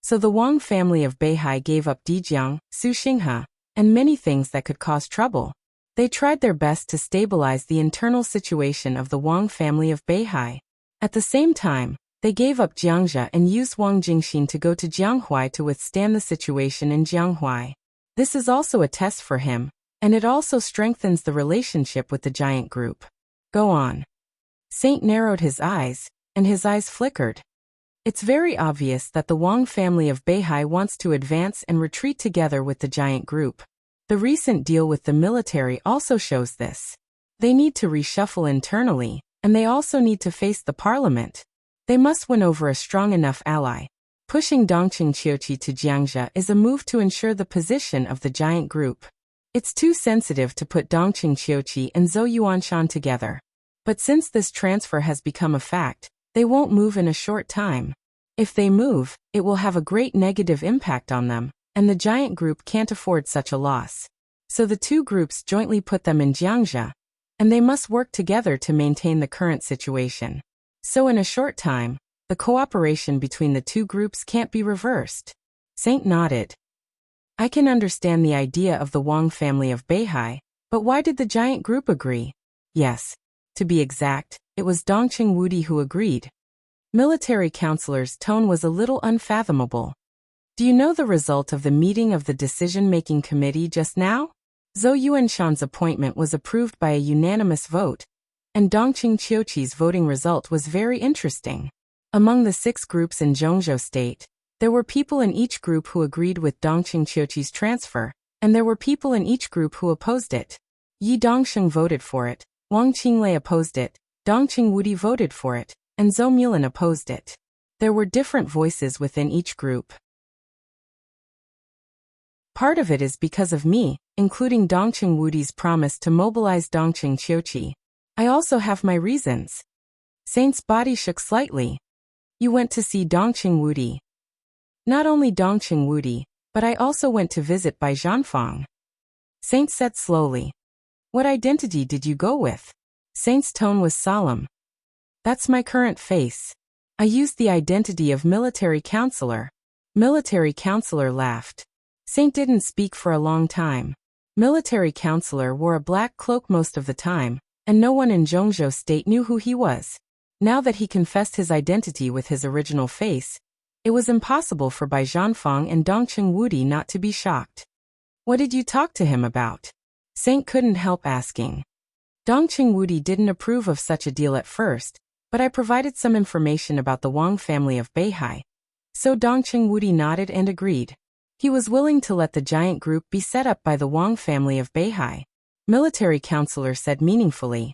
So the Wang family of Beihai gave up Dijiang, Suxinghe, and many things that could cause trouble. They tried their best to stabilize the internal situation of the Wang family of Beihai. At the same time, they gave up Jiangxia and used Wang Jingxin to go to Jianghuai to withstand the situation in Jianghuai. This is also a test for him, and it also strengthens the relationship with the giant group. Go on. Saint narrowed his eyes, and his eyes flickered. It's very obvious that the Wang family of Beihai wants to advance and retreat together with the giant group. The recent deal with the military also shows this. They need to reshuffle internally, and they also need to face the parliament. They must win over a strong enough ally. Pushing Dongqing Qiuqi to Jiangxia is a move to ensure the position of the giant group. It's too sensitive to put Dongqing Qiuqi and Zhou Yuanshan together. But since this transfer has become a fact, they won't move in a short time. If they move, it will have a great negative impact on them, and the giant group can't afford such a loss. So the two groups jointly put them in Jiangxia, and they must work together to maintain the current situation. So in a short time, the cooperation between the two groups can't be reversed. Saint nodded. I can understand the idea of the Wang family of Beihai, but why did the giant group agree? Yes. To be exact, it was Dongqing Wudi who agreed. Military counselor's tone was a little unfathomable. Do you know the result of the meeting of the decision-making committee just now? Zhou Yuanshan's appointment was approved by a unanimous vote, and Dongqing Qiuqi's voting result was very interesting. Among the 6 groups in Zhongzhou State, there were people in each group who agreed with Dongqing Qiuqi's transfer, and there were people in each group who opposed it. Yi Dongsheng voted for it, Wang Qinglei opposed it, Dongqing Wudi voted for it, and Zhou Mulan opposed it. There were different voices within each group. Part of it is because of me, including Dongqing Wudi's promise to mobilize Dongqing Qiuqi. I also have my reasons. Saint's body shook slightly. You went to see Dongqing Wudi. Not only Dongqing Wudi, but I also went to visit Bai Zhanfang. Saint said slowly. What identity did you go with? Saint's tone was solemn. That's my current face. I used the identity of military counselor. Military counselor laughed. Saint didn't speak for a long time. Military counselor wore a black cloak most of the time, and no one in Zhongzhou State knew who he was. Now that he confessed his identity with his original face, it was impossible for Bai Zhanfang and Dongqing Wudi not to be shocked. What did you talk to him about? Saint couldn't help asking. Dongqing Wudi didn't approve of such a deal at first, but I provided some information about the Wang family of Beihai. So Dongqing Wudi nodded and agreed. He was willing to let the giant group be set up by the Wang family of Beihai. Military counselor said meaningfully.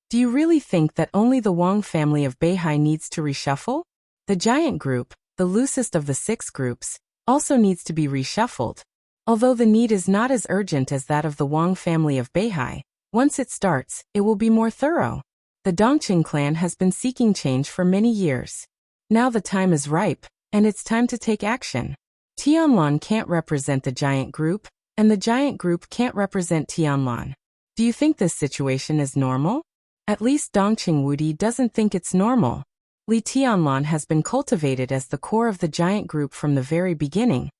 Do you really think that only the Wang family of Beihai needs to reshuffle? The giant group, the loosest of the 6 groups, also needs to be reshuffled. Although the need is not as urgent as that of the Wang family of Beihai, once it starts, it will be more thorough. The Dongqing clan has been seeking change for many years. Now the time is ripe, and it's time to take action. Tianlan can't represent the giant group, and the giant group can't represent Tianlan. Do you think this situation is normal? At least Dongqing Wudi doesn't think it's normal. Li Tianlan has been cultivated as the core of the giant group from the very beginning,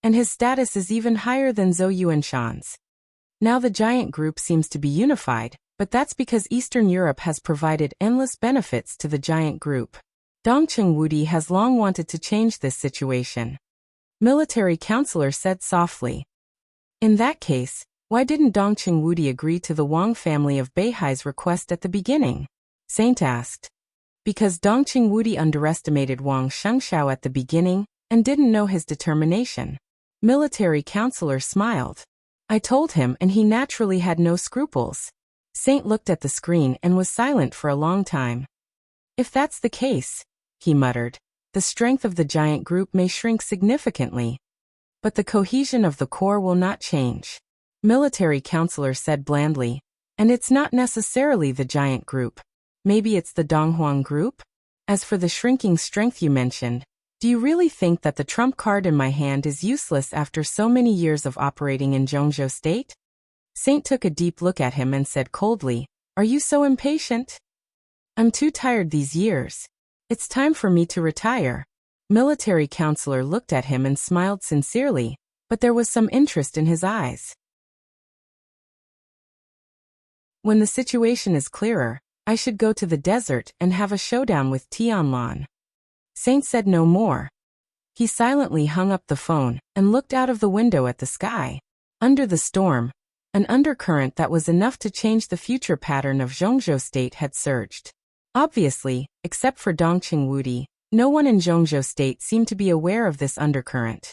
and his status is even higher than Zhou Yuanshan's. Now the giant group seems to be unified, but that's because Eastern Europe has provided endless benefits to the giant group. Dongqing Wudi has long wanted to change this situation. Military counselor said softly. In that case, why didn't Dongqing Wudi agree to the Wang family of Beihai's request at the beginning? Saint asked. Because Dongqing Wudi underestimated Wang Shengshao at the beginning and didn't know his determination. Military counselor smiled. I told him and he naturally had no scruples. Saint looked at the screen and was silent for a long time. If that's the case, he muttered, the strength of the giant group may shrink significantly. But the cohesion of the core will not change. Military counselor said blandly, and it's not necessarily the giant group. Maybe it's the Donghuang group? As for the shrinking strength you mentioned, do you really think that the trump card in my hand is useless after so many years of operating in Zhongzhou State? Saint took a deep look at him and said coldly, Are you so impatient? I'm too tired these years. It's time for me to retire. Military counselor looked at him and smiled sincerely, but there was some interest in his eyes. When the situation is clearer, I should go to the desert and have a showdown with Tianlan. Saint said no more. He silently hung up the phone and looked out of the window at the sky. Under the storm, an undercurrent that was enough to change the future pattern of Zhongzhou State had surged. Obviously, except for Dongqing Wudi, no one in Zhongzhou State seemed to be aware of this undercurrent.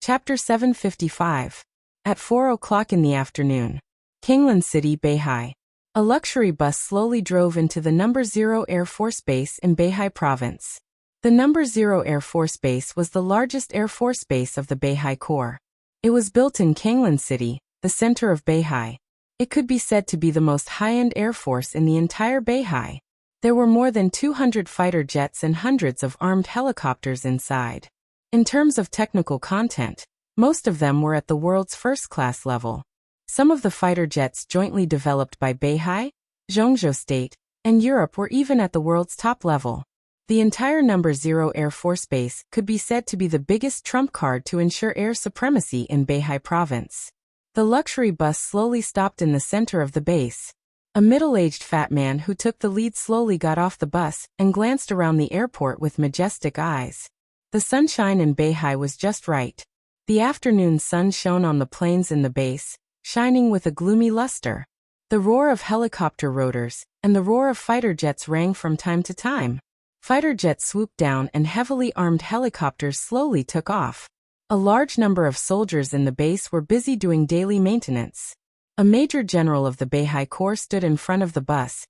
Chapter 755. At 4 o'clock in the afternoon. Kinglan City, Beihai. A luxury bus slowly drove into the No. 0 Air Force Base in Beihai Province. The No. 0 Air Force Base was the largest Air Force base of the Beihai Corps. It was built in Kanglan City, the center of Beihai. It could be said to be the most high-end Air Force in the entire Beihai. There were more than 200 fighter jets and hundreds of armed helicopters inside. In terms of technical content, most of them were at the world's first-class level. Some of the fighter jets jointly developed by Beihai, Zhongzhou State, and Europe were even at the world's top level. The entire No. 0 Air Force Base could be said to be the biggest trump card to ensure air supremacy in Beihai Province. The luxury bus slowly stopped in the center of the base. A middle-aged fat man who took the lead slowly got off the bus and glanced around the airport with majestic eyes. The sunshine in Beihai was just right. The afternoon sun shone on the planes in the base, shining with a gloomy luster. The roar of helicopter rotors and the roar of fighter jets rang from time to time. Fighter jets swooped down and heavily armed helicopters slowly took off. A large number of soldiers in the base were busy doing daily maintenance. A major general of the Beihai Corps stood in front of the bus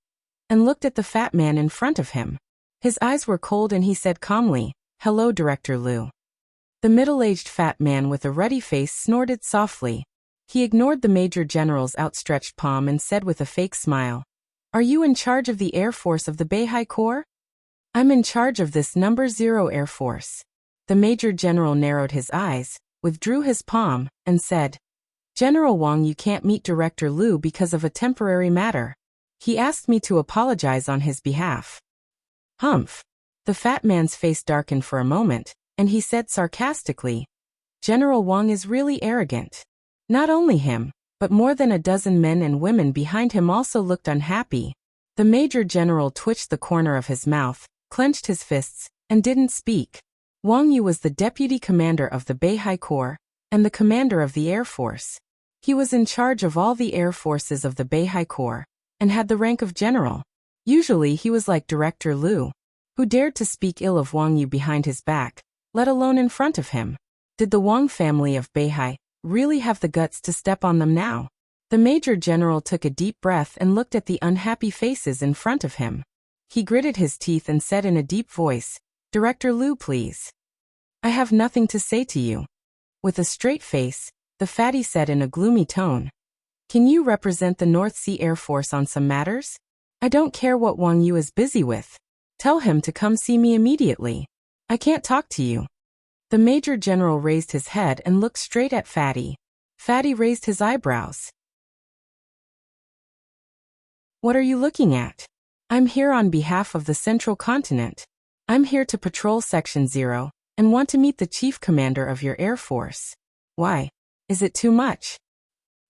and looked at the fat man in front of him. His eyes were cold and he said calmly, "Hello, Director Liu." The middle-aged fat man with a ruddy face snorted softly. He ignored the major general's outstretched palm and said with a fake smile, "Are you in charge of the Air Force of the Beihai Corps?" "I'm in charge of this No. 0 Air Force." The major general narrowed his eyes, withdrew his palm, and said, "General Wang, you can't meet Director Liu because of a temporary matter. He asked me to apologize on his behalf." Humph. The fat man's face darkened for a moment, and he said sarcastically, "General Wang is really arrogant." Not only him, but more than a dozen men and women behind him also looked unhappy. The major general twitched the corner of his mouth, clenched his fists, and didn't speak. Wang Yu was the deputy commander of the Beihai Corps and the commander of the Air Force. He was in charge of all the air forces of the Beihai Corps and had the rank of general. Usually he was like Director Liu, who dared to speak ill of Wang Yu behind his back, let alone in front of him. Did the Wang family of Beihai really have the guts to step on them now? The major general took a deep breath and looked at the unhappy faces in front of him. He gritted his teeth and said in a deep voice, "Director Liu, please. I have nothing to say to you." With a straight face, the fatty said in a gloomy tone, "Can you represent the North Sea Air Force on some matters? I don't care what Wang Yu is busy with. Tell him to come see me immediately. I can't talk to you." The major general raised his head and looked straight at Fatty. Fatty raised his eyebrows. "What are you looking at?" "I'm here on behalf of the Central Continent. I'm here to patrol Section 0 and want to meet the chief commander of your Air Force." "Why? Is it too much?"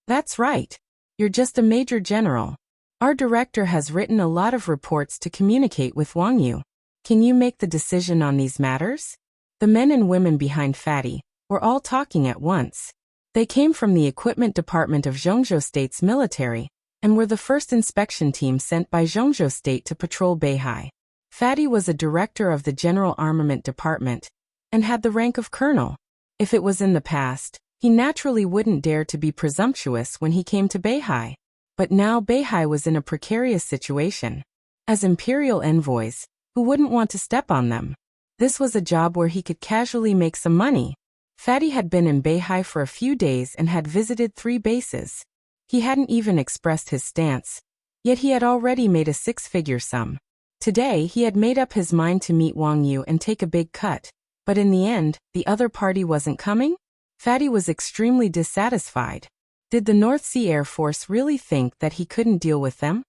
"That's right. You're just a major general. Our director has written a lot of reports to communicate with Wang Yu. Can you make the decision on these matters?" The men and women behind Fatty were all talking at once. They came from the equipment department of Zhongzhou State's military and were the first inspection team sent by Zhongzhou State to patrol Beihai. Fatty was a director of the General Armament Department and had the rank of colonel. If it was in the past, he naturally wouldn't dare to be presumptuous when he came to Beihai. But now Beihai was in a precarious situation. As imperial envoys, who wouldn't want to step on them? This was a job where he could casually make some money. Fatty had been in Beihai for a few days and had visited 3 bases. He hadn't even expressed his stance, yet he had already made a 6-figure sum. Today he had made up his mind to meet Wang Yu and take a big cut, but in the end, the other party wasn't coming? Fatty was extremely dissatisfied. Did the North Sea Air Force really think that he couldn't deal with them?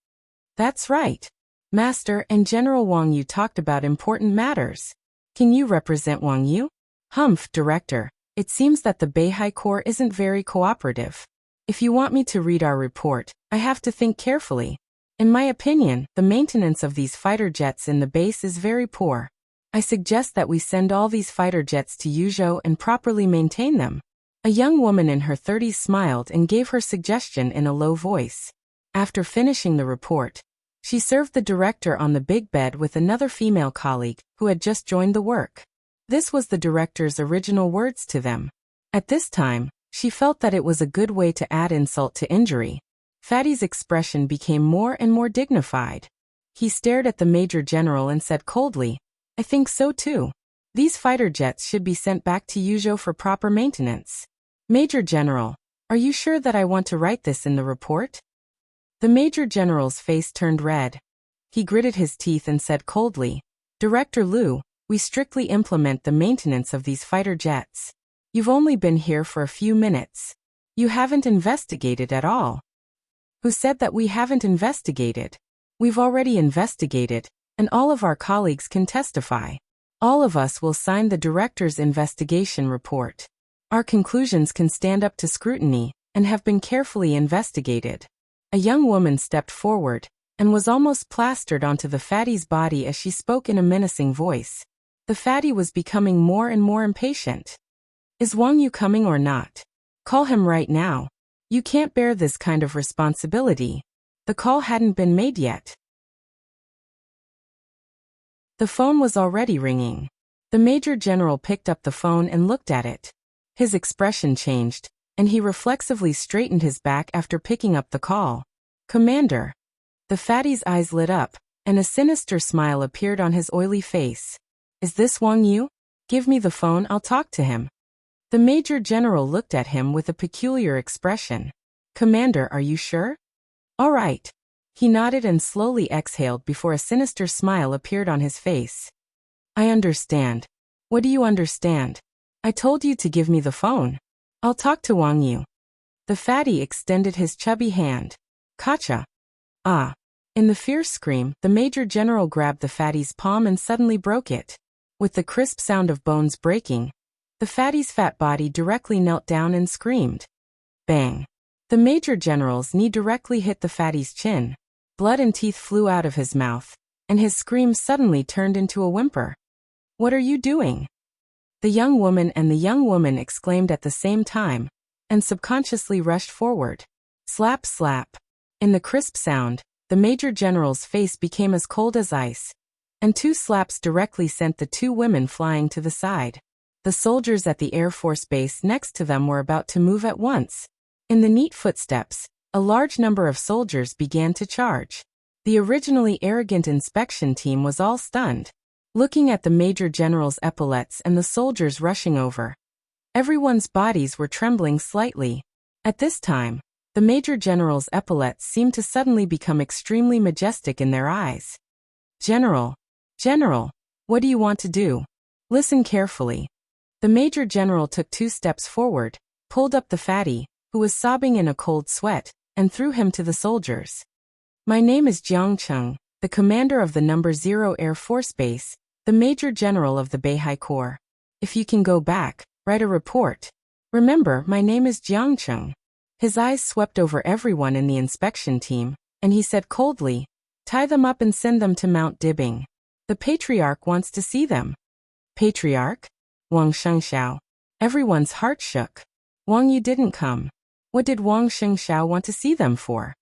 That's right. Master and General Wang Yu talked about important matters. Can you represent Wang Yu? Humph, Director. It seems that the Beihai Corps isn't very cooperative. If you want me to read our report, I have to think carefully. In my opinion, the maintenance of these fighter jets in the base is very poor. I suggest that we send all these fighter jets to Yuzhou and properly maintain them. A young woman in her 30s smiled and gave her suggestion in a low voice. After finishing the report, she served the director on the big bed with another female colleague who had just joined the work. This was the director's original words to them. At this time, she felt that it was a good way to add insult to injury. Fatty's expression became more and more dignified. He stared at the Major General and said coldly, "I think so too. These fighter jets should be sent back to Yuzhou for proper maintenance." "Major General, are you sure that I want to write this in the report?" The Major General's face turned red. He gritted his teeth and said coldly, "Director Liu, we strictly implement the maintenance of these fighter jets. You've only been here for a few minutes. You haven't investigated at all." "Who said that we haven't investigated? We've already investigated, and all of our colleagues can testify. All of us will sign the director's investigation report. Our conclusions can stand up to scrutiny and have been carefully investigated." A young woman stepped forward and was almost plastered onto the fatty's body as she spoke in a menacing voice. The fatty was becoming more and more impatient. "Is Wang Yu coming or not? Call him right now. You can't bear this kind of responsibility." The call hadn't been made yet. The phone was already ringing. The Major General picked up the phone and looked at it. His expression changed, and he reflexively straightened his back after picking up the call. "Commander." The fatty's eyes lit up, and a sinister smile appeared on his oily face. "Is this Wang Yu? Give me the phone, I'll talk to him." The Major General looked at him with a peculiar expression. "Commander, are you sure?" "All right." He nodded and slowly exhaled before a sinister smile appeared on his face. "I understand." "What do you understand?" "I told you to give me the phone. I'll talk to Wang Yu." The fatty extended his chubby hand. "Gotcha." "Ah." In the fierce scream, the Major General grabbed the fatty's palm and suddenly broke it. With the crisp sound of bones breaking, the fatty's fat body directly knelt down and screamed. Bang! The Major General's knee directly hit the fatty's chin. Blood and teeth flew out of his mouth, and his scream suddenly turned into a whimper. "What are you doing?" The young woman exclaimed at the same time, and subconsciously rushed forward. Slap, slap. In the crisp sound, the Major General's face became as cold as ice, and two slaps directly sent the two women flying to the side. The soldiers at the Air Force base next to them were about to move at once. In the neat footsteps, a large number of soldiers began to charge. The originally arrogant inspection team was all stunned, looking at the Major General's epaulets and the soldiers rushing over. Everyone's bodies were trembling slightly. At this time, the Major General's epaulets seemed to suddenly become extremely majestic in their eyes. General, what do you want to do? Listen carefully." The Major General took 2 steps forward, pulled up the fatty, who was sobbing in a cold sweat, and threw him to the soldiers. "My name is Jiang Cheng, the commander of the No. 0 Air Force Base, the Major General of the Beihai Corps. If you can go back, write a report. Remember, my name is Jiang Cheng." His eyes swept over everyone in the inspection team, and he said coldly, "Tie them up and send them to Mount Dibbing. The Patriarch wants to see them." "Patriarch?" Wang Shengxiao. Everyone's heart shook. Wang Yu didn't come. What did Wang Shengxiao want to see them for?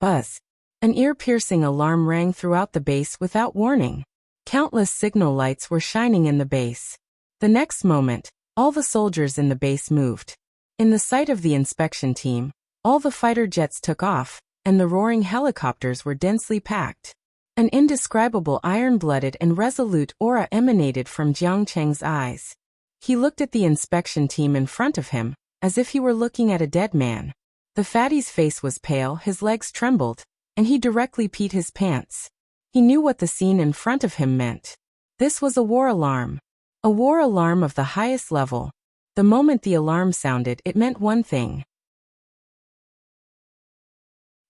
Buzz. An ear-piercing alarm rang throughout the base without warning. Countless signal lights were shining in the base. The next moment, all the soldiers in the base moved. In the sight of the inspection team, all the fighter jets took off, and the roaring helicopters were densely packed. An indescribable iron-blooded and resolute aura emanated from Jiang Cheng's eyes. He looked at the inspection team in front of him, as if he were looking at a dead man. The fatty's face was pale, his legs trembled, and he directly peed his pants. He knew what the scene in front of him meant. This was a war alarm. A war alarm of the highest level. The moment the alarm sounded, it meant one thing.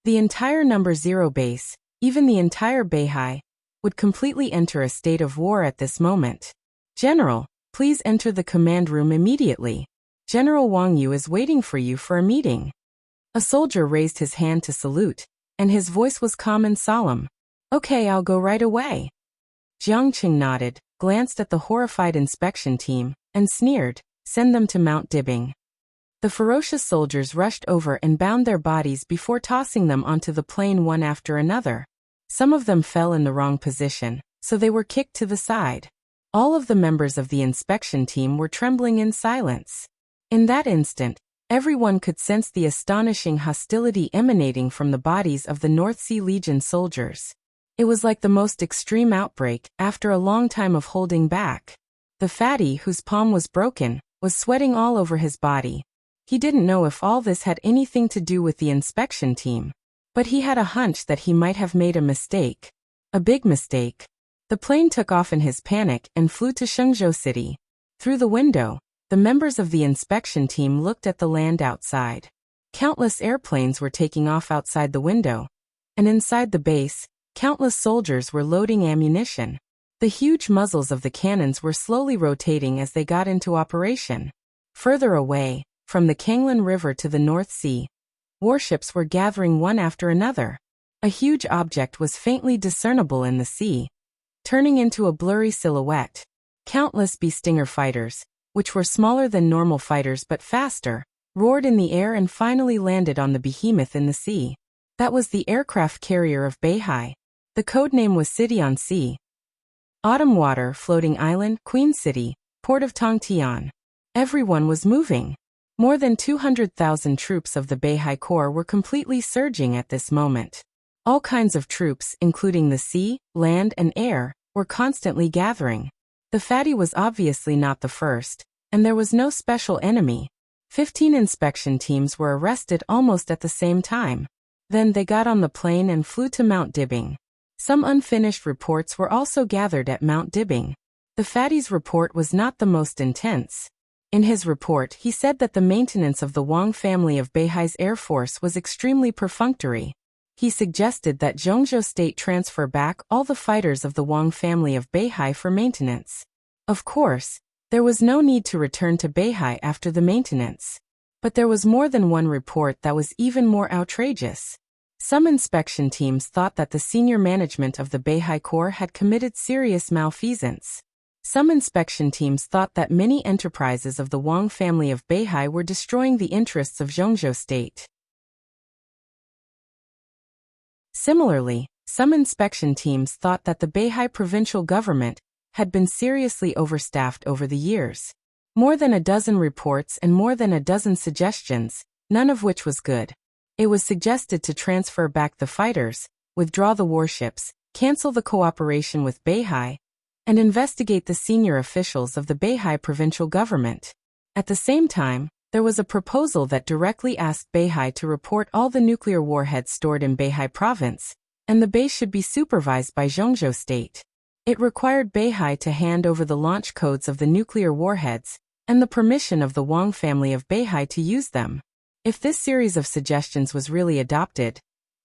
The entire No. 0 base, even the entire Beihai, would completely enter a state of war at this moment. "General, please enter the command room immediately. General Wang Yu is waiting for you for a meeting." A soldier raised his hand to salute, and his voice was calm and solemn. "Okay, I'll go right away." Jiang Cheng nodded, glanced at the horrified inspection team, and sneered, "Send them to Mount Dibbing." The ferocious soldiers rushed over and bound their bodies before tossing them onto the plane one after another. Some of them fell in the wrong position, so they were kicked to the side. All of the members of the inspection team were trembling in silence. In that instant, Everyone could sense the astonishing hostility emanating from the bodies of the North Sea Legion soldiers. It was like the most extreme outbreak after a long time of holding back. The fatty, whose palm was broken, was sweating all over his body. He didn't know if all this had anything to do with the inspection team, but he had a hunch that he might have made a mistake. A big mistake. The plane took off in his panic and flew to Shenzhou City. Through the window, the members of the inspection team looked at the land outside. Countless airplanes were taking off outside the window, and inside the base, countless soldiers were loading ammunition. The huge muzzles of the cannons were slowly rotating as they got into operation. Further away, from the Kanglan River to the North Sea, warships were gathering one after another. A huge object was faintly discernible in the sea, turning into a blurry silhouette. Countless B-Stinger fighters, which were smaller than normal fighters but faster, roared in the air and finally landed on the behemoth in the sea. That was the aircraft carrier of Beihai. The codename was City on Sea. Autumn Water, Floating Island, Queen City, Port of Tongtian. Everyone was moving. More than 200,000 troops of the Beihai Corps were completely surging at this moment. All kinds of troops, including the sea, land, and air, were constantly gathering. The fatty was obviously not the first, and there was no special enemy. 15 inspection teams were arrested almost at the same time. Then they got on the plane and flew to Mount Dibbing. Some unfinished reports were also gathered at Mount Dibbing. The fatty's report was not the most intense. In his report, he said that the maintenance of the Wang family of Beihai's Air Force was extremely perfunctory. He suggested that Zhongzhou State transfer back all the fighters of the Wang family of Beihai for maintenance. Of course, there was no need to return to Beihai after the maintenance. But there was more than one report that was even more outrageous. Some inspection teams thought that the senior management of the Beihai Corps had committed serious malfeasance. Some inspection teams thought that many enterprises of the Wang family of Beihai were destroying the interests of Zhongzhou State. Similarly, some inspection teams thought that the Beihai provincial government had been seriously overstaffed over the years. More than a dozen reports and more than a dozen suggestions, none of which was good. It was suggested to transfer back the fighters, withdraw the warships, cancel the cooperation with Beihai, and investigate the senior officials of the Beihai provincial government. At the same time, there was a proposal that directly asked Beihai to report all the nuclear warheads stored in Beihai province, and the base should be supervised by Zhongzhou State. It required Beihai to hand over the launch codes of the nuclear warheads, and the permission of the Wang family of Beihai to use them. If this series of suggestions was really adopted,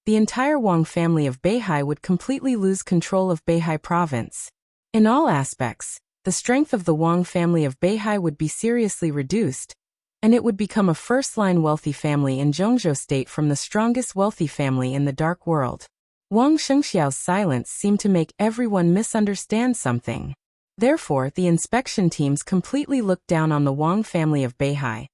the entire Wang family of Beihai would completely lose control of Beihai province. In all aspects, the strength of the Wang family of Beihai would be seriously reduced, and it would become a first-line wealthy family in Zhongzhou State from the strongest wealthy family in the dark world. Wang Shengxiao's silence seemed to make everyone misunderstand something. Therefore, the inspection teams completely looked down on the Wang family of Beihai,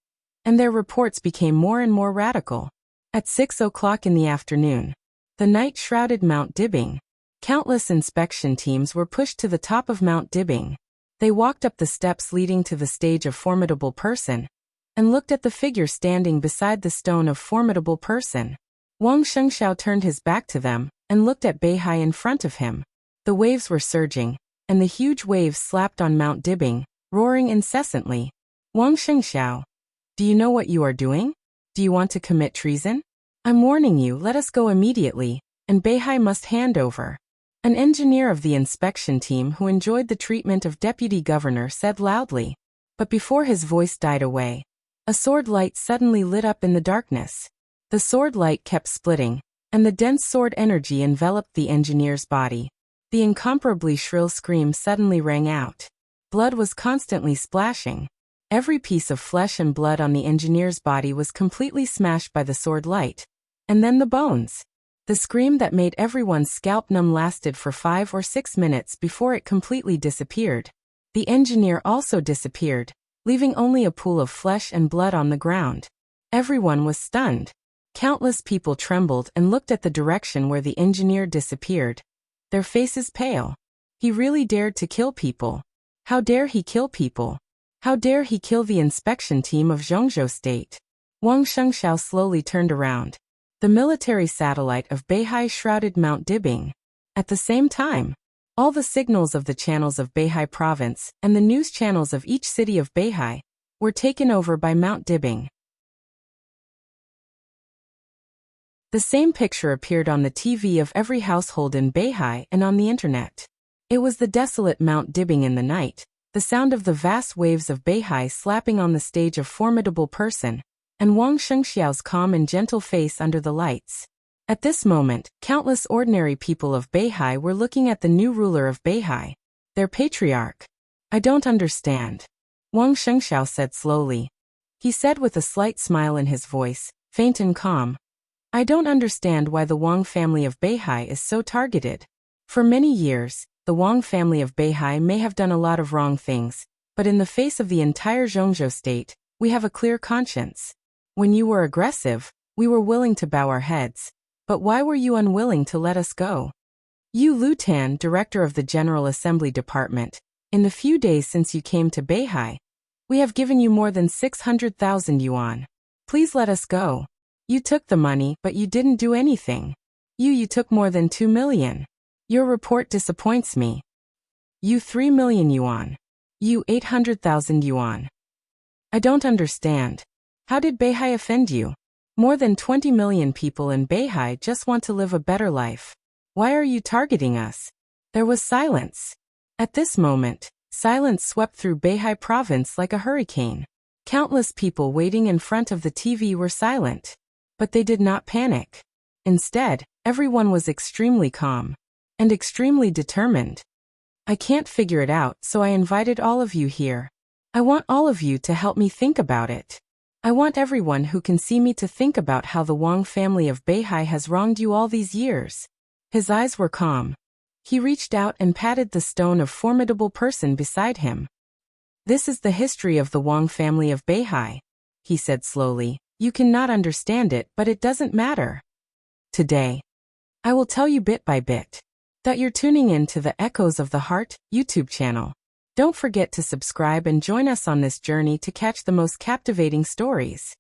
and their reports became more and more radical. At 6 o'clock in the afternoon, the night shrouded Mount Dibbing. Countless inspection teams were pushed to the top of Mount Dibbing. They walked up the steps leading to the stage of Formidable Person, and looked at the figure standing beside the stone of Formidable Person. Wang Shengxiao turned his back to them, and looked at Beihai in front of him. The waves were surging, and the huge waves slapped on Mount Dibbing, roaring incessantly. Wang Shengxiao, do you know what you are doing? Do you want to commit treason? I'm warning you, let us go immediately, and Beihai must hand over. An engineer of the inspection team who enjoyed the treatment of deputy governor said loudly. But before his voice died away, a sword light suddenly lit up in the darkness. The sword light kept splitting, and the dense sword energy enveloped the engineer's body. The incomparably shrill scream suddenly rang out. Blood was constantly splashing. Every piece of flesh and blood on the engineer's body was completely smashed by the sword light. And then the bones. The scream that made everyone's scalp numb lasted for 5 or 6 minutes before it completely disappeared. The engineer also disappeared, leaving only a pool of flesh and blood on the ground. Everyone was stunned. Countless people trembled and looked at the direction where the engineer disappeared, their faces pale. He really dared to kill people. How dare he kill people? How dare he kill the inspection team of Zhongzhou State? Wang Shengxiao slowly turned around. The military satellite of Beihai shrouded Mount Dibing. At the same time, all the signals of the channels of Beihai province and the news channels of each city of Beihai were taken over by Mount Dibing. The same picture appeared on the TV of every household in Beihai and on the internet. It was the desolate Mount Dibing in the night, the sound of the vast waves of Beihai slapping on the stage of formidable person, and Wang Shengxiao's calm and gentle face under the lights. At this moment, countless ordinary people of Beihai were looking at the new ruler of Beihai, their patriarch. I don't understand, Wang Shengxiao said slowly. He said with a slight smile in his voice, faint and calm. I don't understand why the Wang family of Beihai is so targeted. For many years, the Wang family of Beihai may have done a lot of wrong things, but in the face of the entire Zhongzhou state, we have a clear conscience. When you were aggressive, we were willing to bow our heads. But why were you unwilling to let us go? You Lu Tan, director of the General Assembly Department, in the few days since you came to Beihai, we have given you more than 600,000 yuan. Please let us go. You took the money, but you didn't do anything. You took more than 2 million. Your report disappoints me. You 3 million yuan. You 800,000 yuan. I don't understand. How did Beihai offend you? More than 20 million people in Beihai just want to live a better life. Why are you targeting us? There was silence. At this moment, silence swept through Beihai province like a hurricane. Countless people waiting in front of the TV were silent. But they did not panic. Instead, everyone was extremely calm and extremely determined. I can't figure it out, so I invited all of you here. I want all of you to help me think about it. I want everyone who can see me to think about how the Wang family of Beihai has wronged you all these years. His eyes were calm. He reached out and patted the stone of formidable person beside him. This is the history of the Wang family of Beihai, he said slowly. You cannot understand it, but it doesn't matter. Today, I will tell you bit by bit that you're tuning in to the Echoes of the Heart YouTube channel. Don't forget to subscribe and join us on this journey to catch the most captivating stories.